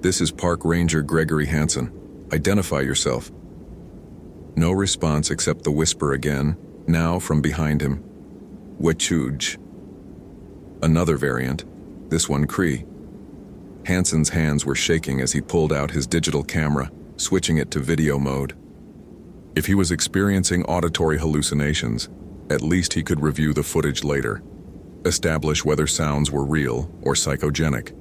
This is Park Ranger Gregory Hansen. Identify yourself. No response except the whisper again, now from behind him. Wechuj. Another variant, this one Cree. Hansen's hands were shaking as he pulled out his digital camera, switching it to video mode. If he was experiencing auditory hallucinations, at least he could review the footage later, establish whether sounds were real or psychogenic.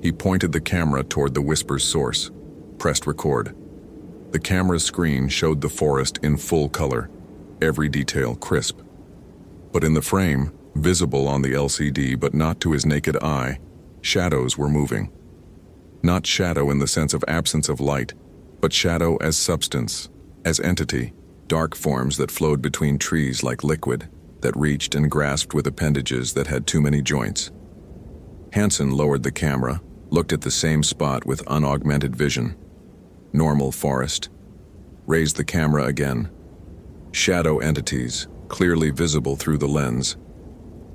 He pointed the camera toward the whisper's source, pressed record. The camera's screen showed the forest in full color, every detail crisp. But in the frame, visible on the LCD but not to his naked eye, shadows were moving. Not shadow in the sense of absence of light, but shadow as substance, as entity, dark forms that flowed between trees like liquid, that reached and grasped with appendages that had too many joints. Hansen lowered the camera, looked at the same spot with unaugmented vision. Normal forest. Raised the camera again. Shadow entities, clearly visible through the lens.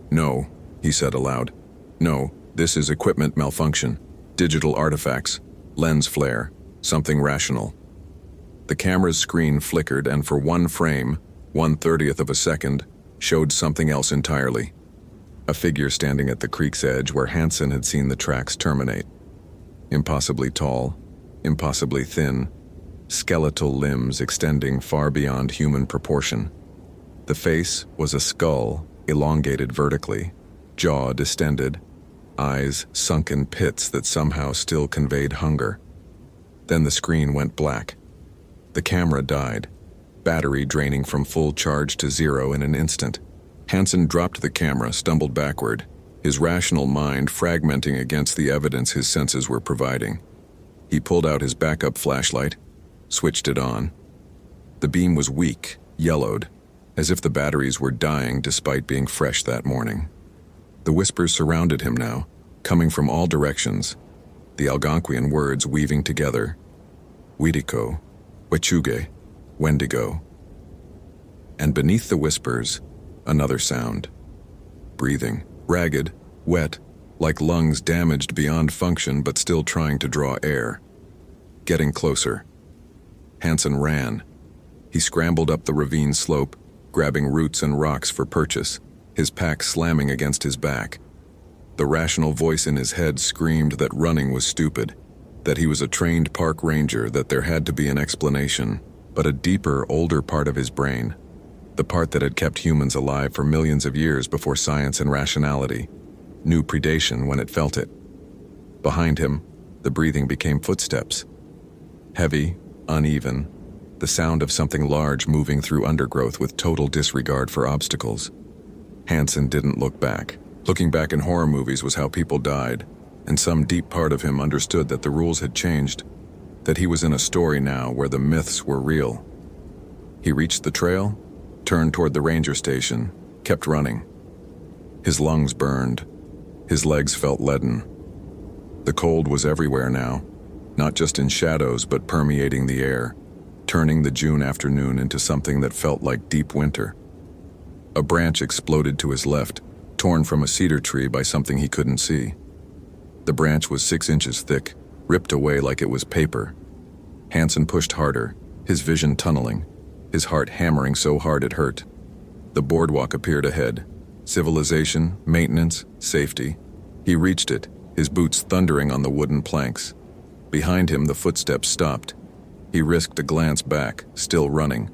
No, he said aloud. No, this is equipment malfunction. Digital artifacts, lens flare, something rational. The camera's screen flickered and for one frame, 1/30th of a second, showed something else entirely. A figure standing at the creek's edge where Hansen had seen the tracks terminate. Impossibly tall, impossibly thin, skeletal limbs extending far beyond human proportion. The face was a skull, elongated vertically, jaw distended, eyes sunken pits that somehow still conveyed hunger. Then the screen went black. The camera died, battery draining from full charge to zero in an instant. Hansen dropped the camera, stumbled backward, his rational mind fragmenting against the evidence his senses were providing. He pulled out his backup flashlight, switched it on. The beam was weak, yellowed, as if the batteries were dying despite being fresh that morning. The whispers surrounded him now, coming from all directions, the Algonquian words weaving together. Widiko, Wechuge, Wendigo. And beneath the whispers, another sound. Breathing, ragged, wet, like lungs damaged beyond function but still trying to draw air. Getting closer. Hansen ran. He scrambled up the ravine slope, grabbing roots and rocks for purchase, his pack slamming against his back. The rational voice in his head screamed that running was stupid, that he was a trained park ranger, that there had to be an explanation, but a deeper, older part of his brain, the part that had kept humans alive for millions of years before science and rationality, knew predation when it felt it. Behind him, the breathing became footsteps. Heavy, uneven, the sound of something large moving through undergrowth with total disregard for obstacles. Hansen didn't look back. Looking back in horror movies was how people died, and some deep part of him understood that the rules had changed, that he was in a story now where the myths were real. He reached the trail, turned toward the ranger station, kept running. His lungs burned. His legs felt leaden. The cold was everywhere now, not just in shadows but permeating the air, turning the June afternoon into something that felt like deep winter. A branch exploded to his left, torn from a cedar tree by something he couldn't see. The branch was 6 inches thick, ripped away like it was paper. Hansen pushed harder, his vision tunneling, his heart hammering so hard it hurt. The boardwalk appeared ahead. Civilization, maintenance, safety. He reached it, his boots thundering on the wooden planks. Behind him, the footsteps stopped. He risked a glance back, still running.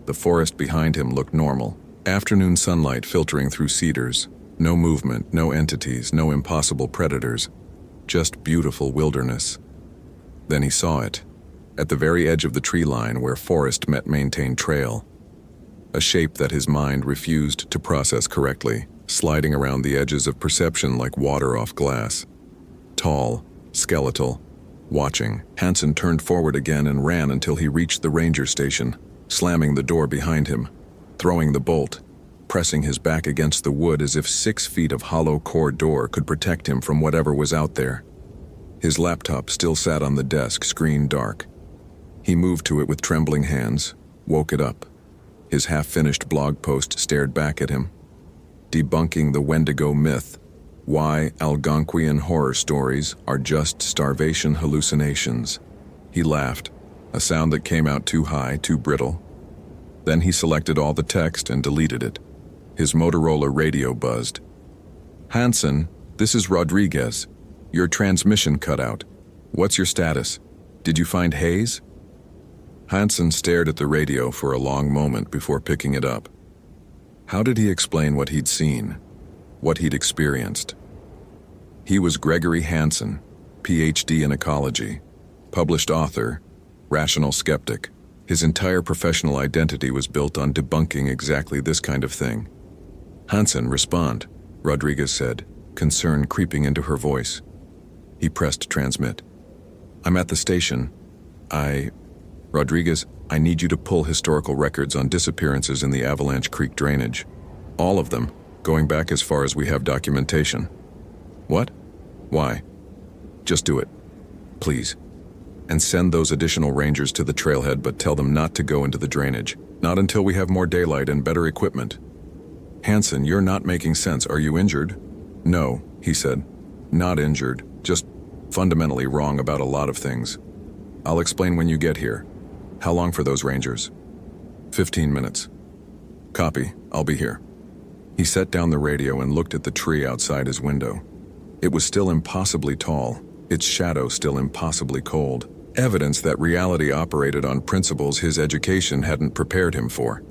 The forest behind him looked normal. Afternoon sunlight filtering through cedars. No movement, no entities, no impossible predators. Just beautiful wilderness. Then he saw it, at the very edge of the tree line where forest met maintained trail. A shape that his mind refused to process correctly, sliding around the edges of perception like water off glass. Tall, skeletal, watching. Hansen turned forward again and ran until he reached the ranger station, slamming the door behind him, throwing the bolt, pressing his back against the wood as if 6 feet of hollow core door could protect him from whatever was out there. His laptop still sat on the desk, screen dark. He moved to it with trembling hands, woke it up. His half-finished blog post stared back at him. Debunking the Wendigo myth. Why Algonquian horror stories are just starvation hallucinations. He laughed, a sound that came out too high, too brittle. Then he selected all the text and deleted it. His Motorola radio buzzed. "Hansen, this is Rodriguez. Your transmission cut out. What's your status? Did you find Hayes?" Hansen stared at the radio for a long moment before picking it up. How did he explain what he'd seen, what he'd experienced? He was Gregory Hansen, PhD in ecology, published author, rational skeptic. His entire professional identity was built on debunking exactly this kind of thing. "Hansen, respond," Rodriguez said, concern creeping into her voice. He pressed transmit. "I'm at the station. Rodriguez, I need you to pull historical records on disappearances in the Avalanche Creek drainage. All of them, going back as far as we have documentation." "What? Why?" "Just do it. Please. And send those additional rangers to the trailhead, but tell them not to go into the drainage. Not until we have more daylight and better equipment." "Hansen, you're not making sense. Are you injured?" "No," he said. "Not injured. Just fundamentally wrong about a lot of things. I'll explain when you get here. How long for those rangers?" 15 minutes. "Copy. I'll be here." He set down the radio and looked at the tree outside his window. It was still impossibly tall, its shadow still impossibly cold. Evidence that reality operated on principles his education hadn't prepared him for.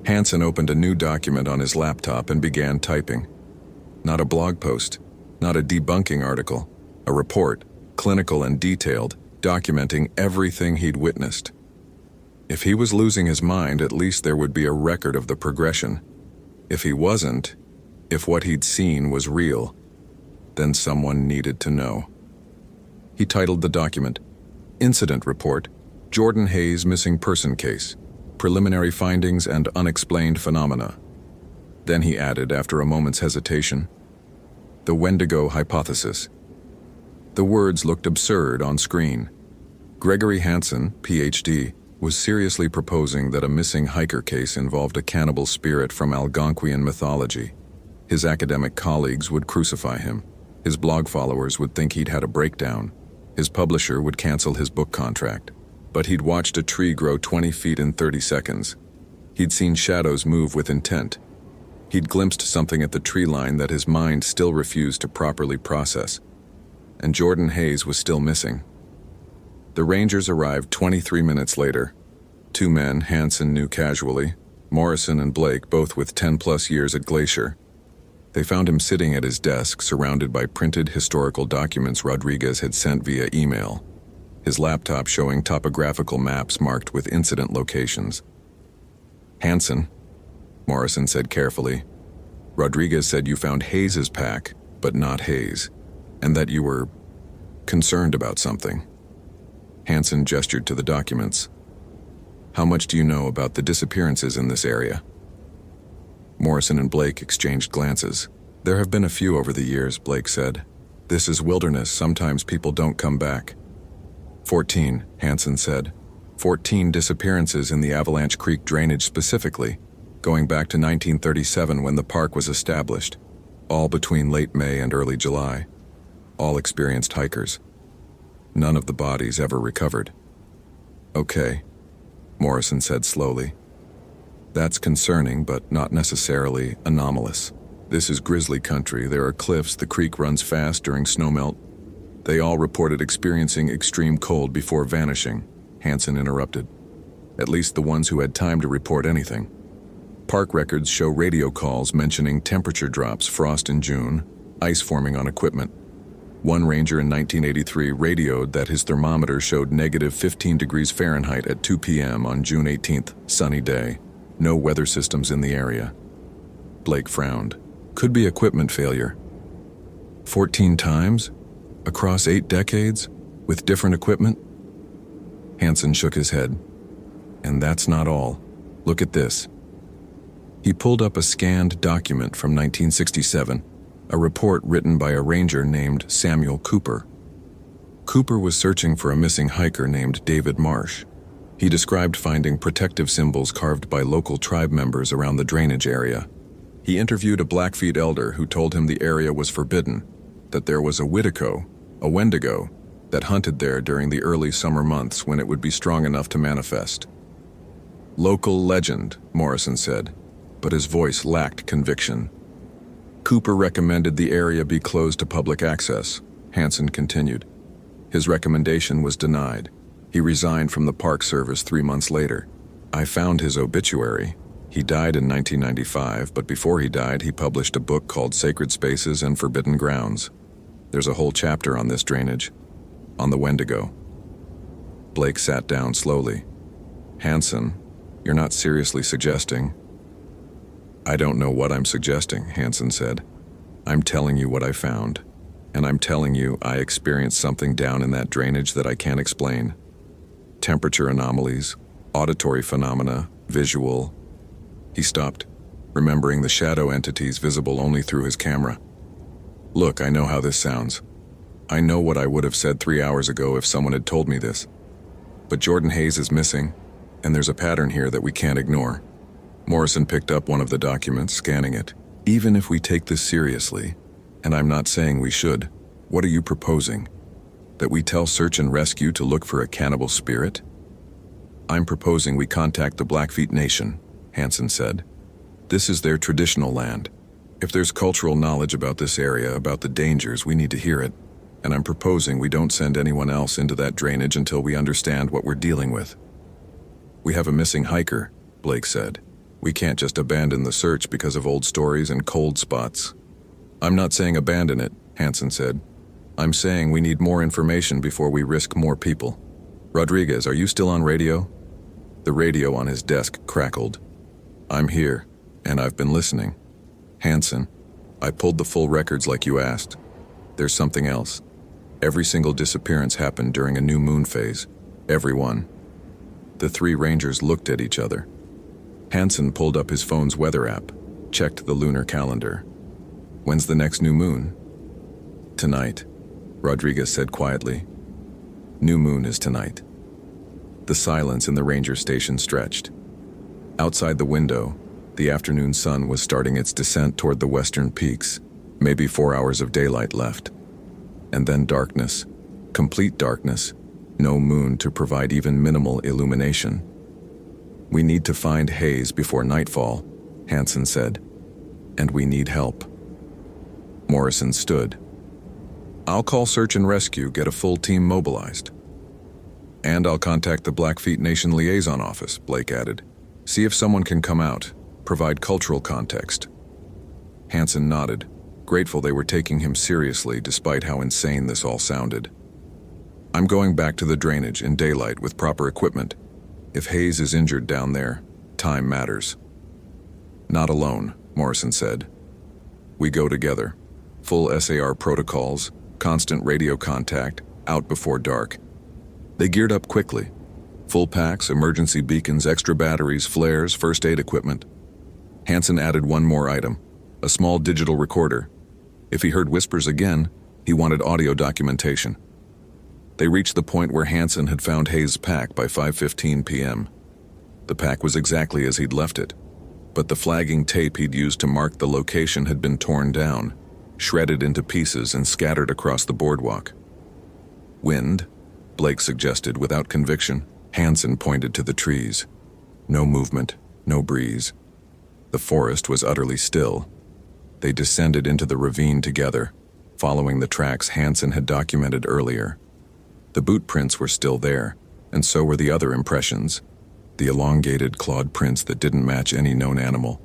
Hansen opened a new document on his laptop and began typing. Not a blog post, not a debunking article, a report, clinical and detailed, documenting everything he'd witnessed. If he was losing his mind, at least there would be a record of the progression. If he wasn't, if what he'd seen was real, then someone needed to know. He titled the document, "Incident Report, Jordan Hayes Missing Person Case, Preliminary Findings and Unexplained Phenomena." Then he added, after a moment's hesitation, "The Wendigo Hypothesis." The words looked absurd on screen. Gregory Hansen, PhD, was seriously proposing that a missing hiker case involved a cannibal spirit from Algonquian mythology. His academic colleagues would crucify him. His blog followers would think he'd had a breakdown. His publisher would cancel his book contract. But he'd watched a tree grow 20 feet in 30 seconds. He'd seen shadows move with intent. He'd glimpsed something at the tree line that his mind still refused to properly process. And Jordan Hayes was still missing. The Rangers arrived 23 minutes later. 2 men Hansen knew casually, Morrison and Blake, both with 10-plus years at Glacier. They found him sitting at his desk, surrounded by printed historical documents Rodriguez had sent via email, his laptop showing topographical maps marked with incident locations. "Hansen," Morrison said carefully, Rodriguez said you found Hayes's pack, but not Hayes, and that you were concerned about something. Hansen gestured to the documents. How much do you know about the disappearances in this area? Morrison and Blake exchanged glances. There have been a few over the years, Blake said. This is wilderness, sometimes people don't come back. 14, Hansen said. 14 disappearances in the Avalanche Creek drainage specifically, going back to 1937 when the park was established, all between late May and early July. All experienced hikers. None of the bodies ever recovered. Okay, Morrison said slowly. That's concerning, but not necessarily anomalous. This is grizzly country, there are cliffs, the creek runs fast during snowmelt. They all reported experiencing extreme cold before vanishing, Hansen interrupted. At least the ones who had time to report anything. Park records show radio calls mentioning temperature drops, frost in June, ice forming on equipment. One ranger in 1983 radioed that his thermometer showed negative 15 degrees Fahrenheit at 2 p.m. on June 18th, sunny day. No weather systems in the area. Blake frowned. Could be equipment failure. 14 times? Across 8 decades? With different equipment? Hansen shook his head. And that's not all. Look at this. He pulled up a scanned document from 1967, a report written by a ranger named Samuel Cooper. Cooper was searching for a missing hiker named David Marsh. He described finding protective symbols carved by local tribe members around the drainage area. He interviewed a Blackfeet elder who told him the area was forbidden, that there was a Wendigo, that hunted there during the early summer months when it would be strong enough to manifest. Local legend, Morrison said, but his voice lacked conviction. Cooper recommended the area be closed to public access, Hansen continued. His recommendation was denied. He resigned from the Park Service 3 months later. I found his obituary. He died in 1995, but before he died, he published a book called Sacred Spaces and Forbidden Grounds. There's a whole chapter on this drainage, on the Wendigo. Blake sat down slowly. Hansen, you're not seriously suggesting? I don't know what I'm suggesting, Hansen said. I'm telling you what I found. And I'm telling you I experienced something down in that drainage that I can't explain. Temperature anomalies, auditory phenomena, visual. He stopped, remembering the shadow entities visible only through his camera. Look, I know how this sounds. I know what I would have said 3 hours ago if someone had told me this. But Jordan Hayes is missing, and there's a pattern here that we can't ignore. Morrison picked up one of the documents, scanning it. Even if we take this seriously, and I'm not saying we should, what are you proposing? That we tell search and rescue to look for a cannibal spirit? I'm proposing we contact the Blackfeet Nation, Hansen said. This is their traditional land. If there's cultural knowledge about this area, about the dangers, we need to hear it. And I'm proposing we don't send anyone else into that drainage until we understand what we're dealing with. We have a missing hiker, Blake said. We can't just abandon the search because of old stories and cold spots. I'm not saying abandon it, Hansen said. I'm saying we need more information before we risk more people. Rodriguez, are you still on radio? The radio on his desk crackled. I'm here, and I've been listening. Hansen, I pulled the full records like you asked. There's something else. Every single disappearance happened during a new moon phase. Every one. The 3 rangers looked at each other. Hansen pulled up his phone's weather app, checked the lunar calendar. When's the next new moon? Tonight, Rodriguez said quietly. New moon is tonight. The silence in the ranger station stretched. Outside the window, the afternoon sun was starting its descent toward the western peaks, maybe 4 hours of daylight left. And then darkness, complete darkness, no moon to provide even minimal illumination. We need to find Hayes before nightfall, Hansen said. And we need help. Morrison stood. I'll call search and rescue, get a full team mobilized. And I'll contact the Blackfeet Nation Liaison Office, Blake added. See if someone can come out, provide cultural context. Hansen nodded, grateful they were taking him seriously despite how insane this all sounded. I'm going back to the drainage in daylight with proper equipment. If Hayes is injured down there, time matters. Not alone, Morrison said. We go together. Full SAR protocols, constant radio contact, out before dark. They geared up quickly. Full packs, emergency beacons, extra batteries, flares, first aid equipment. Hansen added one more item, a small digital recorder. If he heard whispers again, he wanted audio documentation. They reached the point where Hansen had found Hayes' pack by 5:15 p.m. The pack was exactly as he'd left it, but the flagging tape he'd used to mark the location had been torn down, shredded into pieces and scattered across the boardwalk. Wind, Blake suggested without conviction. Hansen pointed to the trees. No movement, no breeze. The forest was utterly still. They descended into the ravine together, following the tracks Hansen had documented earlier. The boot prints were still there, and so were the other impressions, the elongated clawed prints that didn't match any known animal.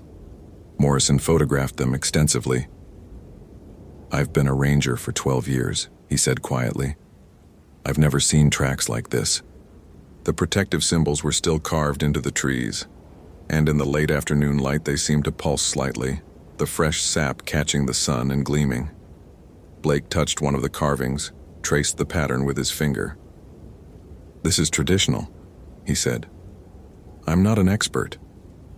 Morrison photographed them extensively. "I've been a ranger for 12 years, he said quietly. "I've never seen tracks like this." The protective symbols were still carved into the trees, and in the late afternoon light they seemed to pulse slightly, the fresh sap catching the sun and gleaming. Blake touched one of the carvings, traced the pattern with his finger. "This is traditional," he said. "I'm not an expert,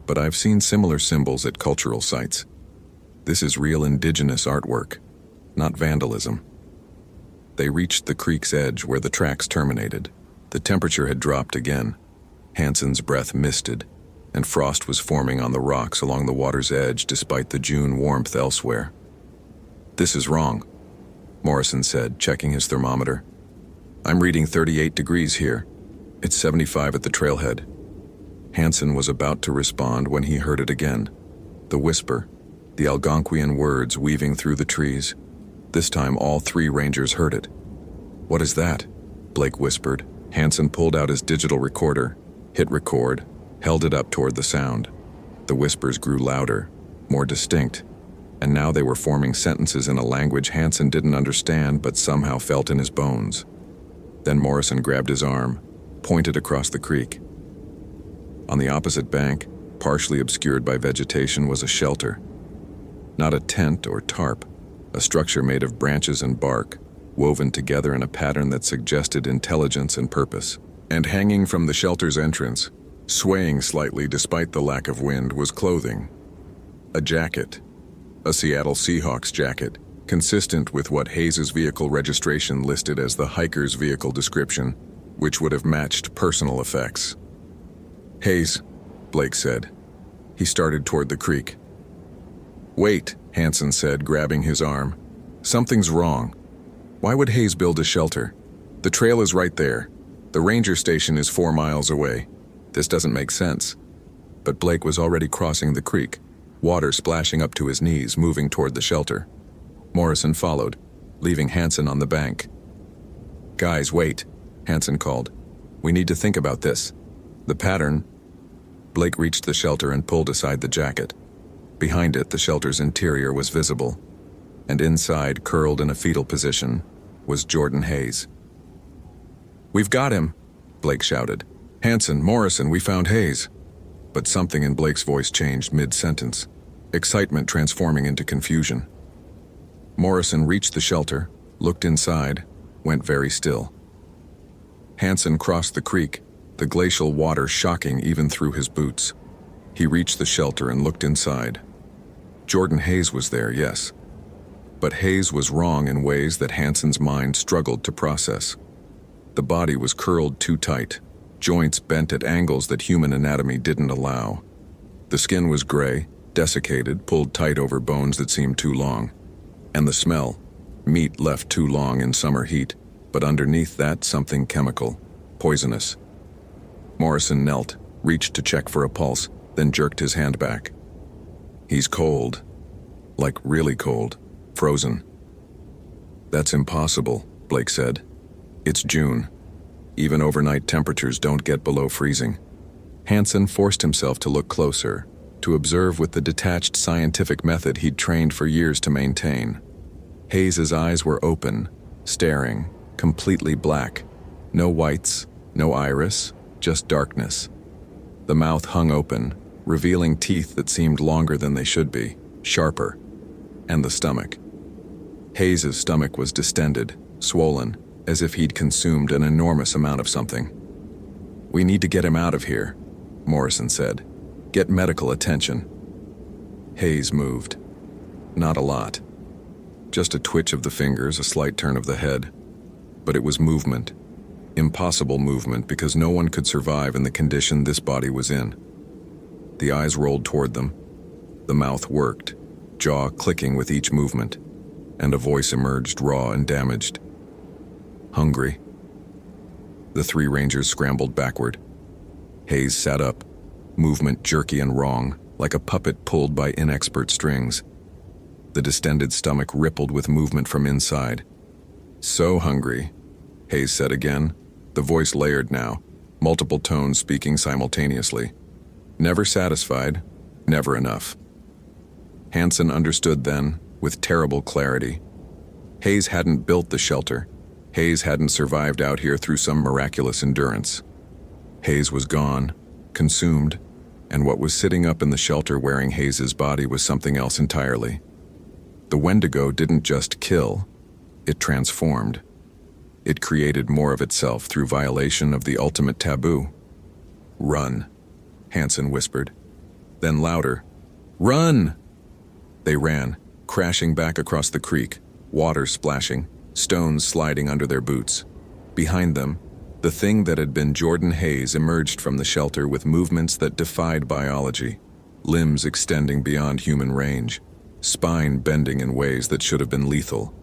but I've seen similar symbols at cultural sites. This is real indigenous artwork, not vandalism." They reached the creek's edge where the tracks terminated. The temperature had dropped again. Hansen's breath misted, and frost was forming on the rocks along the water's edge despite the June warmth elsewhere. "This is wrong," Morrison said, checking his thermometer. "I'm reading 38 degrees here. It's 75 at the trailhead." Hansen was about to respond when he heard it again. The whisper, the Algonquian words weaving through the trees. This time all three rangers heard it. "What is that?" Blake whispered. Hansen pulled out his digital recorder, hit record, held it up toward the sound. The whispers grew louder, more distinct, and now they were forming sentences in a language Hansen didn't understand but somehow felt in his bones. Then Morrison grabbed his arm, pointed across the creek. On the opposite bank, partially obscured by vegetation, was a shelter. Not a tent or tarp, a structure made of branches and bark, woven together in a pattern that suggested intelligence and purpose. And hanging from the shelter's entrance, swaying slightly despite the lack of wind, was clothing. A jacket. A Seattle Seahawks jacket, consistent with what Hayes' vehicle registration listed as the hiker's vehicle description, which would have matched personal effects. "Hayes," Blake said. He started toward the creek. "Wait," Hansen said, grabbing his arm. "Something's wrong. Why would Hayes build a shelter? The trail is right there. The ranger station is 4 miles away. This doesn't make sense." But Blake was already crossing the creek, water splashing up to his knees, moving toward the shelter. Morrison followed, leaving Hansen on the bank. "Guys, wait," Hansen called. "We need to think about this. The pattern." Blake reached the shelter and pulled aside the jacket. Behind it, the shelter's interior was visible, and inside, curled in a fetal position, was Jordan Hayes. "We've got him," Blake shouted. "Hansen, Morrison, we found Hayes." But something in Blake's voice changed mid-sentence, excitement transforming into confusion. Morrison reached the shelter, looked inside, went very still. Hansen crossed the creek, the glacial water shocking even through his boots. He reached the shelter and looked inside. Jordan Hayes was there, yes. But Hayes was wrong in ways that Hansen's mind struggled to process. The body was curled too tight, joints bent at angles that human anatomy didn't allow. The skin was gray, desiccated, pulled tight over bones that seemed too long. And the smell, meat left too long in summer heat, but underneath that something chemical, poisonous. Morrison knelt, reached to check for a pulse, then jerked his hand back. "He's cold. Like really cold. Frozen." "That's impossible," Blake said. "It's June. Even overnight temperatures don't get below freezing." Hansen forced himself to look closer, to observe with the detached scientific method he'd trained for years to maintain. Hayes' eyes were open, staring, completely black. No whites, no iris, just darkness. The mouth hung open, revealing teeth that seemed longer than they should be, sharper. and the stomach. Hayes's stomach was distended, swollen, as if he'd consumed an enormous amount of something. "We need to get him out of here," Morrison said. "Get medical attention." Hayes moved. Not a lot. Just a twitch of the fingers, a slight turn of the head. But it was movement. Impossible movement, because no one could survive in the condition this body was in. The eyes rolled toward them. The mouth worked, jaw clicking with each movement, and a voice emerged, raw and damaged. "Hungry." The three rangers scrambled backward. Hayes sat up, movement jerky and wrong, like a puppet pulled by inexpert strings. The distended stomach rippled with movement from inside. "So hungry," Hayes said again, the voice layered now, multiple tones speaking simultaneously. "Never satisfied, never enough." Hansen understood then, with terrible clarity. Hayes hadn't built the shelter. Hayes hadn't survived out here through some miraculous endurance. Hayes was gone, consumed, and what was sitting up in the shelter wearing Hayes's body was something else entirely. The Wendigo didn't just kill, it transformed. It created more of itself through violation of the ultimate taboo. "Run," Hansen whispered. Then louder, "Run!" They ran, crashing back across the creek, water splashing, stones sliding under their boots. Behind them, the thing that had been Jordan Hayes emerged from the shelter with movements that defied biology, limbs extending beyond human range, spine bending in ways that should have been lethal.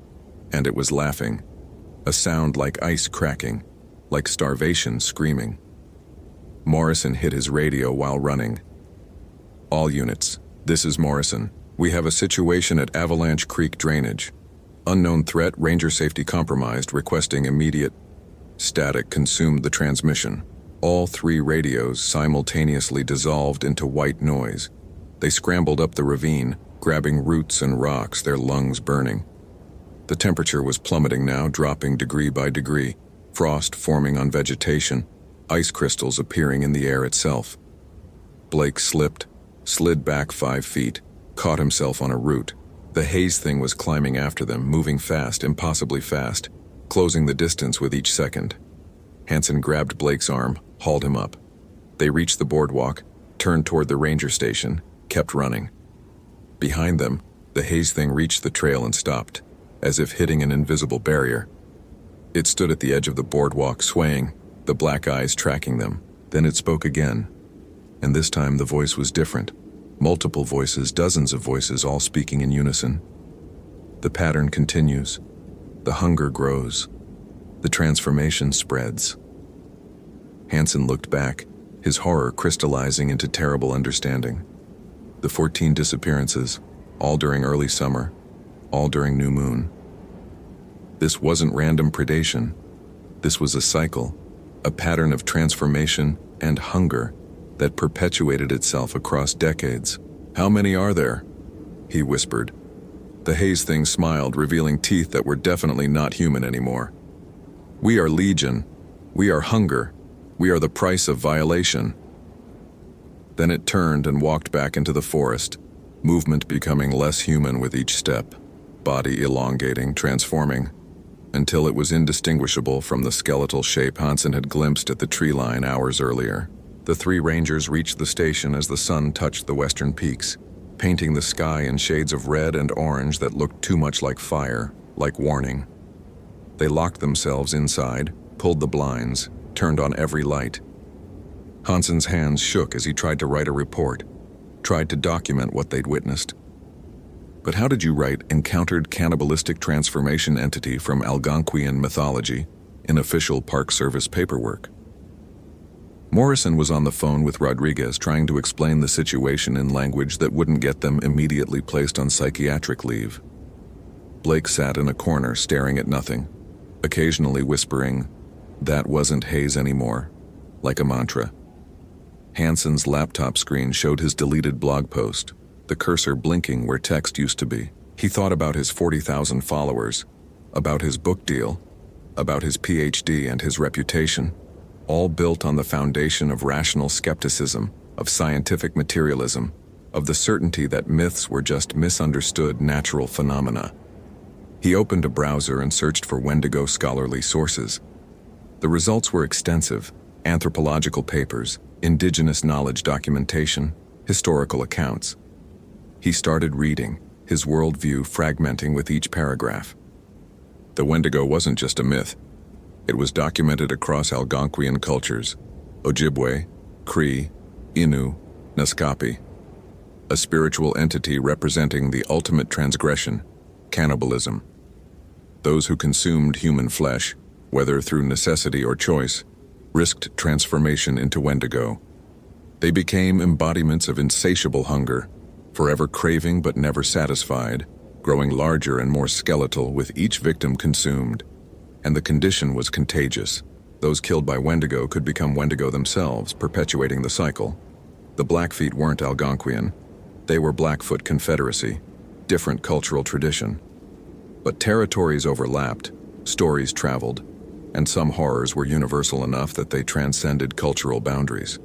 And it was laughing, a sound like ice cracking, like starvation screaming. Morrison hit his radio while running. "All units, this is Morrison. We have a situation at Avalanche Creek Drainage. Unknown threat, ranger safety compromised, requesting immediate..." Static consumed the transmission. All three radios simultaneously dissolved into white noise. They scrambled up the ravine, grabbing roots and rocks, their lungs burning. The temperature was plummeting now, dropping degree by degree, frost forming on vegetation, ice crystals appearing in the air itself. Blake slipped, slid back 5 feet, caught himself on a root. The Hayes thing was climbing after them, moving fast, impossibly fast, closing the distance with each second. Hansen grabbed Blake's arm, hauled him up. They reached the boardwalk, turned toward the ranger station, kept running. Behind them, the Hayes thing reached the trail and stopped, as if hitting an invisible barrier. It stood at the edge of the boardwalk, swaying, the black eyes tracking them. Then it spoke again. And this time the voice was different. Multiple voices, dozens of voices, all speaking in unison. The pattern continues. The hunger grows. The transformation spreads. Hansen looked back, his horror crystallizing into terrible understanding. The 14 disappearances, all during early summer, all during new moon. This wasn't random predation. This was a cycle, a pattern of transformation and hunger that perpetuated itself across decades. "How many are there?" he whispered. The Hayes thing smiled, revealing teeth that were definitely not human anymore. "We are legion. We are hunger. We are the price of violation." Then it turned and walked back into the forest, movement becoming less human with each step, body elongating, transforming, until it was indistinguishable from the skeletal shape Hansen had glimpsed at the tree line hours earlier. The three rangers reached the station as the sun touched the western peaks, painting the sky in shades of red and orange that looked too much like fire, like warning. They locked themselves inside, pulled the blinds, turned on every light. Hansen's hands shook as he tried to write a report, tried to document what they'd witnessed. But how did you write "encountered cannibalistic transformation entity from Algonquian mythology" in official Park Service paperwork? Morrison was on the phone with Rodriguez trying to explain the situation in language that wouldn't get them immediately placed on psychiatric leave. Blake sat in a corner staring at nothing, occasionally whispering, "That wasn't Hayes anymore," like a mantra. Hansen's laptop screen showed his deleted blog post, the cursor blinking where text used to be. He thought about his 40,000 followers, about his book deal, about his PhD and his reputation, all built on the foundation of rational skepticism, of scientific materialism, of the certainty that myths were just misunderstood natural phenomena. He opened a browser and searched for Wendigo scholarly sources. The results were extensive: anthropological papers, indigenous knowledge documentation, historical accounts. He started reading, his worldview fragmenting with each paragraph. The Wendigo wasn't just a myth. It was documented across Algonquian cultures: Ojibwe, Cree, Innu, Naskapi. A spiritual entity representing the ultimate transgression, cannibalism. Those who consumed human flesh, whether through necessity or choice, risked transformation into Wendigo. They became embodiments of insatiable hunger, forever craving but never satisfied, growing larger and more skeletal with each victim consumed. And the condition was contagious. Those killed by Wendigo could become Wendigo themselves, perpetuating the cycle. The Blackfeet weren't Algonquian. They were Blackfoot Confederacy, different cultural tradition. But territories overlapped, stories traveled, and some horrors were universal enough that they transcended cultural boundaries.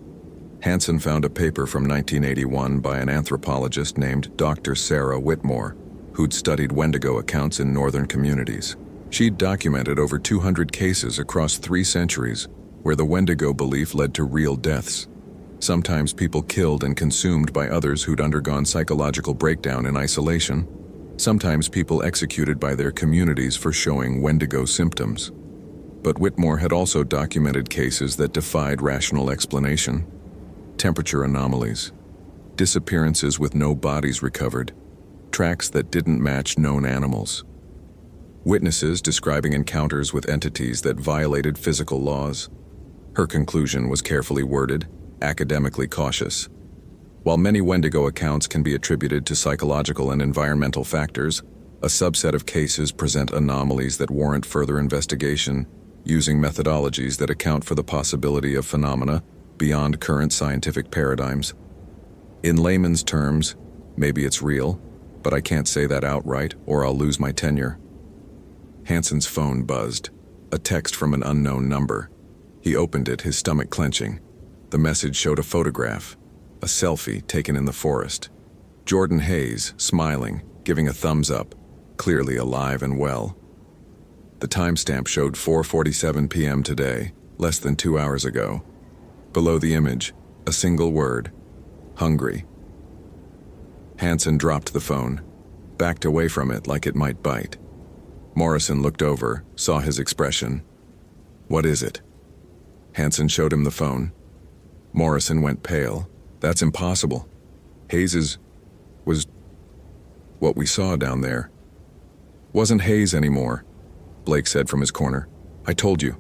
Hansen found a paper from 1981 by an anthropologist named Dr. Sarah Whitmore, who'd studied Wendigo accounts in northern communities. She'd documented over 200 cases across 3 centuries where the Wendigo belief led to real deaths. Sometimes people killed and consumed by others who'd undergone psychological breakdown in isolation. Sometimes people executed by their communities for showing Wendigo symptoms. But Whitmore had also documented cases that defied rational explanation. Temperature anomalies, disappearances with no bodies recovered, tracks that didn't match known animals. Witnesses describing encounters with entities that violated physical laws. Her conclusion was carefully worded, academically cautious. While many Wendigo accounts can be attributed to psychological and environmental factors, a subset of cases present anomalies that warrant further investigation, using methodologies that account for the possibility of phenomena beyond current scientific paradigms. In layman's terms, maybe it's real, but I can't say that outright or I'll lose my tenure. Hansen's phone buzzed, a text from an unknown number. He opened it, his stomach clenching. The message showed a photograph, a selfie taken in the forest. Jordan Hayes, smiling, giving a thumbs up, clearly alive and well. The timestamp showed 4:47 p.m. today, less than 2 hours ago. Below the image, a single word: hungry. Hansen dropped the phone, backed away from it like it might bite. Morrison looked over, saw his expression. "What is it?" Hansen showed him the phone. Morrison went pale. "That's impossible. Hayes was what we saw down there." "Wasn't Hayes anymore," Blake said from his corner. "I told you.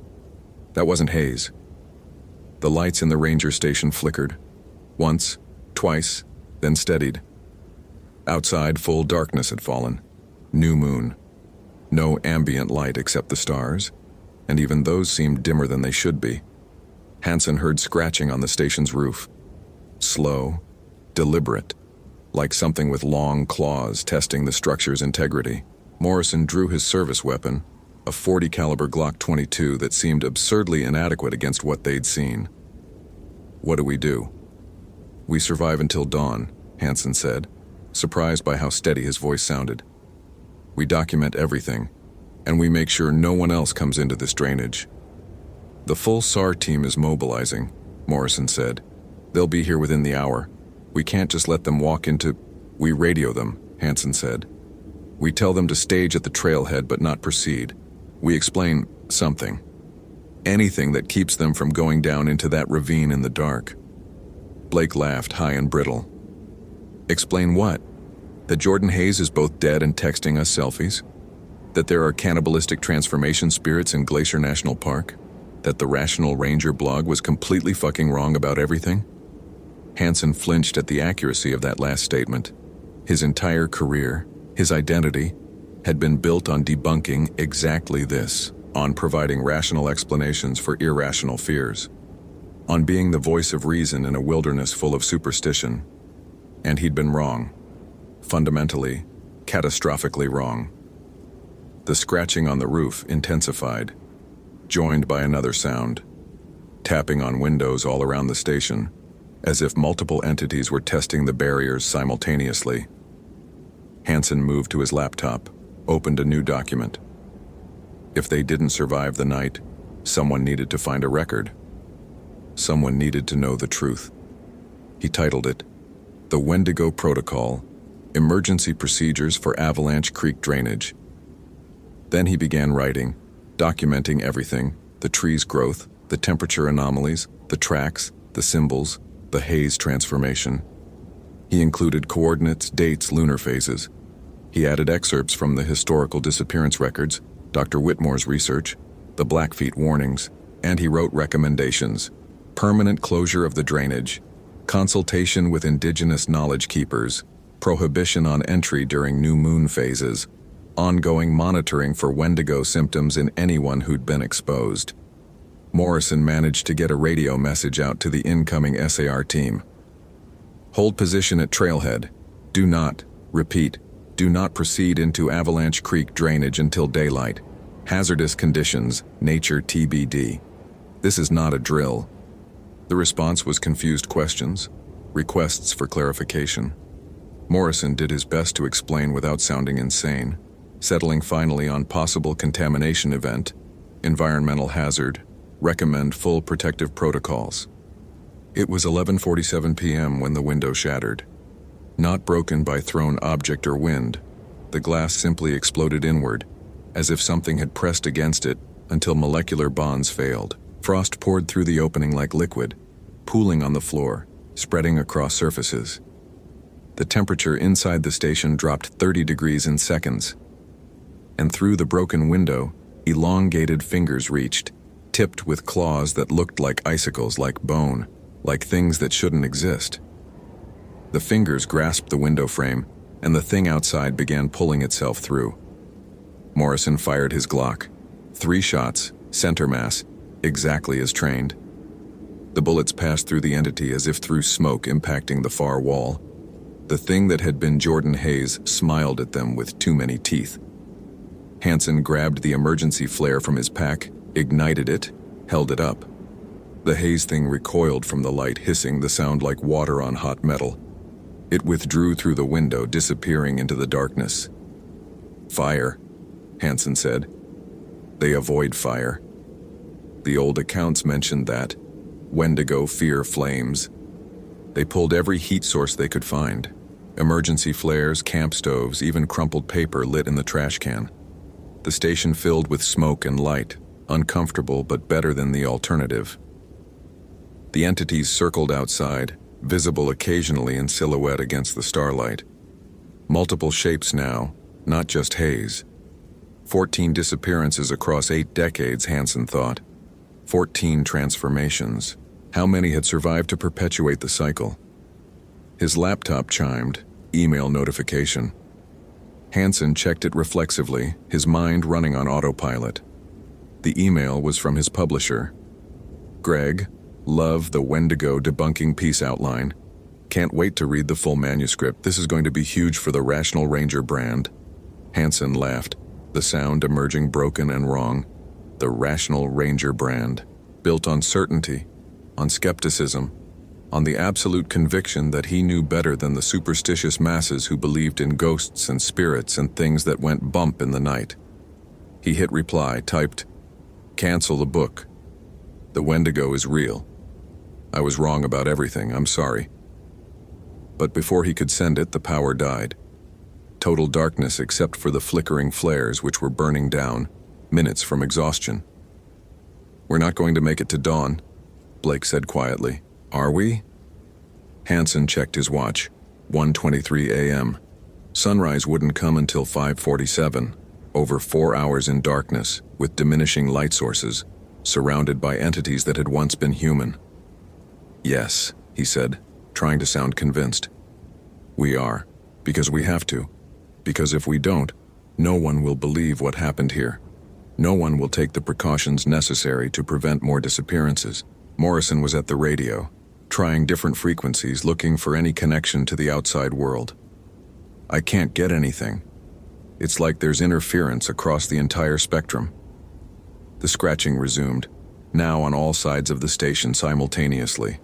That wasn't Hayes." The lights in the ranger station flickered. Once, twice, then steadied. Outside, full darkness had fallen. New moon. No ambient light except the stars, and even those seemed dimmer than they should be. Hansen heard scratching on the station's roof. Slow, deliberate, like something with long claws testing the structure's integrity. Morrison drew his service weapon, a .40 caliber Glock 22 that seemed absurdly inadequate against what they'd seen. "What do we do?" "We survive until dawn," Hansen said, surprised by how steady his voice sounded. "We document everything, and we make sure no one else comes into this drainage." "The full SAR team is mobilizing," Morrison said. "They'll be here within the hour. We can't just let them walk into—" "We radio them," Hansen said. "We tell them to stage at the trailhead but not proceed. We explain something. Anything that keeps them from going down into that ravine in the dark." Blake laughed, high and brittle. "Explain what? That Jordan Hayes is both dead and texting us selfies? That there are cannibalistic transformation spirits in Glacier National Park? That the Rational Ranger blog was completely fucking wrong about everything?" Hansen flinched at the accuracy of that last statement. His entire career, his identity, had been built on debunking exactly this, on providing rational explanations for irrational fears, on being the voice of reason in a wilderness full of superstition. And he'd been wrong. Fundamentally, catastrophically wrong. The scratching on the roof intensified, joined by another sound, tapping on windows all around the station. as if multiple entities were testing the barriers simultaneously. Hansen moved to his laptop, opened a new document. If they didn't survive the night, someone needed to find a record. Someone needed to know the truth. He titled it, The Wendigo Protocol, Emergency Procedures for Avalanche Creek Drainage. Then he began writing, documenting everything, the tree's growth, the temperature anomalies, the tracks, the symbols, the haze transformation. He included coordinates, dates, lunar phases. He added excerpts from the historical disappearance records, Dr. Whitmore's research, the Blackfeet warnings, and he wrote recommendations: permanent closure of the drainage, consultation with indigenous knowledge keepers, prohibition on entry during new moon phases, ongoing monitoring for Wendigo symptoms in anyone who'd been exposed. Morrison managed to get a radio message out to the incoming SAR team. Hold position at trailhead. Do not, repeat, do not proceed into Avalanche Creek drainage until daylight. Hazardous conditions, nature TBD. This is not a drill. The response was confused questions, requests for clarification. Morrison did his best to explain without sounding insane, settling finally on possible contamination event, environmental hazard, recommend full protective protocols. It was 11:47 p.m. when the window shattered. Not broken by thrown object or wind, the glass simply exploded inward, as if something had pressed against it until molecular bonds failed. Frost poured through the opening like liquid, pooling on the floor, spreading across surfaces. The temperature inside the station dropped 30 degrees in seconds, and through the broken window, elongated fingers reached, tipped with claws that looked like icicles, like bone, like things that shouldn't exist. The fingers grasped the window frame, and the thing outside began pulling itself through. Morrison fired his Glock. 3 shots, center mass, exactly as trained. The bullets passed through the entity as if through smoke, impacting the far wall. The thing that had been Jordan Hayes smiled at them with too many teeth. Hansen grabbed the emergency flare from his pack, ignited it, held it up. The haze thing recoiled from the light, hissing the sound like water on hot metal. It withdrew through the window, disappearing into the darkness. Fire, Hansen said. They avoid fire. The old accounts mentioned that. Wendigo fear flames. They pulled every heat source they could find. Emergency flares, camp stoves, even crumpled paper lit in the trash can. The station filled with smoke and light, uncomfortable but better than the alternative. The entities circled outside, visible occasionally in silhouette against the starlight. Multiple shapes now, not just haze. 14 disappearances across 8 decades, Hansen thought. 14 transformations. How many had survived to perpetuate the cycle? His laptop chimed, email notification. Hansen checked it reflexively, his mind running on autopilot. The email was from his publisher. Greg, love the Wendigo debunking piece outline. Can't wait to read the full manuscript. This is going to be huge for the Rational Ranger brand. Hansen laughed, the sound emerging broken and wrong. The Rational Ranger brand, built on certainty, on skepticism, on the absolute conviction that he knew better than the superstitious masses who believed in ghosts and spirits and things that went bump in the night. He hit reply, typed, "Cancel the book. The Wendigo is real. I was wrong about everything, I'm sorry." But before he could send it, the power died. Total darkness except for the flickering flares which were burning down, minutes from exhaustion. "We're not going to make it to dawn," Blake said quietly. "Are we?" Hansen checked his watch. 1:23 a.m. Sunrise wouldn't come until 5:47, over 4 hours in darkness, with diminishing light sources, surrounded by entities that had once been human. "Yes," he said, trying to sound convinced. "We are, because we have to. Because if we don't, no one will believe what happened here. No one will take the precautions necessary to prevent more disappearances." Morrison was at the radio, trying different frequencies, looking for any connection to the outside world. "I can't get anything. It's like there's interference across the entire spectrum." The scratching resumed, now on all sides of the station simultaneously.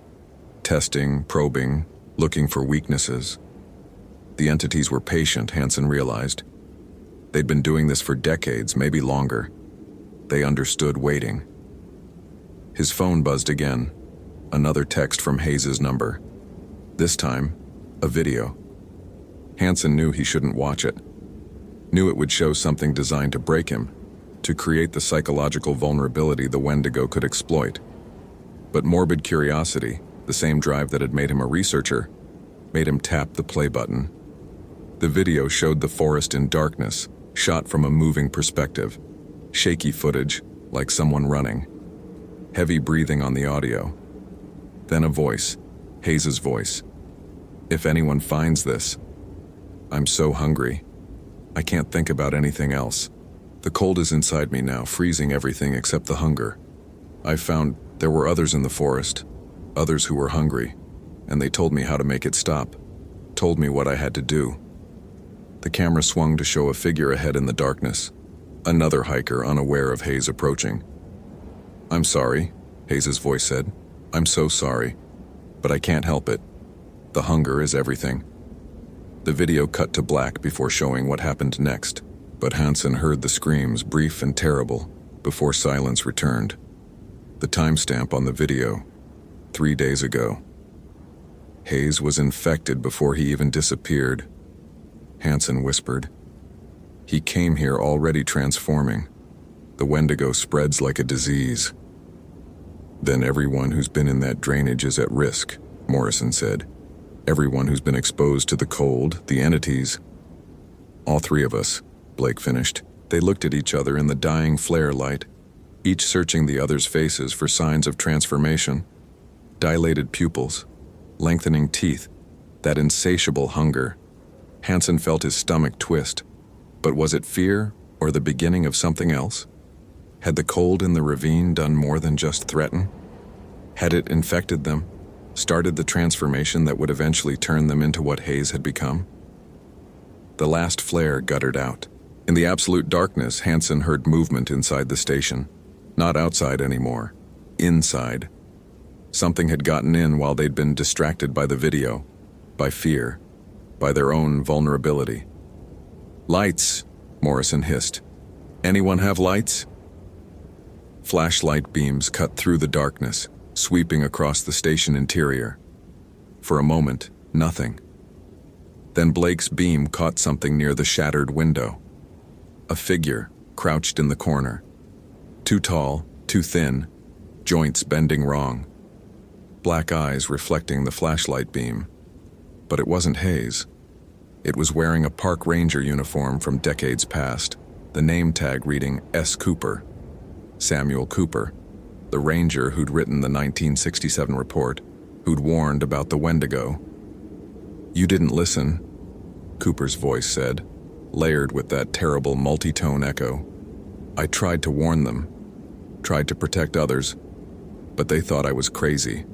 testing, probing, looking for weaknesses. The entities were patient, Hansen realized. They'd been doing this for decades, maybe longer. They understood waiting. His phone buzzed again. Another text from Hayes's number. This time, a video. Hansen knew he shouldn't watch it. Knew it would show something designed to break him, to create the psychological vulnerability the Wendigo could exploit. But morbid curiosity, the same drive that had made him a researcher, made him tap the play button. The video showed the forest in darkness, shot from a moving perspective. Shaky footage, like someone running. Heavy breathing on the audio. Then a voice, Hayes's voice. "If anyone finds this, I'm so hungry. I can't think about anything else. The cold is inside me now, freezing everything except the hunger. I found there were others in the forest, others who were hungry, and they told me how to make it stop, told me what I had to do." The camera swung to show a figure ahead in the darkness, another hiker unaware of Hayes approaching. "I'm sorry," Hayes's voice said. "I'm so sorry, but I can't help it. The hunger is everything." The video cut to black before showing what happened next, but Hansen heard the screams, brief and terrible, before silence returned. The timestamp on the video, 3 days ago. Hayes was infected before he even disappeared, Hansen whispered. He came here already transforming. The Wendigo spreads like a disease. Then everyone who's been in that drainage is at risk, Morrison said. Everyone who's been exposed to the cold, the entities. All three of us, Blake finished. They looked at each other in the dying flare light, each searching the other's faces for signs of transformation. Dilated pupils, lengthening teeth, that insatiable hunger. Hansen felt his stomach twist. But was it fear or the beginning of something else? Had the cold in the ravine done more than just threaten? Had it infected them, started the transformation that would eventually turn them into what Hayes had become? The last flare guttered out. In the absolute darkness, Hansen heard movement inside the station. Not outside anymore. Inside. Something had gotten in while they'd been distracted by the video, by fear, by their own vulnerability. "Lights," Morrison hissed. "Anyone have lights?" Flashlight beams cut through the darkness, sweeping across the station interior. For a moment, nothing. Then Blake's beam caught something near the shattered window. A figure, crouched in the corner. Too tall, too thin, joints bending wrong. Black eyes reflecting the flashlight beam. But it wasn't Hayes. It was wearing a park ranger uniform from decades past, the name tag reading S. Cooper. Samuel Cooper, the ranger who'd written the 1967 report, who'd warned about the Wendigo. "You didn't listen," Cooper's voice said, layered with that terrible multi-tone echo. "I tried to warn them, tried to protect others, but they thought I was crazy.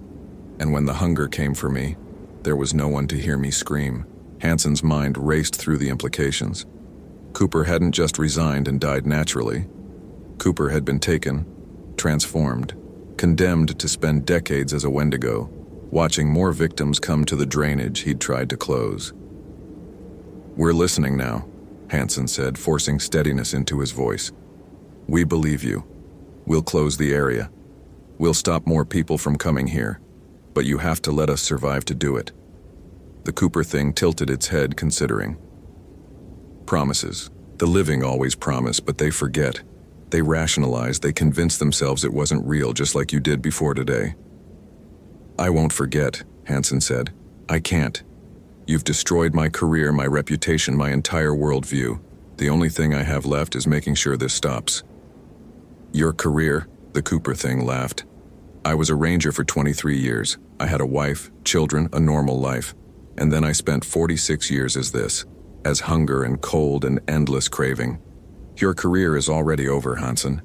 And when the hunger came for me, there was no one to hear me scream." Hansen's mind raced through the implications. Cooper hadn't just resigned and died naturally. Cooper had been taken, transformed, condemned to spend decades as a Wendigo, watching more victims come to the drainage he'd tried to close. "We're listening now," Hansen said, forcing steadiness into his voice. "We believe you. We'll close the area. We'll stop more people from coming here, but you have to let us survive to do it." The Cooper thing tilted its head, considering. Promises. The living always promise, but they forget. They rationalize, they convince themselves it wasn't real, just like you did before today. "I won't forget," Hansen said. "I can't. You've destroyed my career, my reputation, my entire worldview. The only thing I have left is making sure this stops." "Your career?" The Cooper thing laughed. "I was a ranger for 23 years. I had a wife, children, a normal life. And then I spent 46 years as this, as hunger and cold and endless craving. Your career is already over, Hansen.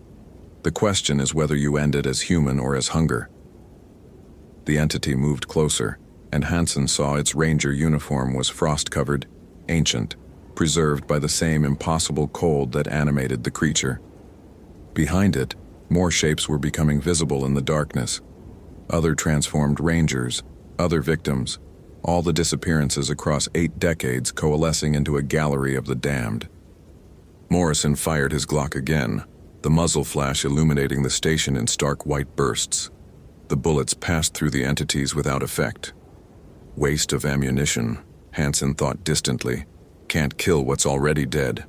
The question is whether you end it as human or as hunger." The entity moved closer, and Hansen saw its ranger uniform was frost-covered, ancient, preserved by the same impossible cold that animated the creature. Behind it, more shapes were becoming visible in the darkness. Other transformed rangers, Other victims, all the disappearances across 8 decades coalescing into a gallery of the damned. Morrison fired his Glock again, the muzzle flash illuminating the station in stark white bursts. The bullets passed through the entities without effect. Waste of ammunition, Hansen thought distantly. Can't kill what's already dead.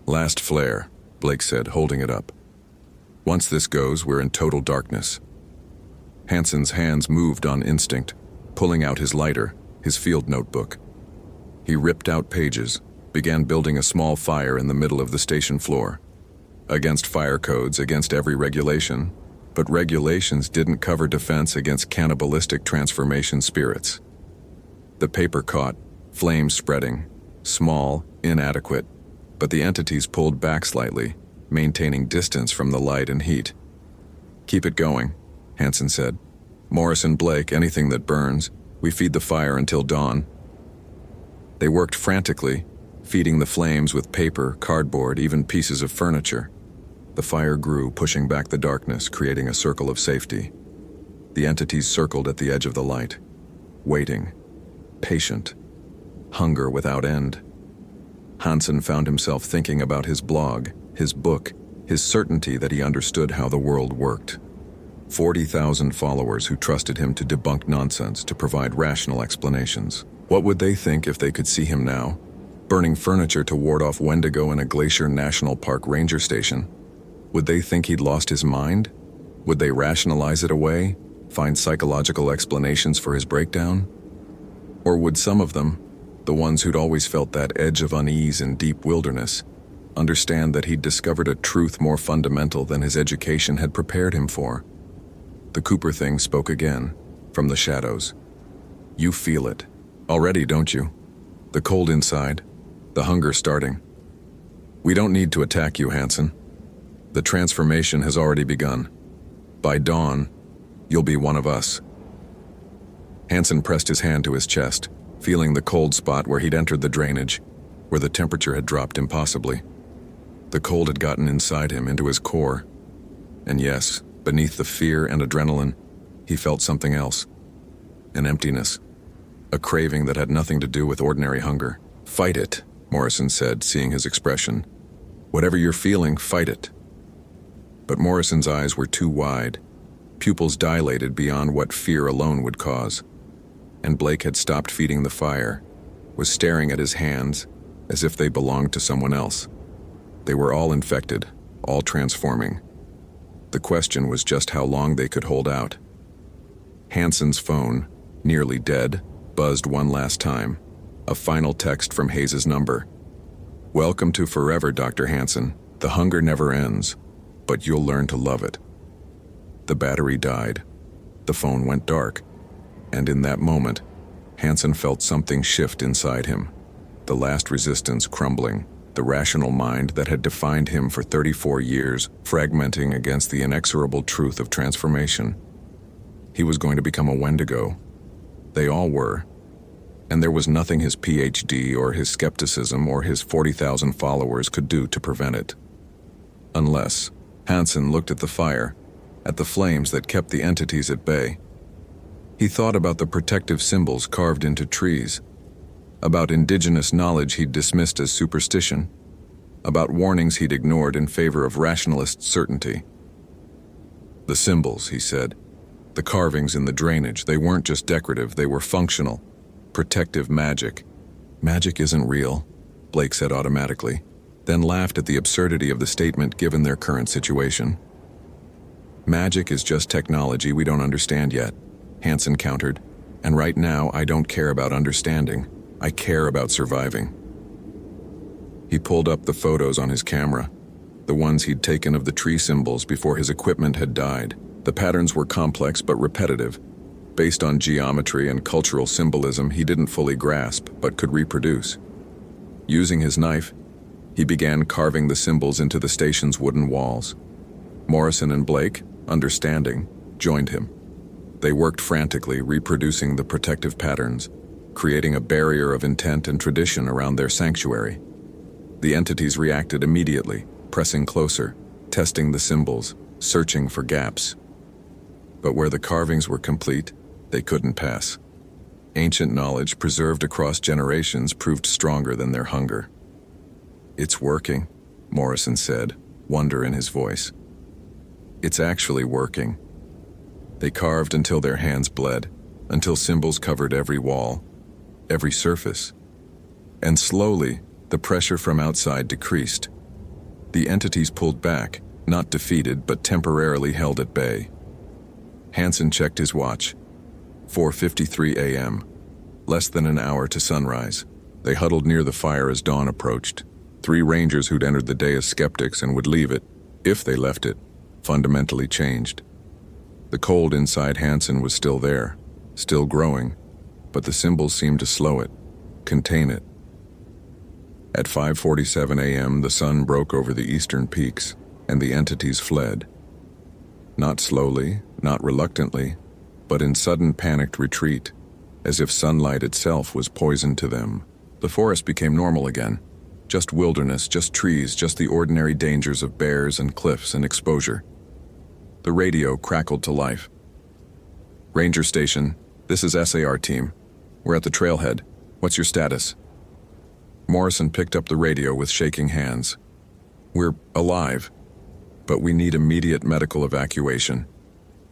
Last flare, Blake said, holding it up. Once this goes, we're in total darkness. Hansen's hands moved on instinct, pulling out his lighter, his field notebook. He ripped out pages, began building a small fire in the middle of the station floor. Against fire codes, against every regulation, but regulations didn't cover defense against cannibalistic transformation spirits. The paper caught, flames spreading, small, inadequate, but the entities pulled back slightly, maintaining distance from the light and heat. Keep it going, Hansen said. Morrison, Blake, anything that burns, we feed the fire until dawn. They worked frantically, feeding the flames with paper, cardboard, even pieces of furniture. The fire grew, pushing back the darkness, creating a circle of safety. The entities circled at the edge of the light, waiting, patient, hunger without end. Hansen found himself thinking about his blog, his book, his certainty that he understood how the world worked. 40,000 followers who trusted him to debunk nonsense, to provide rational explanations. What would they think if they could see him now, burning furniture to ward off Wendigo in a Glacier National Park ranger station? Would they think he'd lost his mind? Would they rationalize it away, find psychological explanations for his breakdown? Or would some of them, the ones who'd always felt that edge of unease in deep wilderness, understand that he'd discovered a truth more fundamental than his education had prepared him for? The Cooper thing spoke again, from the shadows. You feel it. Already, don't you? The cold inside, the hunger starting. We don't need to attack you, Hansen. The transformation has already begun. By dawn, you'll be one of us. Hansen pressed his hand to his chest, feeling the cold spot where he'd entered the drainage, where the temperature had dropped impossibly. The cold had gotten inside him, into his core. And yes, beneath the fear and adrenaline, he felt something else. An emptiness. A craving that had nothing to do with ordinary hunger. Fight it, Morrison said, seeing his expression. Whatever you're feeling, fight it. But Morrison's eyes were too wide, pupils dilated beyond what fear alone would cause. And Blake had stopped feeding the fire, was staring at his hands as if they belonged to someone else. They were all infected, all transforming. The question was just how long they could hold out. Hansen's phone, nearly dead, buzzed one last time. A final text from Hayes' number. Welcome to forever, Dr. Hansen. The hunger never ends, but you'll learn to love it. The battery died. The phone went dark. And in that moment, Hansen felt something shift inside him. The last resistance crumbling. The rational mind that had defined him for 34 years, fragmenting against the inexorable truth of transformation. He was going to become a Wendigo. They all were. And there was nothing his PhD or his skepticism or his 40,000 followers could do to prevent it. Unless Hansen looked at the fire, at the flames that kept the entities at bay. He thought about the protective symbols carved into trees, about indigenous knowledge he'd dismissed as superstition, about warnings he'd ignored in favor of rationalist certainty. The symbols, he said, the carvings in the drainage, they weren't just decorative, they were functional, protective magic. Magic isn't real, Blake said automatically, then laughed at the absurdity of the statement given their current situation. Magic is just technology we don't understand yet, Hansen countered, and right now I don't care about understanding. I care about surviving. He pulled up the photos on his camera, the ones he'd taken of the tree symbols before his equipment had died. The patterns were complex but repetitive, based on geometry and cultural symbolism he didn't fully grasp but could reproduce. Using his knife, he began carving the symbols into the station's wooden walls. Morrison and Blake, understanding, joined him. They worked frantically, reproducing the protective patterns, creating a barrier of intent and tradition around their sanctuary. The entities reacted immediately, pressing closer, testing the symbols, searching for gaps. But where the carvings were complete, They couldn't pass. Ancient knowledge preserved across generations proved stronger than their hunger. "It's working," Morrison said, wonder in his voice. "It's actually working." They carved until their hands bled, until symbols covered every wall, every surface. And slowly, the pressure from outside decreased. The entities pulled back, not defeated but temporarily held at bay. Hansen checked his watch. 4:53 a.m. Less than an hour to sunrise. They huddled near the fire as dawn approached. 3 rangers who'd entered the day as skeptics and would leave it, if they left it, fundamentally changed. The cold inside Hansen was still there, still growing, but the symbols seemed to slow it, contain it. At 5:47 a.m., the sun broke over the eastern peaks, and the entities fled. Not slowly, not reluctantly, but in sudden panicked retreat, as if sunlight itself was poison to them. The forest became normal again. Just wilderness, just trees, just the ordinary dangers of bears and cliffs and exposure. The radio crackled to life. "Ranger Station, this is SAR team. We're at the trailhead. What's your status?" Morrison picked up the radio with shaking hands. "We're alive, but we need immediate medical evacuation,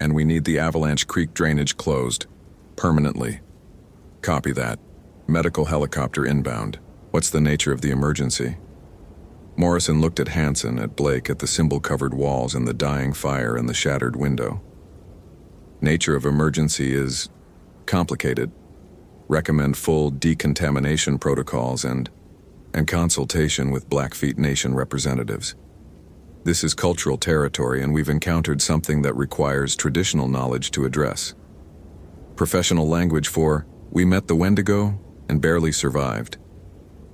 and we need the Avalanche Creek drainage closed, permanently." "Copy that. Medical helicopter inbound. What's the nature of the emergency?" Morrison looked at Hansen, at Blake, at the symbol-covered walls and the dying fire and the shattered window. "Nature of emergency is complicated. Recommend full decontamination protocols and consultation with Blackfeet Nation representatives. This is cultural territory, and we've encountered something that requires traditional knowledge to address. Professional language for, we met the Wendigo and barely survived."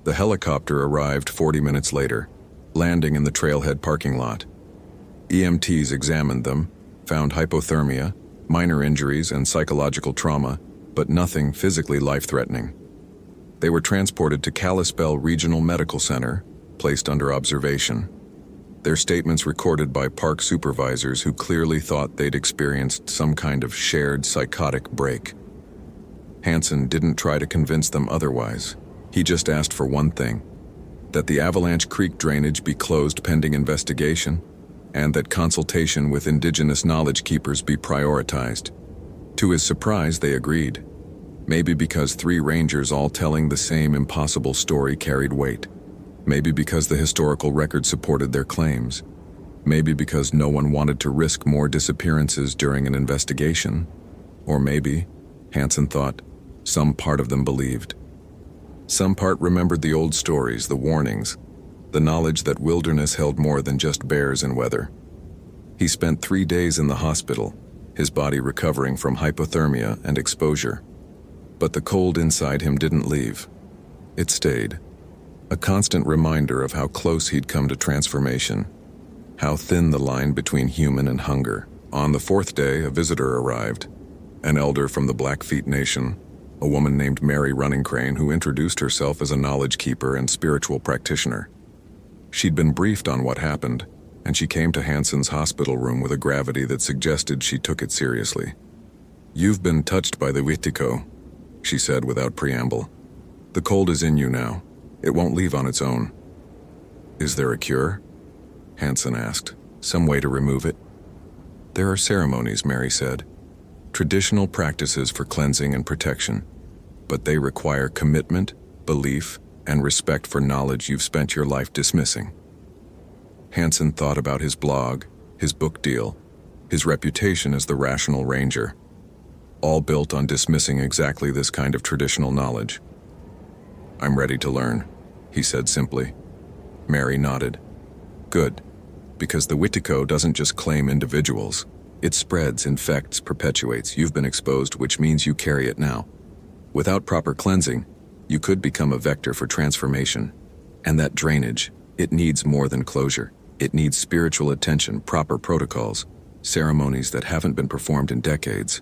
The helicopter arrived 40 minutes later, landing in the trailhead parking lot. EMTs examined them, found hypothermia, minor injuries, and psychological trauma, but nothing physically life-threatening. They were transported to Kalispell Regional Medical Center, placed under observation. Their statements recorded by park supervisors who clearly thought they'd experienced some kind of shared psychotic break. Hansen didn't try to convince them otherwise. He just asked for one thing: that the Avalanche Creek drainage be closed pending investigation, and that consultation with indigenous knowledge keepers be prioritized. To his surprise, they agreed. Maybe because 3 rangers all telling the same impossible story carried weight. Maybe because the historical record supported their claims. Maybe because no one wanted to risk more disappearances during an investigation. Or maybe, Hansen thought, some part of them believed. Some part remembered the old stories, the warnings, the knowledge that wilderness held more than just bears and weather. He spent 3 days in the hospital, his body recovering from hypothermia and exposure. But the cold inside him didn't leave. It stayed. A constant reminder of how close he'd come to transformation, how thin the line between human and hunger. On the 4th day, a visitor arrived, an elder from the Blackfeet Nation, a woman named Mary Runningcrane, who introduced herself as a knowledge keeper and spiritual practitioner. She'd been briefed on what happened, and she came to Hansen's hospital room with a gravity that suggested she took it seriously. "You've been touched by the Wendigo," she said without preamble. "The cold is in you now. It won't leave on its own." "Is there a cure?" Hansen asked. "Some way to remove it?" "There are ceremonies," Mary said. "Traditional practices for cleansing and protection. But they require commitment, belief, and respect for knowledge you've spent your life dismissing." Hansen thought about his blog, his book deal, his reputation as the rational ranger, all built on dismissing exactly this kind of traditional knowledge. "I'm ready to learn," he said simply. Mary nodded. "Good, because the Wendigo doesn't just claim individuals. It spreads, infects, perpetuates. You've been exposed, which means you carry it now. Without proper cleansing, you could become a vector for transformation. And that drainage, it needs more than closure. It needs spiritual attention, proper protocols, ceremonies that haven't been performed in decades."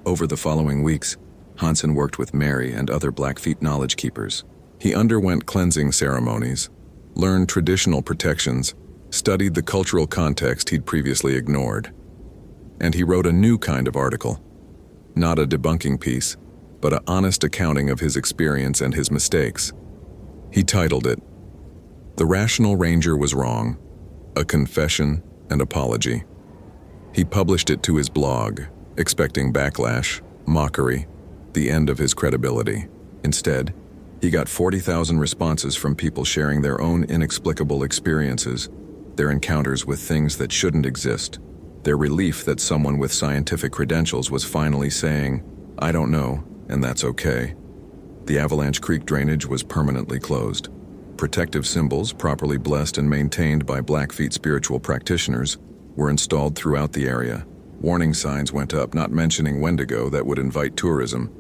Over the following weeks, Hansen worked with Mary and other Blackfeet knowledge keepers. He underwent cleansing ceremonies, learned traditional protections, studied the cultural context he'd previously ignored. And he wrote a new kind of article, Not a debunking piece, but an honest accounting of his experience and his mistakes. He titled it, "The Rational Ranger Was Wrong, A Confession and Apology." He published it to his blog, expecting backlash, mockery, the end of his credibility. Instead, he got 40,000 responses from people sharing their own inexplicable experiences, their encounters with things that shouldn't exist, their relief that someone with scientific credentials was finally saying, "I don't know, and that's okay." The Avalanche Creek drainage was permanently closed. Protective symbols, properly blessed and maintained by Blackfeet spiritual practitioners, were installed throughout the area. Warning signs went up, not mentioning Wendigo that would invite tourism,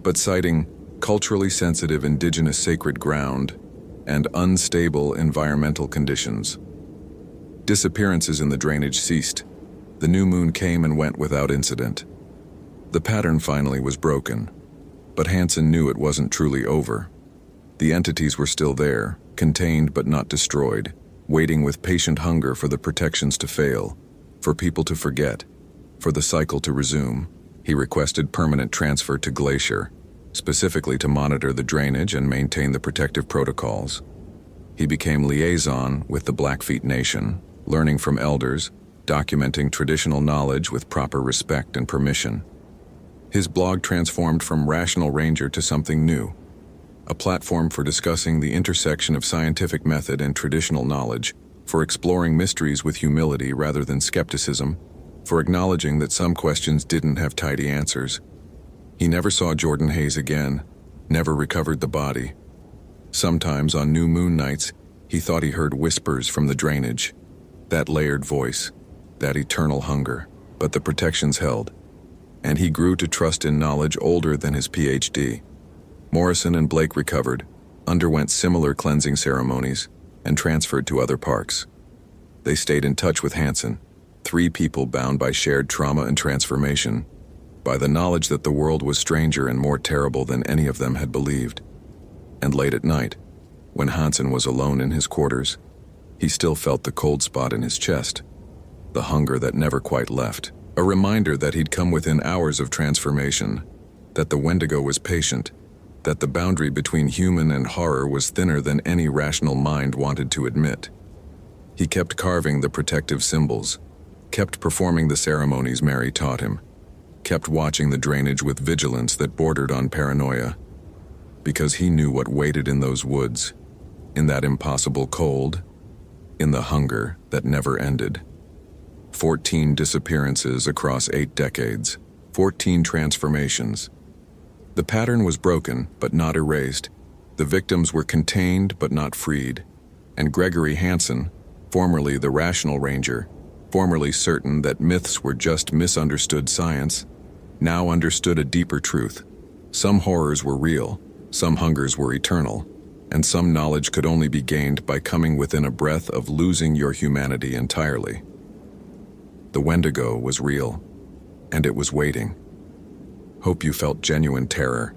but citing culturally sensitive indigenous sacred ground and unstable environmental conditions. Disappearances in the drainage ceased. The new moon came and went without incident. The pattern finally was broken, but Hansen knew it wasn't truly over. The entities were still there, contained but not destroyed, waiting with patient hunger for the protections to fail, for people to forget, for the cycle to resume. He requested permanent transfer to Glacier, specifically to monitor the drainage and maintain the protective protocols. He became liaison with the Blackfeet Nation, learning from elders, documenting traditional knowledge with proper respect and permission. His blog transformed from Rational Ranger to something new, a platform for discussing the intersection of scientific method and traditional knowledge, for exploring mysteries with humility rather than skepticism, for acknowledging that some questions didn't have tidy answers. He never saw Jordan Hayes again, never recovered the body. Sometimes on new moon nights, he thought he heard whispers from the drainage, that layered voice, that eternal hunger, but the protections held, and he grew to trust in knowledge older than his PhD. Morrison and Blake recovered, underwent similar cleansing ceremonies, and transferred to other parks. They stayed in touch with Hansen, 3 people bound by shared trauma and transformation, by the knowledge that the world was stranger and more terrible than any of them had believed. And late at night, when Hansen was alone in his quarters, he still felt the cold spot in his chest, the hunger that never quite left, a reminder that he'd come within hours of transformation, that the Wendigo was patient, that the boundary between human and horror was thinner than any rational mind wanted to admit. He kept carving the protective symbols, kept performing the ceremonies Mary taught him, kept watching the drainage with vigilance that bordered on paranoia, because he knew what waited in those woods, in that impossible cold, in the hunger that never ended. 14 disappearances across 8 decades, 14 transformations. The pattern was broken, but not erased. The victims were contained, but not freed. And Gregory Hansen, formerly the Rational Ranger, formerly certain that myths were just misunderstood science, now understood a deeper truth. Some horrors were real, some hungers were eternal, and some knowledge could only be gained by coming within a breath of losing your humanity entirely. The Wendigo was real, and it was waiting. Hope you felt genuine terror.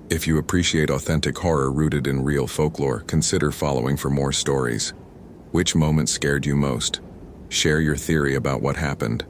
If you appreciate authentic horror rooted in real folklore, consider following for more stories. Which moment scared you most? Share your theory about what happened.